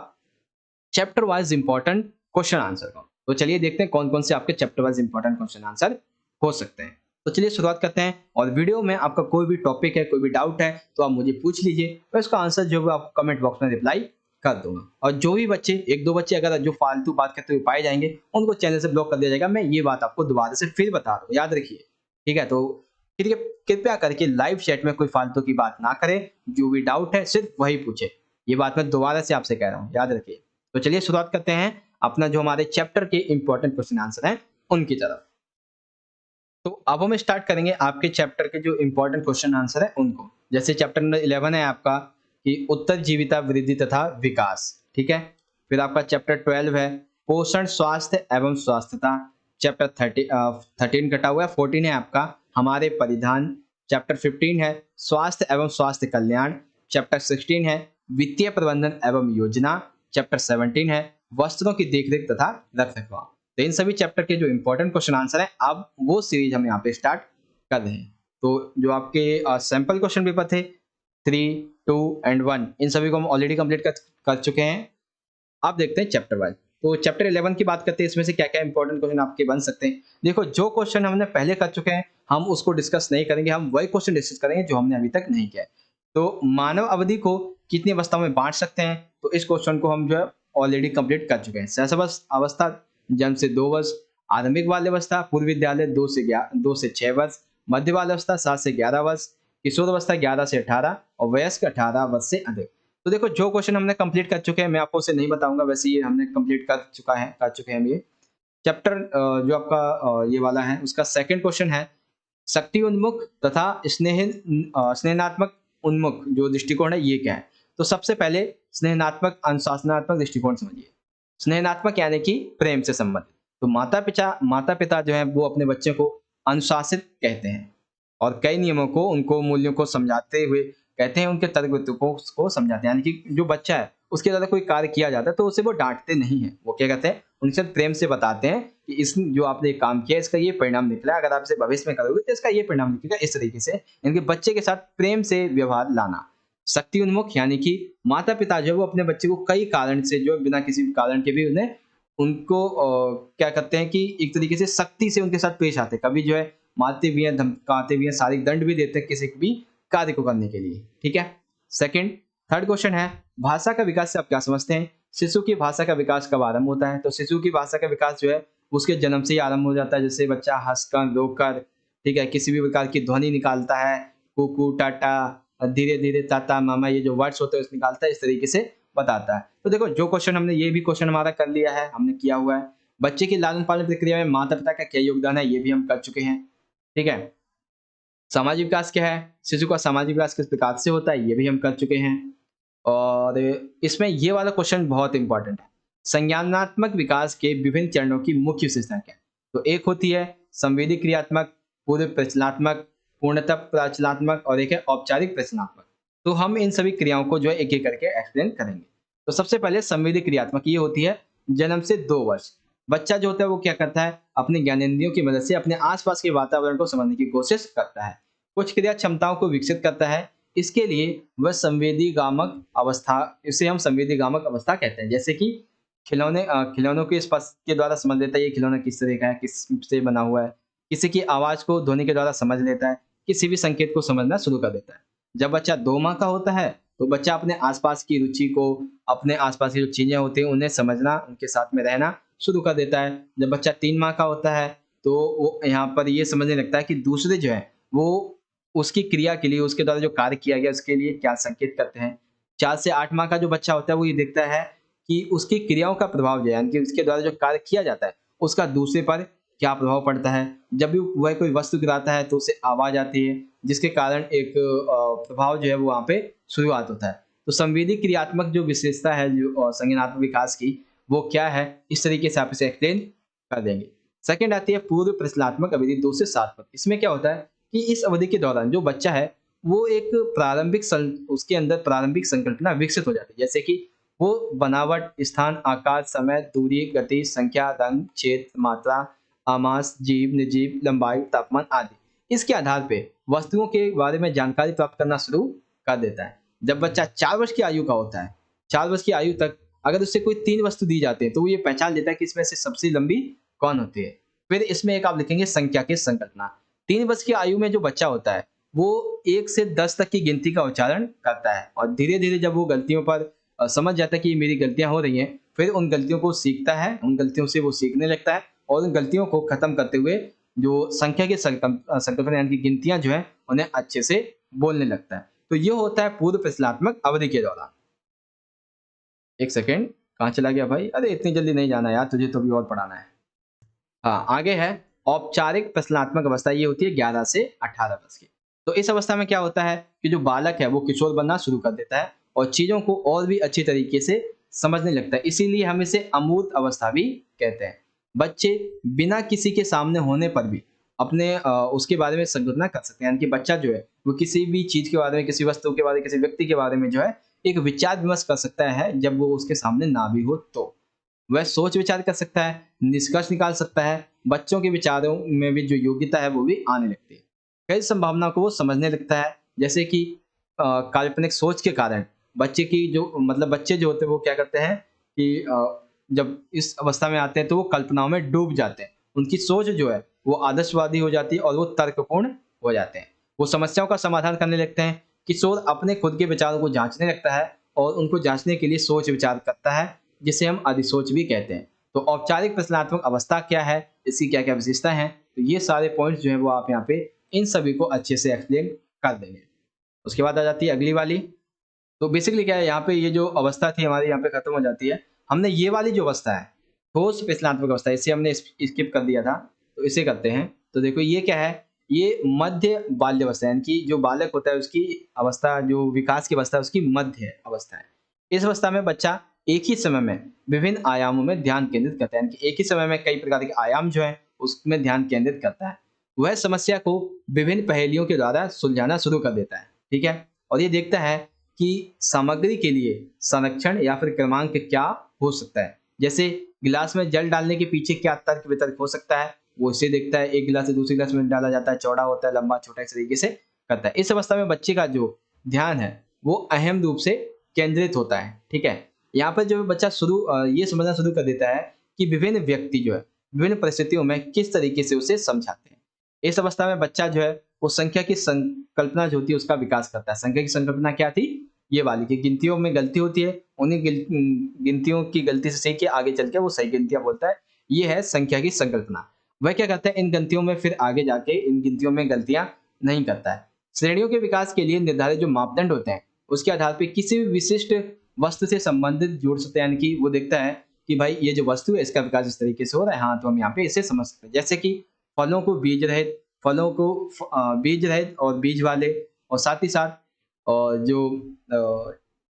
chapter wise important question answer का। तो चलिए देखते हैं कौन-कौन से आपके chapter wise important question answer हो सकते हैं। तो चलिए शुरुआत करते हैं और वीडियो में आपका कोई भी टॉपिक है, कोई भी डाउट है तो आप मुझे पूछ लीजिए और इसका आंसर जो है आपको कमेंट बॉक्स में रिप्लाई कर दूँगा। और जो भी बच्चे 1-2 बच्चे अगर जो फालतू बात करते हुए पाए जाएँगे, उनको चैनल से ब्लॉक कर दिया जाएगा। मैं ये बात आपको दोबारा से फिर बता रहा हूँ, याद रखिए। ठीक है? तो ठीक है, कृपया करके लाइव चैट में कोई फालतू की बात ना करें, जो भी डाउट है सिर्फ वही पूछे। ये बात मैं दोबारा से आपसे कह रहा हूँ, याद रखिए। तो चलिए शुरुआत करते हैं अपना जो हमारे चैप्टर के इंपॉर्टेंट क्वेश्चन आंसर हैं उनकी तरफ। तो अब हम स्टार्ट करेंगे आपके चैप्टर के जो इंपॉर्टेंट क्वेश्चन आंसर है उनको। जैसे चैप्टर नंबर 11 है आपका कि उत्तरजीविता वृद्धि तथा विकास, ठीक है। फिर आपका चैप्टर 12 है पोषण स्वास्थ्य एवं स्वास्थ्यता। चैप्टर 13 कटा हुआ है, 14 है आपका हमारे परिधान। चैप्टर 15 है स्वास्थ्य एवं स्वास्थ्य कल्याण। चैप्टर 16 है वित्तीय प्रबंधन एवं योजना। चैप्टर 17 है वस्त्रों की देखरेख तथा रख रखाव। तो इन सभी चैप्टर के जो इंपॉर्टेंट क्वेश्चन आंसर है अब वो सीरीज हम यहाँ पे स्टार्ट कर रहे हैं। तो जो आपके सैंपल क्वेश्चन पेपर थे 3, 2 एंड 1, इन सभी को हम ऑलरेडी कंप्लीट कर चुके हैं। अब देखते हैं चैप्टर वाइज। तो चैप्टर 11 की बात करते हैं, इसमें से क्या क्या इंपॉर्टेंट क्वेश्चन आपके बन सकते हैं। देखो, जो क्वेश्चन हमने पहले कर चुके हैं हम उसको डिस्कस नहीं करेंगे, हम वही क्वेश्चन डिस्कस करेंगे जो हमने अभी तक नहीं किया है। तो मानव अवधि को कितनी अवस्थाओं में बांट सकते हैं, तो इस क्वेश्चन को हम जो है ऑलरेडी कंप्लीट कर चुके हैं। सहस अवस्था जन्म से 2 वर्ष, आरंभिक बाल अवस्था पूर्व विद्यालय 2 से 6 वर्ष, मध्य बाल अवस्था 7 से 11 वर्ष, किशोर अवस्था 11 से 18 और वयस्क 18 वर्ष से अधिक। तो देखो, जो क्वेश्चन हमने कंप्लीट कर चुके हैं मैं आपको उसे नहीं बताऊंगा, वैसे ये हमने कंप्लीट कर चुके हैं हम ये चैप्टर। जो आपका ये वाला है उसका सेकंड क्वेश्चन है शक्ति उन्मुख तथा स्नेहात्मक उन्मुख जो दृष्टिकोण है ये क्या है। तो सबसे पहले स्नेहात्मक अनुशासनात्मक दृष्टिकोण समझिए। स्नेहात्मक यानी कि प्रेम से संबंधित। तो माता पिता जो है वो अपने बच्चे को अनुशासित कहते हैं और कई नियमों को उनको मूल्यों को समझाते हुए कहते हैं, उनके तर्क वितर्कों को समझाते हैं। यानी कि जो बच्चा है उसके द्वारा कोई कार्य किया जाता है तो उसे वो डांटते नहीं है, वो क्या कहते हैं उनसे प्रेम से बताते हैं कि इस जो आपने काम किया इसका ये परिणाम निकला, अगर आप इसे भविष्य में करोगे तो इसका ये परिणाम निकलेगा। इस तरीके से इनके बच्चे के साथ प्रेम से व्यवहार लाना। शक्ति उन्मुख यानी कि माता पिता जो है वो अपने बच्चे को कई कारण से जो बिना किसी कारण के भी उन्हें उनको क्या करते हैं कि एक तरीके से सख्ती से उनके साथ पेश आते हैं। कभी जो है मारते भी हैं, धमकाते भी हैं, शारीरिक दंड भी देते हैं किसी भी कार्य को करने के लिए, ठीक है। थर्ड क्वेश्चन है भाषा का विकास से आप क्या समझते हैं। शिशु की भाषा का विकास कब आरंभ होता है। तो शिशु की भाषा का विकास जो है उसके जन्म से ही आरंभ हो जाता है। जैसे बच्चा हंसकर रोकर, ठीक है, किसी भी प्रकार की ध्वनि निकालता है, कुकू टाटा, धीरे धीरे ताता मामा, ये जो वर्ड्स होते हैं उसे निकालता है, इस तरीके से बताता है। तो देखो, जो क्वेश्चन हमने ये भी क्वेश्चन हमारा कर लिया है, हमने किया हुआ है। बच्चे की लालन पालन प्रक्रिया में माता पिता का क्या योगदान है ये भी हम कर चुके हैं, ठीक है। सामाजिक विकास क्या है, शिशु का सामाजिक विकास किस प्रकार से होता है ये भी हम कर चुके हैं। और इसमें ये वाला क्वेश्चन बहुत इंपॉर्टेंट है, संज्ञानात्मक विकास के विभिन्न चरणों की मुख्य विशेषताएं क्या है। तो एक होती है संवेदी क्रियात्मक, पूर्व प्रचलात्मक, पूर्णतः प्रचलात्मक और एक है औपचारिक प्रचलात्मक। तो हम इन सभी क्रियाओं को जो है एक एक करके एक्सप्लेन करेंगे। तो सबसे पहले संवेदी क्रियात्मक ये होती है जन्म से 2 वर्ष। बच्चा जो होता है वो क्या करता है, अपने ज्ञानेंद्रियों की मदद से अपने आसपास के वातावरण को समझने की कोशिश करता है, कुछ क्रिया क्षमताओं को विकसित करता है। इसके लिए वह संवेदीगामक अवस्था, इसे हम संवेदीगामक अवस्था कहते हैं। जैसे कि खिलौनों के स्पर्श के द्वारा समझ लेता है ये खिलौना किस तरह का है, किस से बना हुआ है। किसी की आवाज को ध्वनि के द्वारा समझ लेता है, किसी भी संकेत को समझना शुरू कर देता है। जब बच्चा 2 माह का होता है तो बच्चा अपने आसपास की रुचि को, अपने आसपास की जो चीजें होती हैं उन्हें समझना, उनके साथ में रहना शुरू कर देता है। जब बच्चा 3 माह का होता है तो वो यहाँ पर ये समझने लगता है कि दूसरे जो है वो उसकी क्रिया के लिए, उसके द्वारा जो कार्य किया गया उसके लिए क्या संकेत करते हैं। 4 से 8 माह का जो बच्चा होता है वो ये देखता है कि उसकी क्रियाओं का प्रभाव जो है, यानी कि उसके द्वारा जो कार्य किया जाता है उसका दूसरे पर क्या प्रभाव पड़ता है। जब भी वह कोई वस्तु गिराता है तो उसे आवाज आती है, जिसके कारण एक प्रभाव जो है वो वहाँ पे शुरुआत होता है। तो संवेदी क्रियात्मक जो विशेषता है जो संज्ञानात्मक विकास की, वो क्या है, इस तरीके से आप इसे एक्सप्लेन कर देंगे। सेकंड आती है पूर्व प्रचलात्मक अवधि 2 से 7 वर्ष। इसमें क्या होता है कि इस अवधि के दौरान जो बच्चा है वो एक उसके अंदर प्रारंभिक संकल्पना विकसित हो जाती है। जैसे कि वो बनावट, स्थान, आकार, समय, दूरी, गति, संख्या, रंग, क्षेत्र, मात्रा, आमास, जीव, निर्जीव, लंबाई, तापमान आदि, इसके आधार पे वस्तुओं के बारे में जानकारी प्राप्त करना शुरू कर देता है। जब बच्चा 4 वर्ष की आयु का होता है, 4 वर्ष की आयु तक अगर उससे कोई 3 वस्तु दी जाती है तो वो ये पहचान लेता है कि इसमें से सबसे लंबी कौन होती है। फिर इसमें एक आप लिखेंगे संख्या की संकल्पना। 3 वर्ष की आयु में जो बच्चा होता है वो 1 से 10 तक की गिनती का उच्चारण करता है और धीरे धीरे जब वो गलतियों पर समझ जाता है कि मेरी गलतियां हो रही हैं, फिर उन गलतियों को सीखता है, उन गलतियों से वो सीखने लगता है और उन गलतियों को खत्म करते हुए जो संख्या की संकल्पना यानी कि गिनतियां जो है उन्हें अच्छे से बोलने लगता है। तो ये होता है पूर्व प्रश्नात्मक अवधि के दौरान। एक सेकेंड, कहाँ चला गया भाई? अरे इतनी जल्दी नहीं जाना यार, तुझे तो भी और पढ़ाना है। हाँ, आगे है औपचारिक प्रश्नात्मक अवस्था। ये होती है 11 से 18 वर्ष की। तो इस अवस्था में क्या होता है कि जो बालक है वो किशोर बनना शुरू कर देता है और चीजों को और भी अच्छी तरीके से समझने लगता है। इसीलिए हम इसे अमूर्त अवस्था भी कहते हैं। बच्चे बिना किसी के सामने होने पर भी अपने उसके बारे में संकल्पना कर सकते हैं। यानी कि बच्चा जो है वो किसी भी चीज के बारे में, किसी वस्तु के बारे में, किसी व्यक्ति के बारे में जो है एक विचार विमर्श कर सकता है जब वो उसके सामने ना भी हो तो। वह सोच विचार कर सकता है, निष्कर्ष निकाल सकता है, बच्चों के विचारों में भी जो योग्यता है वो भी आने लगती है। कई संभावनाओं को वो समझने लगता है, जैसे कि काल्पनिक सोच के कारण बच्चे की जो मतलब बच्चे जो होते हैं वो क्या करते हैं कि जब इस अवस्था में आते हैं तो वो कल्पनाओं में डूब जाते हैं। उनकी सोच जो है वो आदर्शवादी हो जाती है और वो तर्कपूर्ण हो जाते हैं। वो समस्याओं का समाधान करने लगते हैं। किशोर अपने खुद के विचारों को जांचने लगता है और उनको जांचने के लिए सोच विचार करता है, जिसे हम अधिसोच भी कहते हैं। तो औपचारिक प्रश्नात्मक अवस्था क्या है, इसकी क्या-क्या विशेषताएँ हैं, तो ये सारे पॉइंट्स जो हैं वो आप यहाँ पे इन सभी को अच्छे से एक्सप्लेन कर देंगे। उसके बाद आ जाती है अगली वाली। तो बेसिकली क्या है, यहाँ पे ये जो अवस्था थी हमारी यहाँ पे खत्म हो जाती है। हमने ये वाली जो अवस्था है, ठोस विश्लेषणात्मक अवस्था, इसे हमने स्किप कर दिया था, तो इसे करते हैं। तो देखो ये क्या है, ये मध्य बाल्यावस्था यानी कि जो बालक होता है उसकी अवस्था, जो विकास की अवस्था है उसकी मध्य अवस्था है। इस अवस्था में बच्चा एक ही समय में विभिन्न आयामों में ध्यान केंद्रित करता है, यानी कि एक ही समय में कई प्रकार के आयाम जो है उसमें ध्यान केंद्रित करता है। वह समस्या को विभिन्न पहेलियों के द्वारा सुलझाना शुरू कर देता है, ठीक है? और ये देखता है कि सामग्री के लिए संरक्षण या फिर क्रमांक क्या हो सकता है। जैसे गिलास में जल डालने के पीछे क्या तर्क वितर्क हो सकता है, वो इसे देखता है। एक गिलास से दूसरे गिलास में डाला जाता है, चौड़ा होता है, लंबा, छोटा, इस तरीके से करता है। इस अवस्था में बच्चे का जो ध्यान है वो अहम रूप से केंद्रित होता है, ठीक है? यहाँ पर जो बच्चा ये समझना शुरू कर देता है कि विभिन्न व्यक्ति जो है विभिन्न परिस्थितियों में किस तरीके से उसे समझाते हैं। इस अवस्था में बच्चा जो है वो संख्या की संकल्पना जो होती है उसका विकास करता है। संख्या की संकल्पना क्या थी? ये वाली कि गिनतियों में गलती होती है, उन्हीं गिनतियों की गलती से सीख के आगे चल के वो सही गिनतियाँ बोलता है। ये है संख्या की संकल्पना। वह क्या करता है, इन गिनतियों में फिर आगे जाके इन गिनतियों में गलतियाँ नहीं करता है। श्रेणियों के विकास के लिए निर्धारित जो मापदंड होते हैं, उसके आधार पे किसी भी विशिष्ट वस्तु से संबंधित जोड़ सकते हैं। यानी कि वो देखता है कि भाई ये जो वस्तु है इसका विकास इस तरीके से हो रहा है, हाँ, तो हम यहाँ पे इसे समझ सकते हैं। जैसे कि फलों को बीज रहित, फलों को बीज रहित और बीज वाले, और साथ ही साथ और जो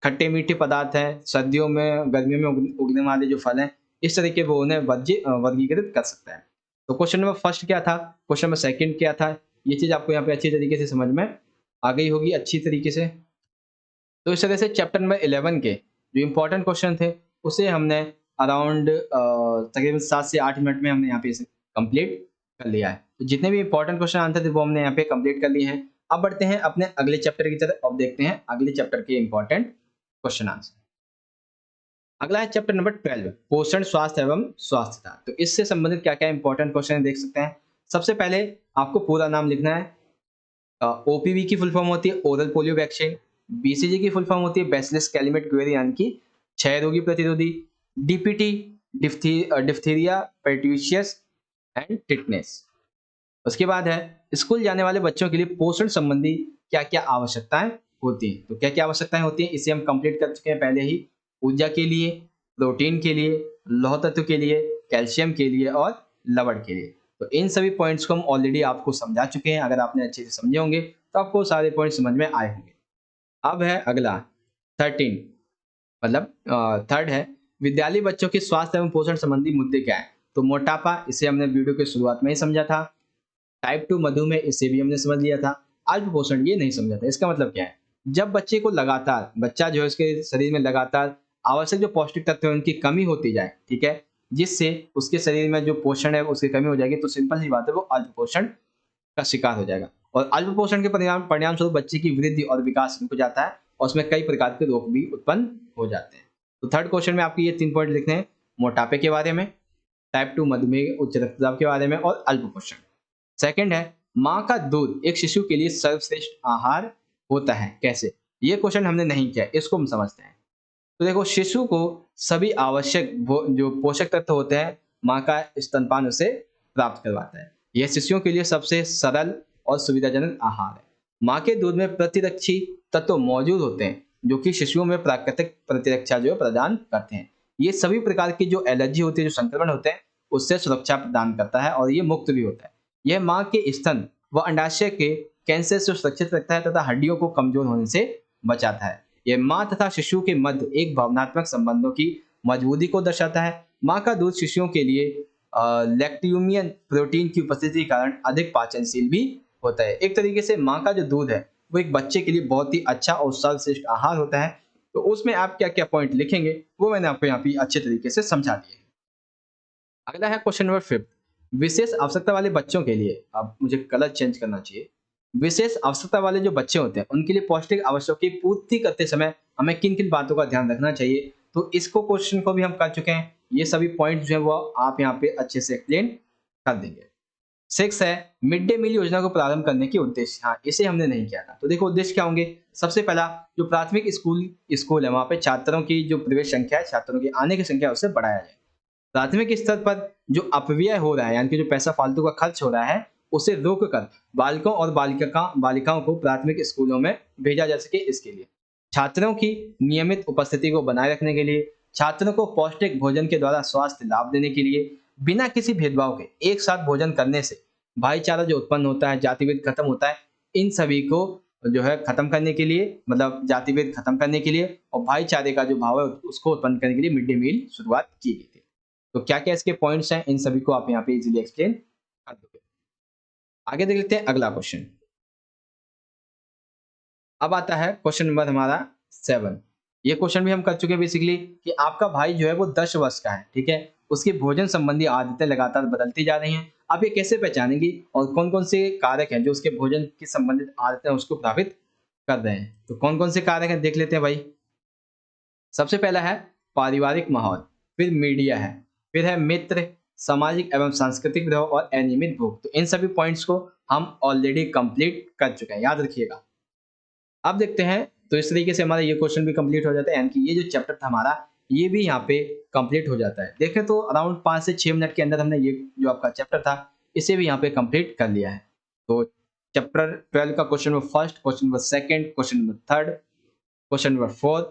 खट्टे मीठे पदार्थ हैं, सर्दियों में गर्मियों में उगने वाले जो फल हैं, इस तरीके वो उन्हें वर्गीकृत कर सकता है। तो क्वेश्चन नंबर फर्स्ट क्या था, क्वेश्चन नंबर सेकंड क्या था, ये चीज़ आपको यहाँ पे अच्छी तरीके से समझ में आ गई होगी अच्छी तरीके से। तो इस तरह से चैप्टर नंबर 11 के जो इम्पोर्टेंट क्वेश्चन थे उसे हमने अराउंड तकरीबन 7 से 8 मिनट में हमने यहाँ पे इसे कंप्लीट कर लिया है। तो जितने भी इम्पोर्टेंट क्वेश्चन आंसर थे वो हमने यहाँ पे कंप्लीट कर लिए हैं। अब बढ़ते हैं अपने अगले चैप्टर की तरफ और देखते हैं अगले चैप्टर के इम्पोर्टेंट क्वेश्चन आंसर। अगला है चैप्टर नंबर 12, पोषण, स्वास्थ्य एवं स्वास्थ्यता। तो इससे संबंधित क्या क्या इंपॉर्टेंट क्वेश्चन है देख सकते हैं। सबसे पहले आपको पूरा नाम लिखना है। ओपीवी की फुल फॉर्म होती है ओरल पोलियो वैक्सीन। बीसीजी की फुल फॉर्म होती है बैसिलस कैलिमेट ग्वेरी यानी कि क्षय रोगी प्रतिरोधी। DPT diphtheria pertussis and tetanus. उसके बाद है स्कूल जाने वाले बच्चों के लिए पोषण संबंधी क्या क्या आवश्यकताएं होती हैं। तो क्या क्या आवश्यकताएं होती हैं इसे हम कंप्लीट कर चुके हैं पहले ही। ऊर्जा के लिए, प्रोटीन के लिए, लौह तत्व के लिए, कैल्शियम के लिए और लवण के लिए। तो इन सभी पॉइंट्स को हम ऑलरेडी आपको समझा चुके हैं। अगर आपने अच्छे से समझे होंगे तो आपको सारे पॉइंट समझ में आए होंगे। अब है अगला 13, मतलब थर्ड है विद्यालय बच्चों के स्वास्थ्य एवं पोषण संबंधी मुद्दे क्या है। तो मोटापा, इसे हमने वीडियो के शुरुआत में ही समझा था। टाइप 2 मधुमेह, इसे भी हमने समझ लिया था। अल्प पोषण ये नहीं समझा था। इसका मतलब क्या है, जब बच्चे को लगातार, बच्चा जो है उसके शरीर में लगातार आवश्यक जो पौष्टिक तत्व है उनकी कमी होती जाए, ठीक है, जिससे उसके शरीर में जो पोषण है उसकी कमी हो जाएगी, तो सिंपल सी बात है वो अल्प पोषण का शिकार हो जाएगा। और अल्प पोषण के परिणाम स्वरूप बच्चे की वृद्धि और विकास रुक जाता है और उसमें कई प्रकार के रोग भी उत्पन्न हो जाते हैं। तो थर्ड क्वेश्चन में आपके ये 3 पॉइंट लिखने हैं, मोटापे के बारे में, टाइप 2 मधुमेह, उच्च रक्तचाप के बारे में और अल्प पोषण। सेकंड है माँ का दूध एक शिशु के लिए सर्वश्रेष्ठ आहार होता है कैसे। ये क्वेश्चन हमने नहीं किया, इसको हम समझते हैं। तो देखो, शिशु को सभी आवश्यक जो पोषक तत्व होते हैं माँ का स्तनपान उसे प्राप्त करवाता है। यह शिशुओं के लिए सबसे सरल और सुविधाजनक आहार है। माँ के दूध में प्रतिरक्षी तत्व मौजूद होते हैं जो कि शिशुओं में प्राकृतिक प्रतिरक्षा जो है प्रदान करते हैं। ये सभी प्रकार की जो एलर्जी होती है, जो संक्रमण होते हैं, उससे सुरक्षा प्रदान करता है और ये मुक्त भी होता है। यह माँ के स्तन व अंडाशय के कैंसर से सुरक्षित रखता है तथा हड्डियों को कमजोर होने से बचाता है। यह माँ तथा शिशु के मध्य एक भावनात्मक संबंधों की मजबूती को दर्शाता है। माँ का दूध शिशुओं के लिए लैक्ट्यूमियन प्रोटीन की उपस्थिति के कारण अधिक पाचनशील भी होता है। एक तरीके से माँ का जो दूध है वो एक बच्चे के लिए बहुत ही अच्छा और सर्वश्रेष्ठ आहार होता है। तो उसमें आप क्या क्या पॉइंट लिखेंगे वो मैंने आपको यहाँ पे अच्छे तरीके से समझा दिए। अगला है क्वेश्चन नंबर 5। विशेष आवश्यकता वाले बच्चों के लिए, अब मुझे कलर चेंज करना चाहिए। विशेष आवश्यकता वाले जो बच्चे होते हैं उनके लिए पौष्टिक आवश्यक की पूर्ति करते समय हमें किन किन बातों का ध्यान रखना चाहिए, तो इसको क्वेश्चन को भी हम कर चुके हैं। ये सभी पॉइंट जो है वो आप यहाँ पे अच्छे से एक्सप्लेन कर देंगे। 6 है मिड डे मील योजना को प्रारंभ करने के उद्देश्य। हाँ, इसे हमने नहीं किया था। तो देखो उद्देश्य क्या होंगे। सबसे पहला, जो प्राथमिक स्कूल है वहाँ पे छात्रों की जो प्रवेश संख्या है, छात्रों की आने की संख्या, उसे बढ़ाया जाए। प्राथमिक स्तर पर जो अपव्यय हो रहा है, यानी कि जो पैसा फालतू का खर्च हो रहा है, उसे रोककर बालकों और बालिकाओं को प्राथमिक स्कूलों में भेजा जा सके, इसके लिए छात्रों की नियमित उपस्थिति को बनाए रखने के लिए, छात्रों को पौष्टिक भोजन के द्वारा स्वास्थ्य लाभ देने के लिए, बिना किसी भेदभाव के एक साथ भोजन करने से भाईचारा जो उत्पन्न होता है, जातिभेद खत्म होता है, इन सभी को जो है खत्म करने के लिए, मतलब जातिभेद खत्म करने के लिए और भाईचारे का जो भाव है उसको उत्पन्न करने के लिए मिड डे मील शुरुआत की गई थी। तो क्या क्या इसके पॉइंट्स हैं, इन सभी को आप यहाँ पे इजीली एक्सप्लेन कर दोगे। आगे देख लेते हैं अगला क्वेश्चन। अब आता है क्वेश्चन नंबर हमारा 7। ये क्वेश्चन भी हम कर चुके हैं बेसिकली कि आपका भाई जो है वो 10 वर्ष का है, ठीक है, उसकी भोजन संबंधी आदतें लगातार बदलती जा रही हैं। आप ये कैसे पहचानेंगी और कौन कौन से कारक हैं जो उसके भोजन की संबंधित आदतें उसको प्रभावित कर रहे हैं। तो कौन कौन से कारक हैं देख लेते हैं भाई। सबसे पहला है पारिवारिक माहौल, फिर मीडिया है, फिर है मित्र, सामाजिक एवं सांस्कृतिक प्रभाव और अनियमित भूख। तो इन सभी पॉइंट्स को हम ऑलरेडी कंप्लीट कर चुके हैं, याद रखिएगा। अब देखते हैं, तो इस तरीके से हमारा ये क्वेश्चन भी कंप्लीट हो जाता है, यानी कि ये जो चैप्टर था हमारा ये भी यहाँ पे कंप्लीट हो जाता है। देखें तो अराउंड 5 से 6 मिनट के अंदर हमने ये जो आपका चैप्टर था इसे भी यहाँ पे कंप्लीट कर लिया है। तो चैप्टर 12 का question number first, question number second, question number third, question number fourth,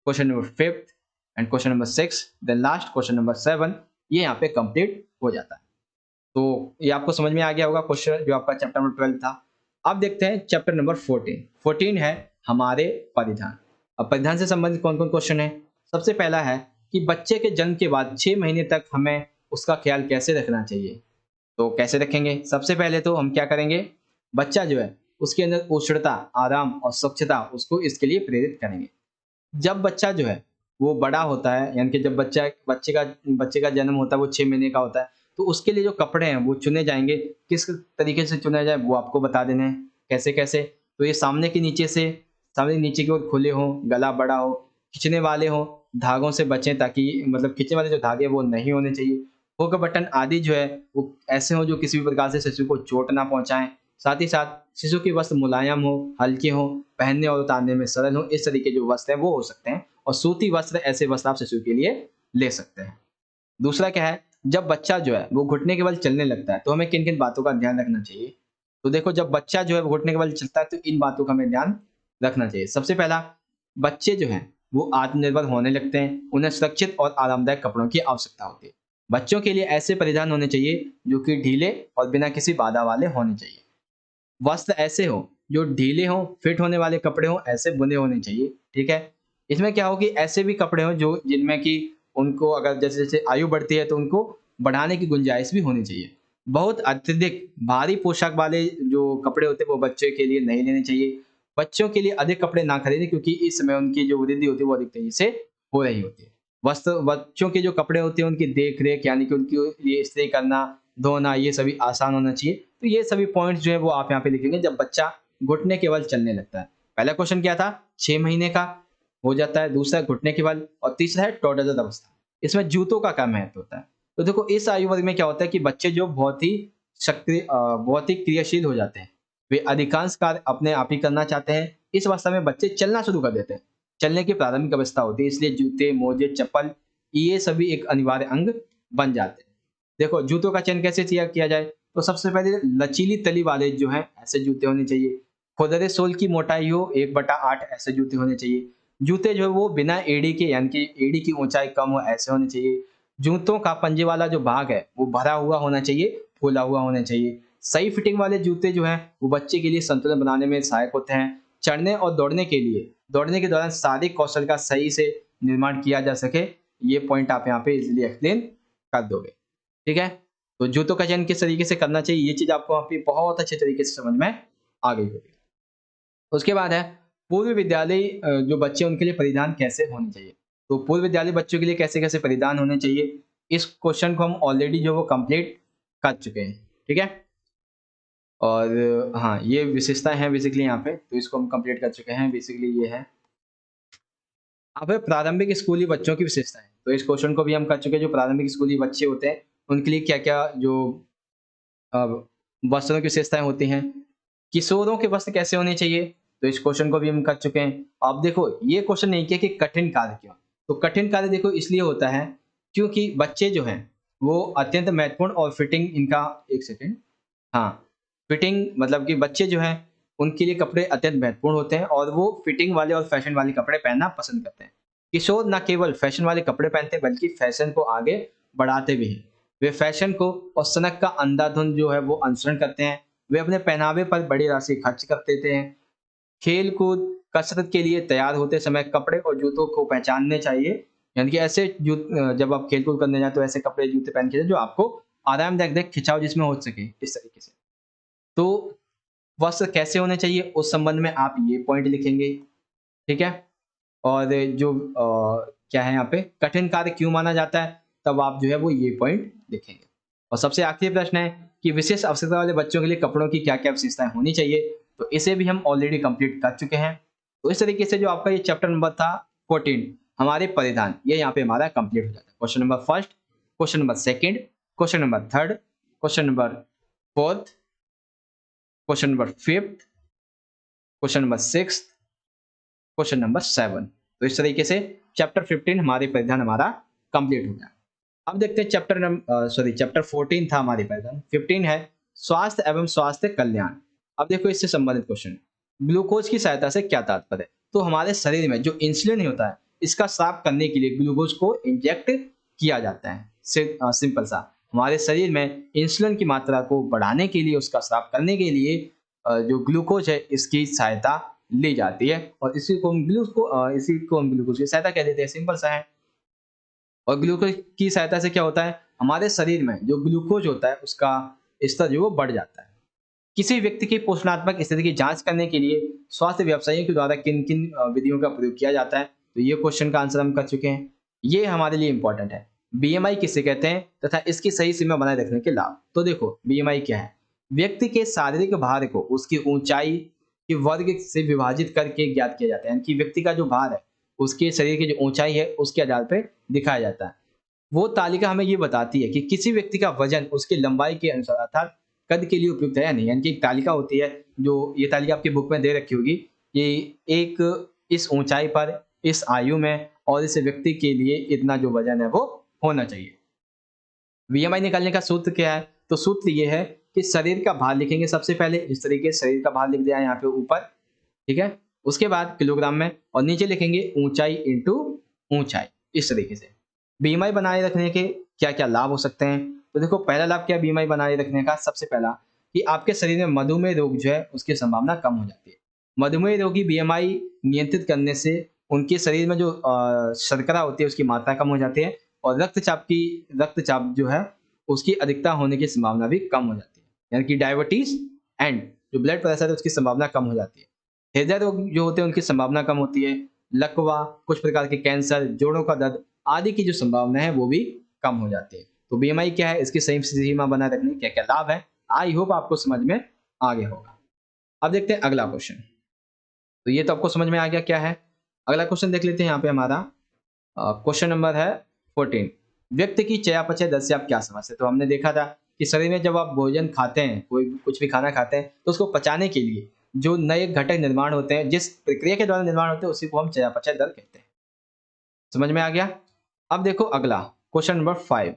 question number fifth and question number 6, then last question number 7, ये यहाँ पे कंप्लीट हो जाता है। तो ये आपको समझ में आ गया होगा क्वेश्चन जो आपका चैप्टर नंबर 12 था। अब देखते हैं चैप्टर नंबर 14। 14 है हमारे परिधान। अब परिधान से संबंधित कौन कौन क्वेश्चन है। सबसे पहला है कि बच्चे के जन्म के बाद 6 महीने तक हमें उसका ख्याल कैसे रखना चाहिए। तो कैसे रखेंगे, सबसे पहले तो हम क्या करेंगे, बच्चा जो है उसके अंदर उष्णता, आराम और स्वच्छता, उसको इसके लिए प्रेरित करेंगे। जब बच्चा जो है वो बड़ा होता है, यानी कि जब बच्चे का जन्म होता है वो 6 महीने का होता है, तो उसके लिए जो कपड़े हैं वो चुने जाएंगे। किस तरीके से चुना जाए वो आपको बता देना है, कैसे कैसे। तो ये सामने नीचे की ओर खुले हों, गला बड़ा हो, खींचने वाले हों, धागों से बचें, ताकि मतलब खींचने वाले जो धागे वो नहीं होने चाहिए। हुक बटन आदि जो है वो ऐसे हों जो किसी भी प्रकार से शिशु को चोट ना पहुंचाएं। साथ ही साथ शिशु के वस्त्र मुलायम हो, हल्के हो, पहनने और उतारने में सरल हो, इस तरीके जो वस्त्र हैं वो हो सकते हैं। और सूती वस्त्र, ऐसे वस्त्र आप शिशु के लिए ले सकते हैं। दूसरा क्या है, जब बच्चा जो है वो घुटने के बल चलने लगता है तो हमें किन किन बातों का ध्यान रखना चाहिए। तो देखो, जब बच्चा जो है वो घुटने के बल चलता है तो इन बातों का हमें ध्यान रखना चाहिए। सबसे पहला, बच्चे जो हैं वो आत्मनिर्भर होने लगते हैं, उन्हें सुरक्षित और आरामदायक कपड़ों की आवश्यकता होती है। बच्चों के लिए ऐसे परिधान होने चाहिए जो कि ढीले और बिना किसी बाधा वाले होने चाहिए। वस्त्र ऐसे हो जो ढीले हों, फिट होने वाले कपड़े हों, ऐसे बुने होने चाहिए, ठीक है। इसमें क्या हो कि ऐसे भी कपड़े हों जो जिनमें कि उनको अगर जैसे जैसे आयु बढ़ती है तो उनको बढ़ाने की गुंजाइश भी होनी चाहिए। बहुत अत्यधिक भारी पोशाक वाले जो कपड़े होते हैं वो बच्चे के लिए नहीं लेने चाहिए। बच्चों के लिए अधिक कपड़े ना खरीदें, क्योंकि इस समय उनकी जो वृद्धि होती है वो अधिक तेजी से हो रही होती है। वस्त्र बच्चों के जो कपड़े होते हैं उनकी देख रेख, यानी कि उनकी लिए इस्त्री करना, धोना, ये सभी आसान होना चाहिए। तो ये सभी पॉइंट्स जो है वो आप यहाँ पे लिखेंगे जब बच्चा घुटने के बल चलने लगता है। पहला क्वेश्चन क्या था, 6 महीने का हो जाता है, दूसरा घुटने के बल, और तीसरा है टॉडलर अवस्था। इसमें जूतों का क्या महत्व होता है। तो देखो, इस आयु वर्ग में क्या होता है कि बच्चे जो बहुत ही क्रियाशील हो जाते हैं, वे अधिकांश कार्य अपने आप ही करना चाहते हैं। इस अवस्था में बच्चे चलना शुरू कर देते हैं, चलने की प्रारंभिक अवस्था होती है, इसलिए जूते, मोजे, चप्पल, ये सभी एक अनिवार्य अंग बन जाते हैं। देखो, जूतों का चयन कैसे किया जाए। तो सबसे पहले लचीली तली वाले जो है ऐसे जूते होने चाहिए। खुरदरे सोल की मोटाई हो 1/8 ऐसे जूते होने चाहिए। जूते जो है वो बिना एड़ी के यानी कि एड़ी की ऊंचाई कम हो ऐसे होने चाहिए। जूतों का पंजे वाला जो भाग है वो भरा हुआ होना चाहिए, फूला हुआ होना चाहिए। सही फिटिंग वाले जूते जो हैं वो बच्चे के लिए संतुलन बनाने में सहायक होते हैं। चढ़ने और दौड़ने के लिए, दौड़ने के दौरान शारीरिक कौशल का सही से निर्माण किया जा सके, ये पॉइंट आप यहाँ पे इजीली एक्सप्लेन कर दोगे। ठीक है? तो जूतों का चयन किस तरीके से करना चाहिए, ये चीज़ आपको वहाँ पे बहुत अच्छे तरीके से समझ में आ गई होगी। उसके बाद है पूर्व विद्यालय जो बच्चे उनके लिए परिधान कैसे होने चाहिए। तो पूर्व विद्यालय बच्चों के लिए कैसे-कैसे परिधान होने चाहिए, इस क्वेश्चन को हम ऑलरेडी जो वो कंप्लीट कर चुके हैं। ठीक है? और हाँ, ये विशेषताएँ हैं बेसिकली यहाँ पे, तो इसको हम कंप्लीट कर चुके हैं। बेसिकली ये है। अब है प्रारंभिक स्कूली बच्चों की विशेषताएँ। तो इस क्वेश्चन को भी हम कर चुके हैं, जो प्रारंभिक स्कूली बच्चे होते हैं, उनके लिए क्या-क्या जो अ, वस्त्रों की विशेषताएँ होती हैं। किशोरों के वस्त्र कैसे होने चाहिए, तो इस क्वेश्चन को भी हम कर चुके हैं। अब देखो ये क्वेश्चन नहीं किया कि कठिन कार्य क्यों? तो कठिन कार्य देखो इसलिए होता है क्योंकि बच्चे जो हैं वो अत्यंत महत्वपूर्ण और फिटिंग इनका एक सेकंड हाँ, फिटिंग मतलब कि बच्चे जो हैं उनके लिए कपड़े अत्यंत महत्वपूर्ण होते हैं और वो फिटिंग वाले और फैशन वाले कपड़े पहनना पसंद करते हैं। किशोर ना केवल फैशन वाले कपड़े पहनते हैं बल्कि फैशन को आगे बढ़ाते भी हैं। वे फैशन को और सनक का अंधाधुंध जो है वो अनुसरण करते हैं। वे अपने पहनावे पर बड़ी राशि खर्च कर देते हैं। खेल-कूद, कसरत के लिए तैयार होते समय कपड़े और जूतों को पहचानने चाहिए। यानी कि ऐसे जब आप खेल-कूद करने जाएँ तो ऐसे कपड़े जूते पहन के जाएँ जो आपको आरामदायक दें, खिंचाव जिसमें हो सके, इस तरीके से। तो वस्त्र कैसे होने चाहिए उस संबंध में आप ये पॉइंट लिखेंगे, ठीक है? और जो क्या है यहाँ पे कठिन कार्य क्यों माना जाता है, तब आप जो है वो ये पॉइंट लिखेंगे। और सबसे आखिरी प्रश्न है कि विशेष आवश्यकता वाले बच्चों के लिए कपड़ों की क्या-क्या विशेषताएँ होनी चाहिए, तो इसे भी हम ऑलरेडी कंप्लीट कर चुके हैं। तो इस तरीके से जो आपका ये चैप्टर नंबर था 14 हमारे परिधान, ये यहाँ पे हमारा कंप्लीट हो जाता है। Question number first, question number second, question number third, question number fourth, question number fifth, question number sixth, question number 7। तो इस तरीके से चैप्टर 15 हमारे परिधान हमारा कंप्लीट हो गया। अब देखते हैं चैप्टर 14 था हमारे परिधान, 15 है स्वास्थ्य एवं स्वास्थ्य कल्याण। अब देखो इससे संबंधित क्वेश्चन, ग्लूकोज की सहायता से क्या तात्पर्य है? तो हमारे शरीर में जो इंसुलिन होता है इसका साफ करने के लिए ग्लूकोज को इंजेक्ट किया जाता है। सिंपल सा, हमारे शरीर में इंसुलिन की मात्रा को बढ़ाने के लिए, उसका साफ करने के लिए जो ग्लूकोज है इसकी सहायता ली जाती है और इसी को हम ग्लूकोज की सहायता कह देते हैं। सिंपल सा है। और ग्लूकोज की सहायता से क्या होता है, हमारे शरीर में जो ग्लूकोज होता है उसका स्तर जो वो बढ़ जाता है। किसी व्यक्ति की पोषणात्मक स्थिति की जांच करने के लिए स्वास्थ्य व्यवसायियों के द्वारा किन किन विधियों का प्रयोग किया जाता है, तो ये क्वेश्चन का आंसर हम कर चुके हैं। ये हमारे लिए इंपॉर्टेंट है। बीएमआई किसे कहते हैं तथा इसकी सही सीमा बनाए रखने के लाभ। तो देखो बीएमआई क्या है, व्यक्ति के शारीरिक भार को उसकी ऊंचाई के वर्ग से विभाजित करके ज्ञात किया जाता है। यानी कि व्यक्ति का जो भार है उसके शरीर की जो ऊंचाई है उसके आधार पर दिखाया जाता है। वो तालिका हमें ये बताती है कि किसी व्यक्ति का वजन उसकी लंबाई के अनुसार अर्थात कद के लिए उपयुक्त है या नहीं। यानी कि एक तालिका होती है, जो ये तालिका आपकी बुक में दे रखी होगी कि एक इस ऊंचाई पर, इस आयु में और इस व्यक्ति के लिए इतना जो वजन है वो होना चाहिए। बीएमआई निकालने का सूत्र क्या है, तो सूत्र ये है कि शरीर का भार लिखेंगे सबसे पहले, इस तरीके से शरीर का भार लिख दिया है यहाँ पे ऊपर, ठीक है। उसके बाद किलोग्राम में और नीचे लिखेंगे ऊंचाई इंटू ऊंचाई, इस तरीके से। बीएमआई बनाए रखने के क्या क्या लाभ हो सकते हैं, तो देखो पहला लाभ क्या है बीएमआई बनाए रखने का, सबसे पहला कि आपके शरीर में मधुमेह रोग जो है उसकी संभावना कम हो जाती है। मधुमेह रोगी बीएमआई नियंत्रित करने से उनके शरीर में जो शर्करा होती है उसकी मात्रा कम हो जाती है और रक्तचाप जो है उसकी अधिकता होने की संभावना भी कम हो जाती है। यानी कि डायबिटीज एंड जो ब्लड प्रेशर है उसकी संभावना कम हो जाती है। हृदय रोग जो होते हैं उनकी संभावना कम होती है। लकवा, कुछ प्रकार के कैंसर, जोड़ों का दर्द आदि की जो संभावना है वो भी कम हो जाती है। तो बीएमआई क्या है, इसकी सही सीमा बनाए रखने के क्या क्या लाभ है, आई होप आपको समझ में आ गया होगा। अब देखते हैं अगला क्वेश्चन। तो ये तो आपको समझ में आ गया क्या है। अगला क्वेश्चन देख लेते हैं। यहाँ पे हमारा क्वेश्चन नंबर है 14, व्यक्ति की चयापचय दर से आप क्या समझते हैं। तो हमने देखा था कि शरीर में जब आप भोजन खाते हैं, कोई कुछ भी खाना खाते हैं, तो उसको पचाने के लिए जो नए घटक निर्माण होते हैं, जिस प्रक्रिया के द्वारा निर्माण होते हैं उसी को हम चयापचय दर कहते हैं। समझ में आ गया। अब देखो अगला क्वेश्चन नंबर 5,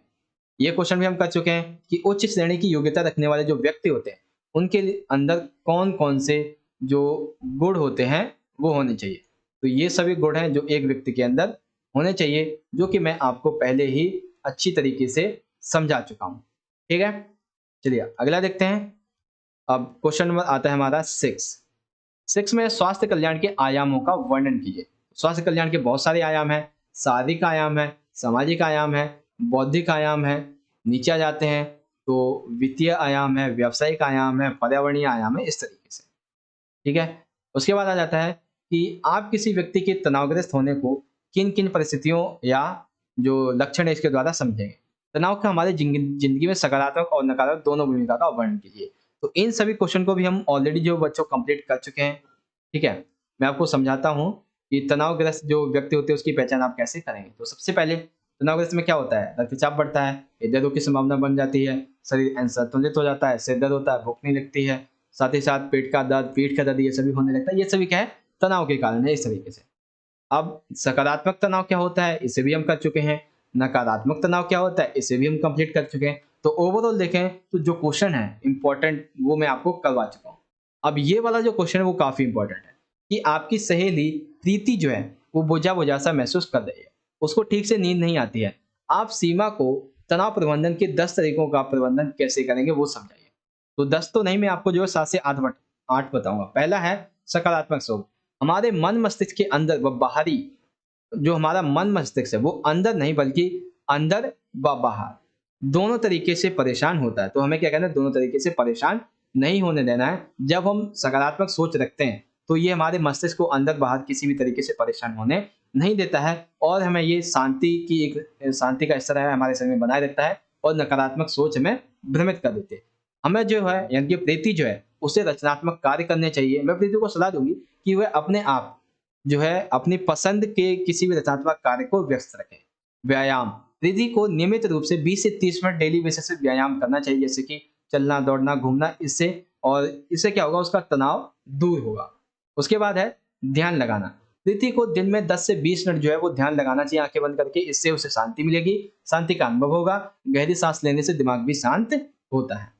ये क्वेश्चन भी हम कर चुके हैं कि उच्च श्रेणी की योग्यता रखने वाले जो व्यक्ति होते हैं, उनके अंदर कौन-कौन से जो गुण होते हैं, वो होने चाहिए। तो ये सभी गुण हैं जो एक व्यक्ति के अंदर होने चाहिए, जो कि मैं आपको पहले ही अच्छी तरीके से समझा चुका हूँ। ठीक है? चलिए अगला देखते हैं। अब क्वेश्चन नंबर आता है हमारा 6। 6 में स्वास्थ्य कल्याण के आयामों का वर्णन कीजिए। स्वास्थ्य कल्याण के बहुत सारे आयाम हैं, शारीरिक आयाम है, सामाजिक आयाम है, बौद्धिक आयाम है। नीचे आ जाते हैं तो वित्तीय आयाम है, व्यावसायिक आयाम है, पर्यावरणीय आयाम है, इस तरीके से। ठीक है? उसके बाद आ जाता है कि आप किसी व्यक्ति के तनावग्रस्त होने को किन-किन परिस्थितियों या जो लक्षण है इसके द्वारा समझेंगे। तनाव का हमारे ज़िंदगी में सकारात्मक और नकारात्मक दोनों भूमिका का वर्णन कीजिए। तो इन सभी क्वेश्चन को भी हम ऑलरेडी जो बच्चों कंप्लीट कर चुके हैं। ठीक है? मैं आपको समझाता हूँ कि तनावग्रस्त जो व्यक्ति होते हैं उसकी पहचान आप कैसे करेंगे। तो सबसे पहले तनावग्रस्त में क्या होता है? रक्तचाप बढ़ता है, हृदय रोग की संभावना बन जाती है, शरीर असंतुलित हो जाता है, सिर दर्द होता है, भूख नहीं लगती है, साथ ही साथ पेट का दर्द, पीठ का दर्द ये सभी होने लगता है। ये सभी क्या है? तनाव के कारण है इस तरीके से। अब सकारात्मक तनाव क्या होता है? इसे भी हम कर चुके हैं। नकारात्मक तनाव क्या होता है? इसे भी हम कंप्लीट कर चुके हैं। तो ओवरऑल देखें तो जो क्वेश्चन है इम्पोर्टेंट वो मैं आपको करवा चुका हूँ। अब ये वाला जो क्वेश्चन है वो काफ़ी इम्पोर्टेंट है कि आपकी सहेली प्रीति जो है वो बोझा-बोझा सा महसूस कर रही है। उसको ठीक से नींद नहीं आती है। आप सीमा को तनाव प्रबंधन के 10 तरीकों का प्रबंधन कैसे करेंगे वो समझाइए। तो 10 तो नहीं मैं आपको जो है 7 से 8 बताऊँगा। पहला है सकारात्मक सोच। हमारे मन मस्तिष्क के अंदर व बाहरी जो हमारा मन मस्तिष्क है वो अंदर नहीं बल्कि अंदर व बाहर दोनों तरीके से परेशान होता है। तो हमें क्या करना है? दोनों तरीके से परेशान नहीं होने देना है। जब हम सकारात्मक सोच रखते हैं तो ये हमारे मस्तिष्क को अंदर बाहर किसी भी तरीके से परेशान होने नहीं देता है और हमें ये शांति का स्तर है हमारे शरीर में बनाए रखता है और नकारात्मक सोच हमें भ्रमित कर देती है। हमें जो है यानी कि प्रीति जो है उसे रचनात्मक कार्य करने चाहिए। मैं प्रीति को सलाह दूंगी कि वह अपने आप जो है अपनी पसंद के किसी भी रचनात्मक कार्य को व्यस्त रखें। व्यायाम, रिधि को नियमित रूप से 20 से 30 मिनट डेली बेसिस पे व्यायाम करना चाहिए जैसे कि चलना, दौड़ना, घूमना इससे क्या होगा उसका तनाव दूर होगा। उसके बाद है ध्यान लगाना। रिधि को दिन में 10 से 20 मिनट जो है वो ध्यान लगाना चाहिए आंखें बंद करके। इससे उसे शांति मिलेगी, शांति का अनुभव होगा। गहरी सांस लेने से दिमाग भी शांत होता है।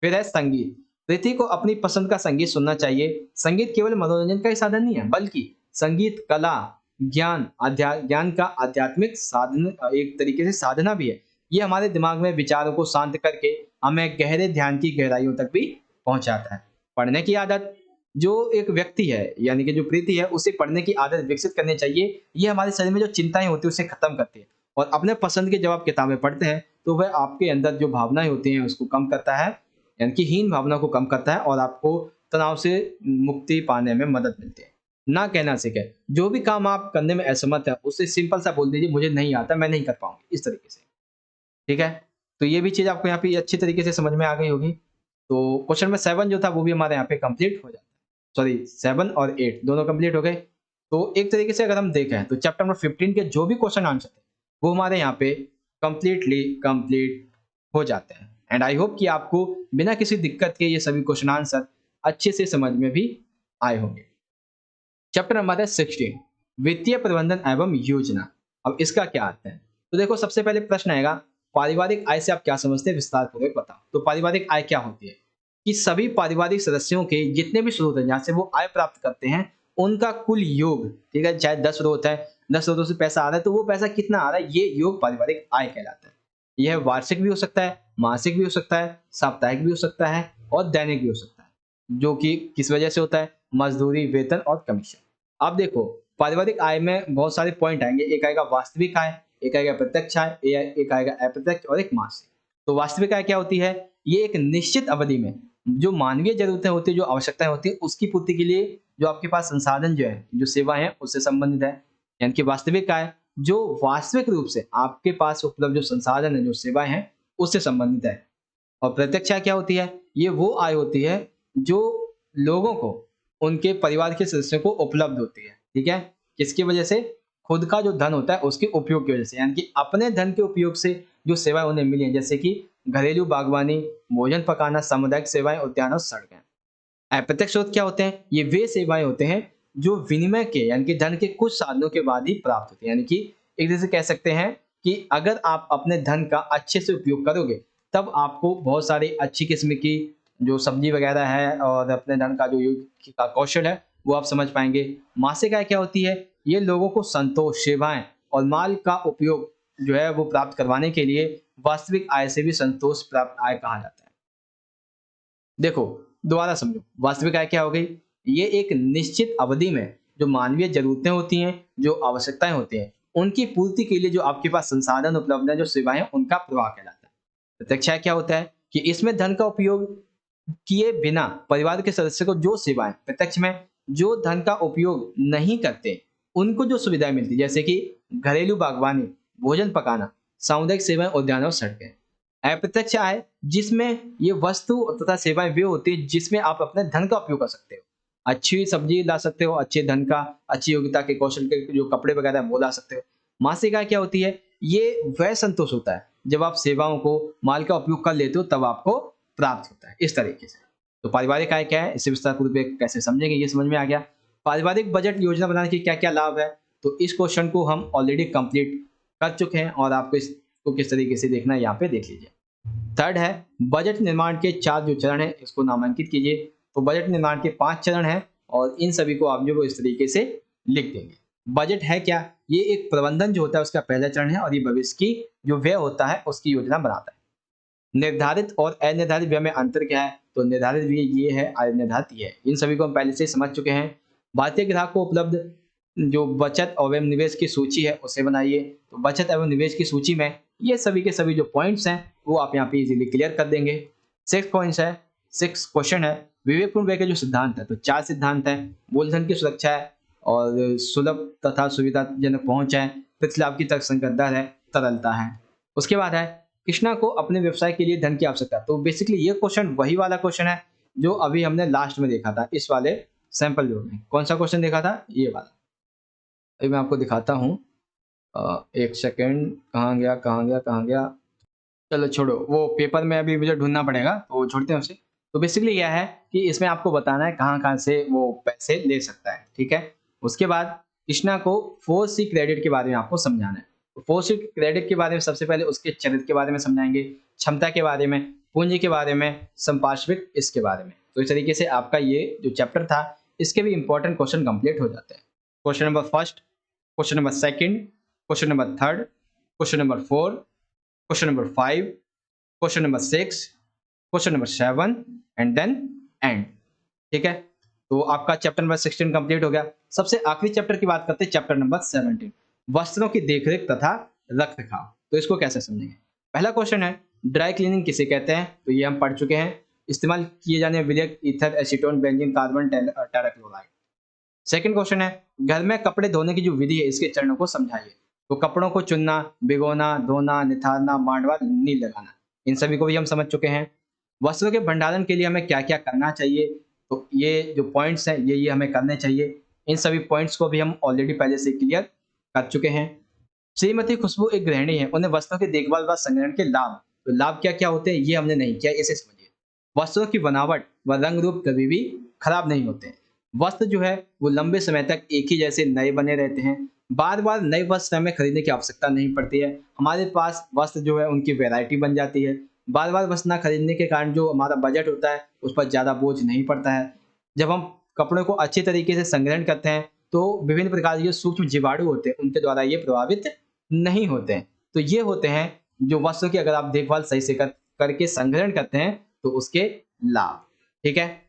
फिर है संगीत। प्रीति को अपनी पसंद का संगीत सुनना चाहिए। संगीत केवल मनोरंजन का ही साधन नहीं है, बल्कि संगीत कला, ज्ञान का आध्यात्मिक साधन एक तरीके से साधना भी है। ये हमारे दिमाग में विचारों को शांत करके हमें गहरे ध्यान की गहराइयों तक भी पहुंचाता है। पढ़ने की आदत जो एक व्यक्ति है यानी कि जो प्रीति है उसे पढ़ने की आदत विकसित करनी चाहिए। ये हमारे शरीर में जो चिंताएं होती है उसे खत्म करती है और अपने पसंद की जब आप किताबें पढ़ते हैं तो वह आपके अंदर जो भावनाएं होती हैं उसको कम करता है यानी कि हीन भावना को कम करता है और आपको तनाव से मुक्ति पाने में मदद मिलती है। ना कहना सीखें। जो भी काम आप करने में असमर्थ है, उससे सिंपल सा बोल दीजिए मुझे नहीं आता, मैं नहीं कर पाऊँगी, इस तरीके से। ठीक है? तो ये भी चीज़ आपको यहाँ पे अच्छी तरीके से समझ में आ गई होगी। तो क्वेश्चन नंबर 7 जो था वो भी हमारे यहाँ पे कंप्लीट हो जाता है। सॉरी 7 और 8 दोनों कंप्लीट हो गए। तो एक तरीके से अगर हम देखें तो चैप्टर नंबर 15 के जो भी क्वेश्चन आंसर थे, वो हमारे यहाँ पे कंप्लीटली कंप्लीट हो जाते हैं। एंड आई होप कि आपको बिना किसी दिक्कत के ये सभी क्वेश्चन आंसर अच्छे से समझ में भी आए होंगे। चैप्टर नंबर है 16 वित्तीय प्रबंधन एवं योजना। अब इसका क्या अर्थ है? तो देखो सबसे पहले प्रश्न आएगा पारिवारिक आय से आप क्या समझते हैं विस्तार पूर्वक बताओ। तो पारिवारिक आय क्या होती है कि सभी पारिवारिक सदस्यों के जितने भी स्रोत हैं जहां से वो आय प्राप्त करते हैं उनका कुल योग, ठीक है, चाहे 10 स्रोत है, 10 स्रोतों से पैसा आ रहा है तो वो पैसा कितना आ रहा है ये योग पारिवारिक आय कहलाता है। यह वार्षिक भी हो सकता है, मासिक भी हो सकता है, साप्ताहिक भी हो सकता है और दैनिक भी हो सकता है। जो कि किस वजह से होता है? मजदूरी, वेतन और कमीशन। अब देखो पारिवारिक आय में बहुत सारे पॉइंट आएंगे। एक आएगा वास्तविक आय, एक आएगा प्रत्यक्ष आय, एक आएगा अप्रत्यक्ष और एक मासिक। तो वास्तविक आय क्या होती है? ये एक निश्चित अवधि में जो मानवीय जरूरतें होती है, जो आवश्यकताएं होती है, उसकी पूर्ति के लिए जो आपके पास संसाधन जो है, जो सेवा है उससे संबंधित है। यानी कि वास्तविक आय जो वास्तविक रूप से आपके पास उपलब्ध जो संसाधन है, जो सेवाएं हैं, उससे संबंधित है। और प्रत्यक्ष आय क्या होती है? ये वो आय होती है जो लोगों को उनके परिवार के सदस्यों को उपलब्ध होती है। ठीक है? किसकी वजह से? खुद का जो धन होता है उसके उपयोग की वजह से, यानी कि अपने धन के उपयोग से जो सेवाएं उन्हें मिली हैं जैसे कि घरेलू बागवानी, भोजन पकाना, सामुदायिक सेवाएं, उद्यान और सड़कें। अप्रत्यक्ष स्रोत क्या होते हैं? ये वे सेवाएं होते हैं जो विनिमय के यानी कि धन के कुछ साधनों के बाद ही प्राप्त होती है। यानी कि एक तरह से कह सकते हैं कि अगर आप अपने धन का अच्छे से उपयोग करोगे, तब आपको बहुत सारी अच्छी किस्म की जो सब्जी वगैरह है और अपने धन का जो यूज़ का कौशल है, वो आप समझ पाएँगे। मासिक आय क्या होती है? ये लोगों को संतोष, सेवाएँ और माल का उपयोग जो है वो प्राप्त करवाने के लिए वास्तविक आय से भी संतोष प्राप्त आय कहा जाता है। देखो, दोबारा समझो, वास्तविक आय क्या हो गई? ये एक निश्चित अवधि में जो मानवीय ज़रूरतें होती हैं, जो आवश्यकताएँ होती हैं, उनकी पूर्ति के लिए जो आपके पास संसाधन उपलब्ध हैं, जो सेवाएँ हैं, उनका प्रवाह कहलाता है। प्रत्यक्ष आय क्या होता है कि इसमें धन का उपयोग किए बिना परिवार के सदस्य को जो सेवाएँ प्रत्यक्ष में जो धन का उपयोग नहीं करते, उनको जो सुविधाएँ मिलती हैं, जैसे कि घरेलू बागवानी, भोजन पकाना, सामुदायिक सेवाएँ, उद्यान और सड़कें। अप्रत्यक्ष आय जिसमें ये वस्तु तथा सेवाएँ वे होती हैं जिसमें आप अपने धन का उपयोग कर सकते हो। अच्छी सब्ज़ी ला सकते हो, अच्छे धन का, अच्छी योग्यता के कौशल के जो कपड़े वगैरह हैं वो ला सकते हो। मासिक आय क्या होती है? ये वह संतोष होता है जब आप सेवाओं को, माल का उपयोग कर लेते हो तब आपको प्राप्त होता है, इस तरीके से। तो पारिवारिक आय क्या है? इसे विस्तारपूर्वक कैसे समझेंगे ये समझ में आ गया। पारिवारिक बजट योजना बनाने के क्या-क्या लाभ है? तो इस क्वेश्चन को हम ऑलरेडी कंप्लीट कर चुके हैं और आपको इसको किस तरीके से देखना है यहाँ पे देख लीजिए। थर्ड है बजट निर्माण के 4 जो चरण हैं इसको नामांकित कीजिए। तो बजट निर्माण के 5 चरण हैं और इन सभी को आप जो वो इस तरीके से लिख देंगे। बजट है क्या? ये एक प्रबंधन जो होता है उसका पहला चरण है और ये भविष्य की जो व्यय होता है उसकी योजना बनाता है। निर्धारित और अनिर्धारित व्यय में अंतर क्या है? तो निर्धारित व्यय ये है, अनिर्धारित ये है। इन सभी को हम पहले से ही समझ चुके हैं। भारतीय ग्राहक को उपलब्ध जो बचत और एवं निवेश की सूची है उसे बनाइए। तो बचत एवं निवेश की सूची में ये सभी के सभी जो पॉइंट्स हैं वो आप यहाँ पे इजीली क्लियर कर देंगे। 6 क्वेश्चन है विवेकपूर्ण व्यय के जो सिद्धांत है, तो 4 सिद्धांत है। मूलधन की सुरक्षा है और सुलभ तथा सुविधाजनक पहुंच है, प्रतिलाभ लाभ की तर्कसंगत दर है, तरलता है। उसके बाद है कृष्णा को अपने व्यवसाय के लिए धन की आवश्यकता। तो बेसिकली ये क्वेश्चन वही वाला क्वेश्चन है जो अभी हमने लास्ट में देखा था इस वाले सैंपल जो में। कौन सा क्वेश्चन देखा था? ये वाला। अभी मैं आपको दिखाता हूँ। एक सेकेंड, कहाँ गया कहाँ गया कहाँ गया? चलो छोड़ो, वो पेपर में अभी मुझे ढूंढना पड़ेगा तो छोड़ते हैं उसे। तो बेसिकली यह है कि इसमें आपको बताना है कहाँ कहाँ से वो पैसे ले सकता है, ठीक है। उसके बाद कृष्णा को 4C क्रेडिट के बारे में आपको समझाना है। तो 4C क्रेडिट के बारे में सबसे पहले उसके चरित्र के बारे में समझाएंगे, क्षमता के बारे में, पूंजी के बारे में, संपार्श्विक इसके बारे में। तो इस तरीके से आपका ये जो चैप्टर था इसके भी इंपॉर्टेंट क्वेश्चन कंप्लीट हो जाते हैं। Question number first, question number second, question number third, question number 4, question number 5, question number 6, question number 7 and then end. ठीक है, तो आपका चैप्टर नंबर 16 कंप्लीट हो गया। सबसे आखिरी चैप्टर की बात करते हैं, चैप्टर नंबर 17, वस्त्रों की देखरेख तथा रखरखाव। तो इसको कैसे समझेंगे? पहला क्वेश्चन है ड्राई क्लीनिंग किसे कहते हैं? तो ये हम पढ़ चुके हैं। इस्तेमाल किए जाने विलायक, ether, acetone, benzene, carbon, tetrachloride. Second question है घर में कपड़े धोने की जो विधि है इसके चरणों को समझाइए। तो कपड़ों को चुनना, भिगोना, धोना, निथारना, मांडवा, नील लगाना, इन सभी को भी हम समझ चुके हैं। वस्त्रों के भंडारण के लिए हमें क्या क्या करना चाहिए? तो ये जो पॉइंट्स हैं ये हमें करने चाहिए। इन सभी पॉइंट्स को भी हम ऑलरेडी पहले से क्लियर कर चुके हैं। श्रीमती खुशबू एक गृहिणी है, उन्हें वस्त्रों की देखभाल व संग्रहण के लाभ, तो लाभ क्या क्या होते हैं ये हमने नहीं किया, इसे समझिए। वस्त्रों की बनावट व रंग रूप कभी भी खराब नहीं होते हैं। वस्त्र जो है वो लंबे समय तक एक ही जैसे नए बने रहते हैं। बार बार नए वस्त्र हमें खरीदने की आवश्यकता नहीं पड़ती है। हमारे पास वस्त्र जो है उनकी वैरायटी बन जाती है। बार बार वस्त्र ना खरीदने के कारण जो हमारा बजट होता है उस पर ज़्यादा बोझ नहीं पड़ता है। जब हम कपड़ों को अच्छे तरीके से संग्रहण करते हैं तो विभिन्न प्रकार के जो सूक्ष्म जीवाणु होते हैं उनके द्वारा ये प्रभावित नहीं होते हैं। तो ये होते हैं जो वस्त्रों की अगर आप देखभाल सही से करके संग्रहण करते हैं तो उसके लाभ। ठीक है,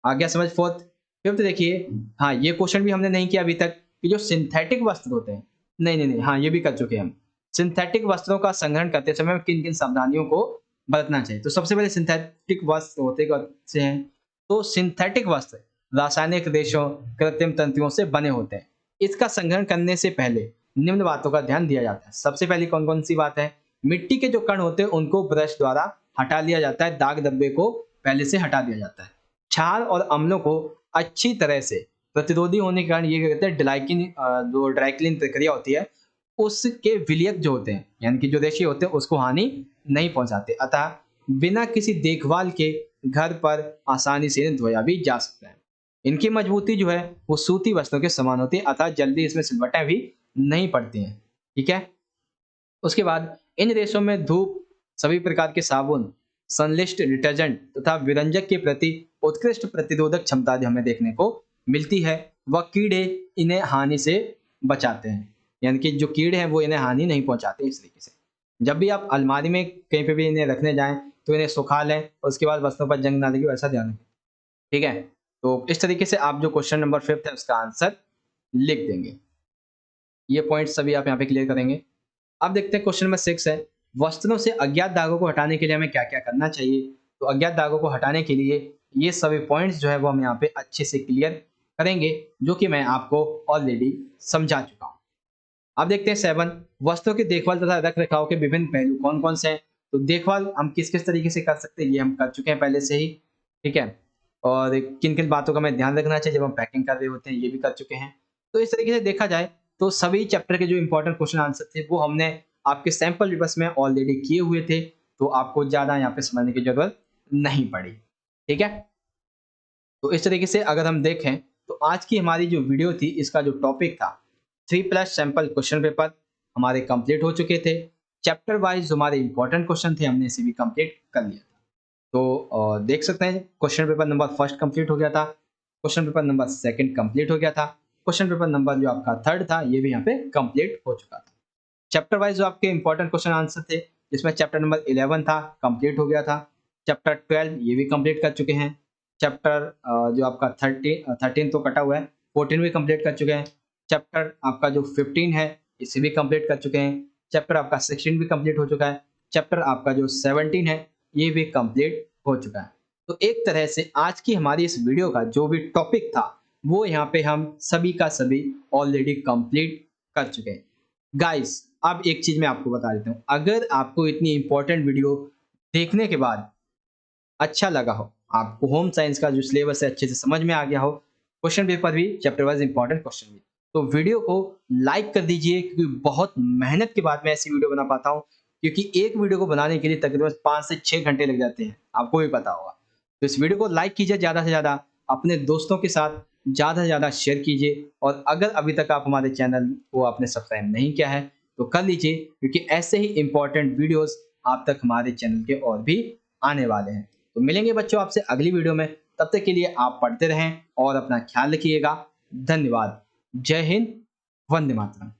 आ गया समझ? फोर्थ, फिफ्थ देखिए। हाँ, ये क्वेश्चन भी हमने नहीं किया अभी तक कि जो सिंथेटिक वस्त्र होते हैं, नहीं, हाँ ये भी कर चुके हैं हम। सिंथेटिक वस्त्रों का संग्रहण करते समय किन किन सावधानियों को बरतना चाहिए? तो सबसे पहले सिंथेटिक वस्त्र होते कौन-से हैं? तो सिंथेटिक वस्त्र रासायनिक रेशों, कृत्रिम तंतुओं से बने होते हैं। इसका संग्रहण करने से पहले निम्न बातों का ध्यान दिया जाता है। सबसे पहली कौन कौन सी बात है? मिट्टी के जो कण होते हैं उनको ब्रश द्वारा हटा लिया जाता है, दाग धब्बे को पहले से हटा दिया जाता है। क्षार और अम्लों को अच्छी तरह से प्रतिरोधी होने के कारण ये कहते हैं जो ड्राई क्लीन प्रक्रिया होती है उसके विलायक जो होते हैं यानी कि जो रेशे होते हैं उसको हानि नहीं पहुंचाते, अतः बिना किसी देखभाल के घर पर आसानी से इन्हें धोया भी जा सकता है। इनकी मजबूती जो है वो सूती वस्त्रों के समान होती है, अतः जल्दी इसमें सिलवटें भी नहीं पड़ती हैं। ठीक है, उसके बाद इन देशों में धूप, सभी प्रकार के साबुन, संश्लिष्ट डिटर्जेंट तथा विरंजक के प्रति उत्कृष्ट प्रतिरोधक क्षमता जो हमें देखने को मिलती है, वह कीड़े इन्हें हानि से बचाते हैं। यानी कि जो कीड़े हैं वो इन्हें हानि नहीं पहुंचाते इस तरीके से। जब भी आप अलमारी में कहीं पे भी इन्हें रखने जाएं तो इन्हें सुखा लें और उसके बाद वस्तुओं पर जंग ना लगे, वैसा ध्यान रखें। ठीक है? तो इस तरीके से आप जो क्वेश्चन नंबर 5 है उसका आंसर लिख देंगे। ये पॉइंट्स सभी आप यहाँ पे क्लियर करेंगे। अब देखते हैं क्वेश्चन नंबर 6 है, वस्तुओं से अज्ञात दागों को हटाने के लिए हमें क्या-क्या करना चाहिए? तो अज्ञात दागों को हटाने के लिए ये सभी पॉइंट्स जो है वो हम यहाँ पे अच्छे से क्लियर करेंगे, जो कि मैं आपको ऑलरेडी समझा चुका हूँ। अब देखते हैं 7, वस्तुओं की देखभाल तथा रख-रखाव के विभिन्न पहलू कौन-कौन से हैं? तो देखभाल हम किस-किस तरीके से कर सकते हैं, ये हम कर चुके हैं पहले से ही, ठीक है? और किन-किन बातों का हमें ध्यान रखना चाहिए जब हम पैकिंग कर रहे होते हैं, ये भी कर चुके हैं। तो इस तरीके से देखा जाए तो सभी चैप्टर के जो इम्पोर्टेंट क्वेश्चन आंसर थे वो हमने आपके सैंपल पेपर्स में ऑलरेडी किए हुए थे, तो आपको ज़्यादा यहाँ पे समझने की ज़रूरत नहीं पड़ी। ठीक है? तो इस तरीके से अगर हम देखें तो आज की हमारी जो वीडियो थी इसका जो टॉपिक था 3+ सैंपल क्वेश्चन पेपर हमारे कंप्लीट हो चुके थे। चैप्टर वाइज हमारे इंपॉर्टेंट क्वेश्चन थे, हमने इसे भी कंप्लीट कर लिया था। तो देख सकते हैं question paper number first complete हो गया था, question paper number second complete हो गया था, क्वेश्चन पेपर नंबर जो आपका थर्ड था ये भी यहाँ पे कंप्लीट हो चुका था। चैप्टर वाइज जो आपके इंपॉर्टेंट क्वेश्चन आंसर थे, जिसमें चैप्टर नंबर 11 था कंप्लीट हो गया था, चैप्टर 12 ये भी कंप्लीट कर चुके हैं, चैप्टर जो आपका 13 तो कटा हुआ है, 14 भी कंप्लीट कर चुके हैं, चैप्टर आपका जो 15 है इसे भी कंप्लीट कर चुके हैं, चैप्टर आपका 16 भी कंप्लीट हो चुका है, चैप्टर आपका जो 17 है ये भी कंप्लीट हो चुका है। तो एक तरह से आज की हमारी इस वीडियो का जो भी टॉपिक था वो यहाँ पे हम सभी का सभी ऑलरेडी कंप्लीट कर चुके हैं। गाइस अब एक चीज मैं आपको बता देता हूँ, अगर आपको इतनी इंपॉर्टेंट वीडियो देखने के बाद अच्छा लगा हो, आपको होम साइंस का जो सिलेबस है अच्छे से समझ में आ गया हो, क्वेश्चन पेपर भी चैप्टर वाइज इंपॉर्टेंट क्वेश्चन भी, तो वीडियो को लाइक कर दीजिए, क्योंकि बहुत मेहनत के बाद मैं ऐसी वीडियो बना पाता हूँ, क्योंकि एक वीडियो को बनाने के लिए तकरीबन 5 से 6 घंटे लग जाते हैं, आपको भी पता होगा। तो इस वीडियो को लाइक कीजिए ज़्यादा से ज़्यादा, अपने दोस्तों के साथ ज़्यादा से ज़्यादा शेयर कीजिए, और अगर अभी तक आप हमारे चैनल को आपने सब्सक्राइब नहीं किया है तो कर लीजिए, क्योंकि ऐसे ही इंपॉर्टेंट वीडियोस आप तक हमारे चैनल के और भी आने वाले हैं। तो मिलेंगे बच्चों आपसे अगली वीडियो में, तब तक के लिए आप पढ़ते रहें और अपना ख्याल रखिएगा। धन्यवाद। जय हिंद, वंदे मातरम।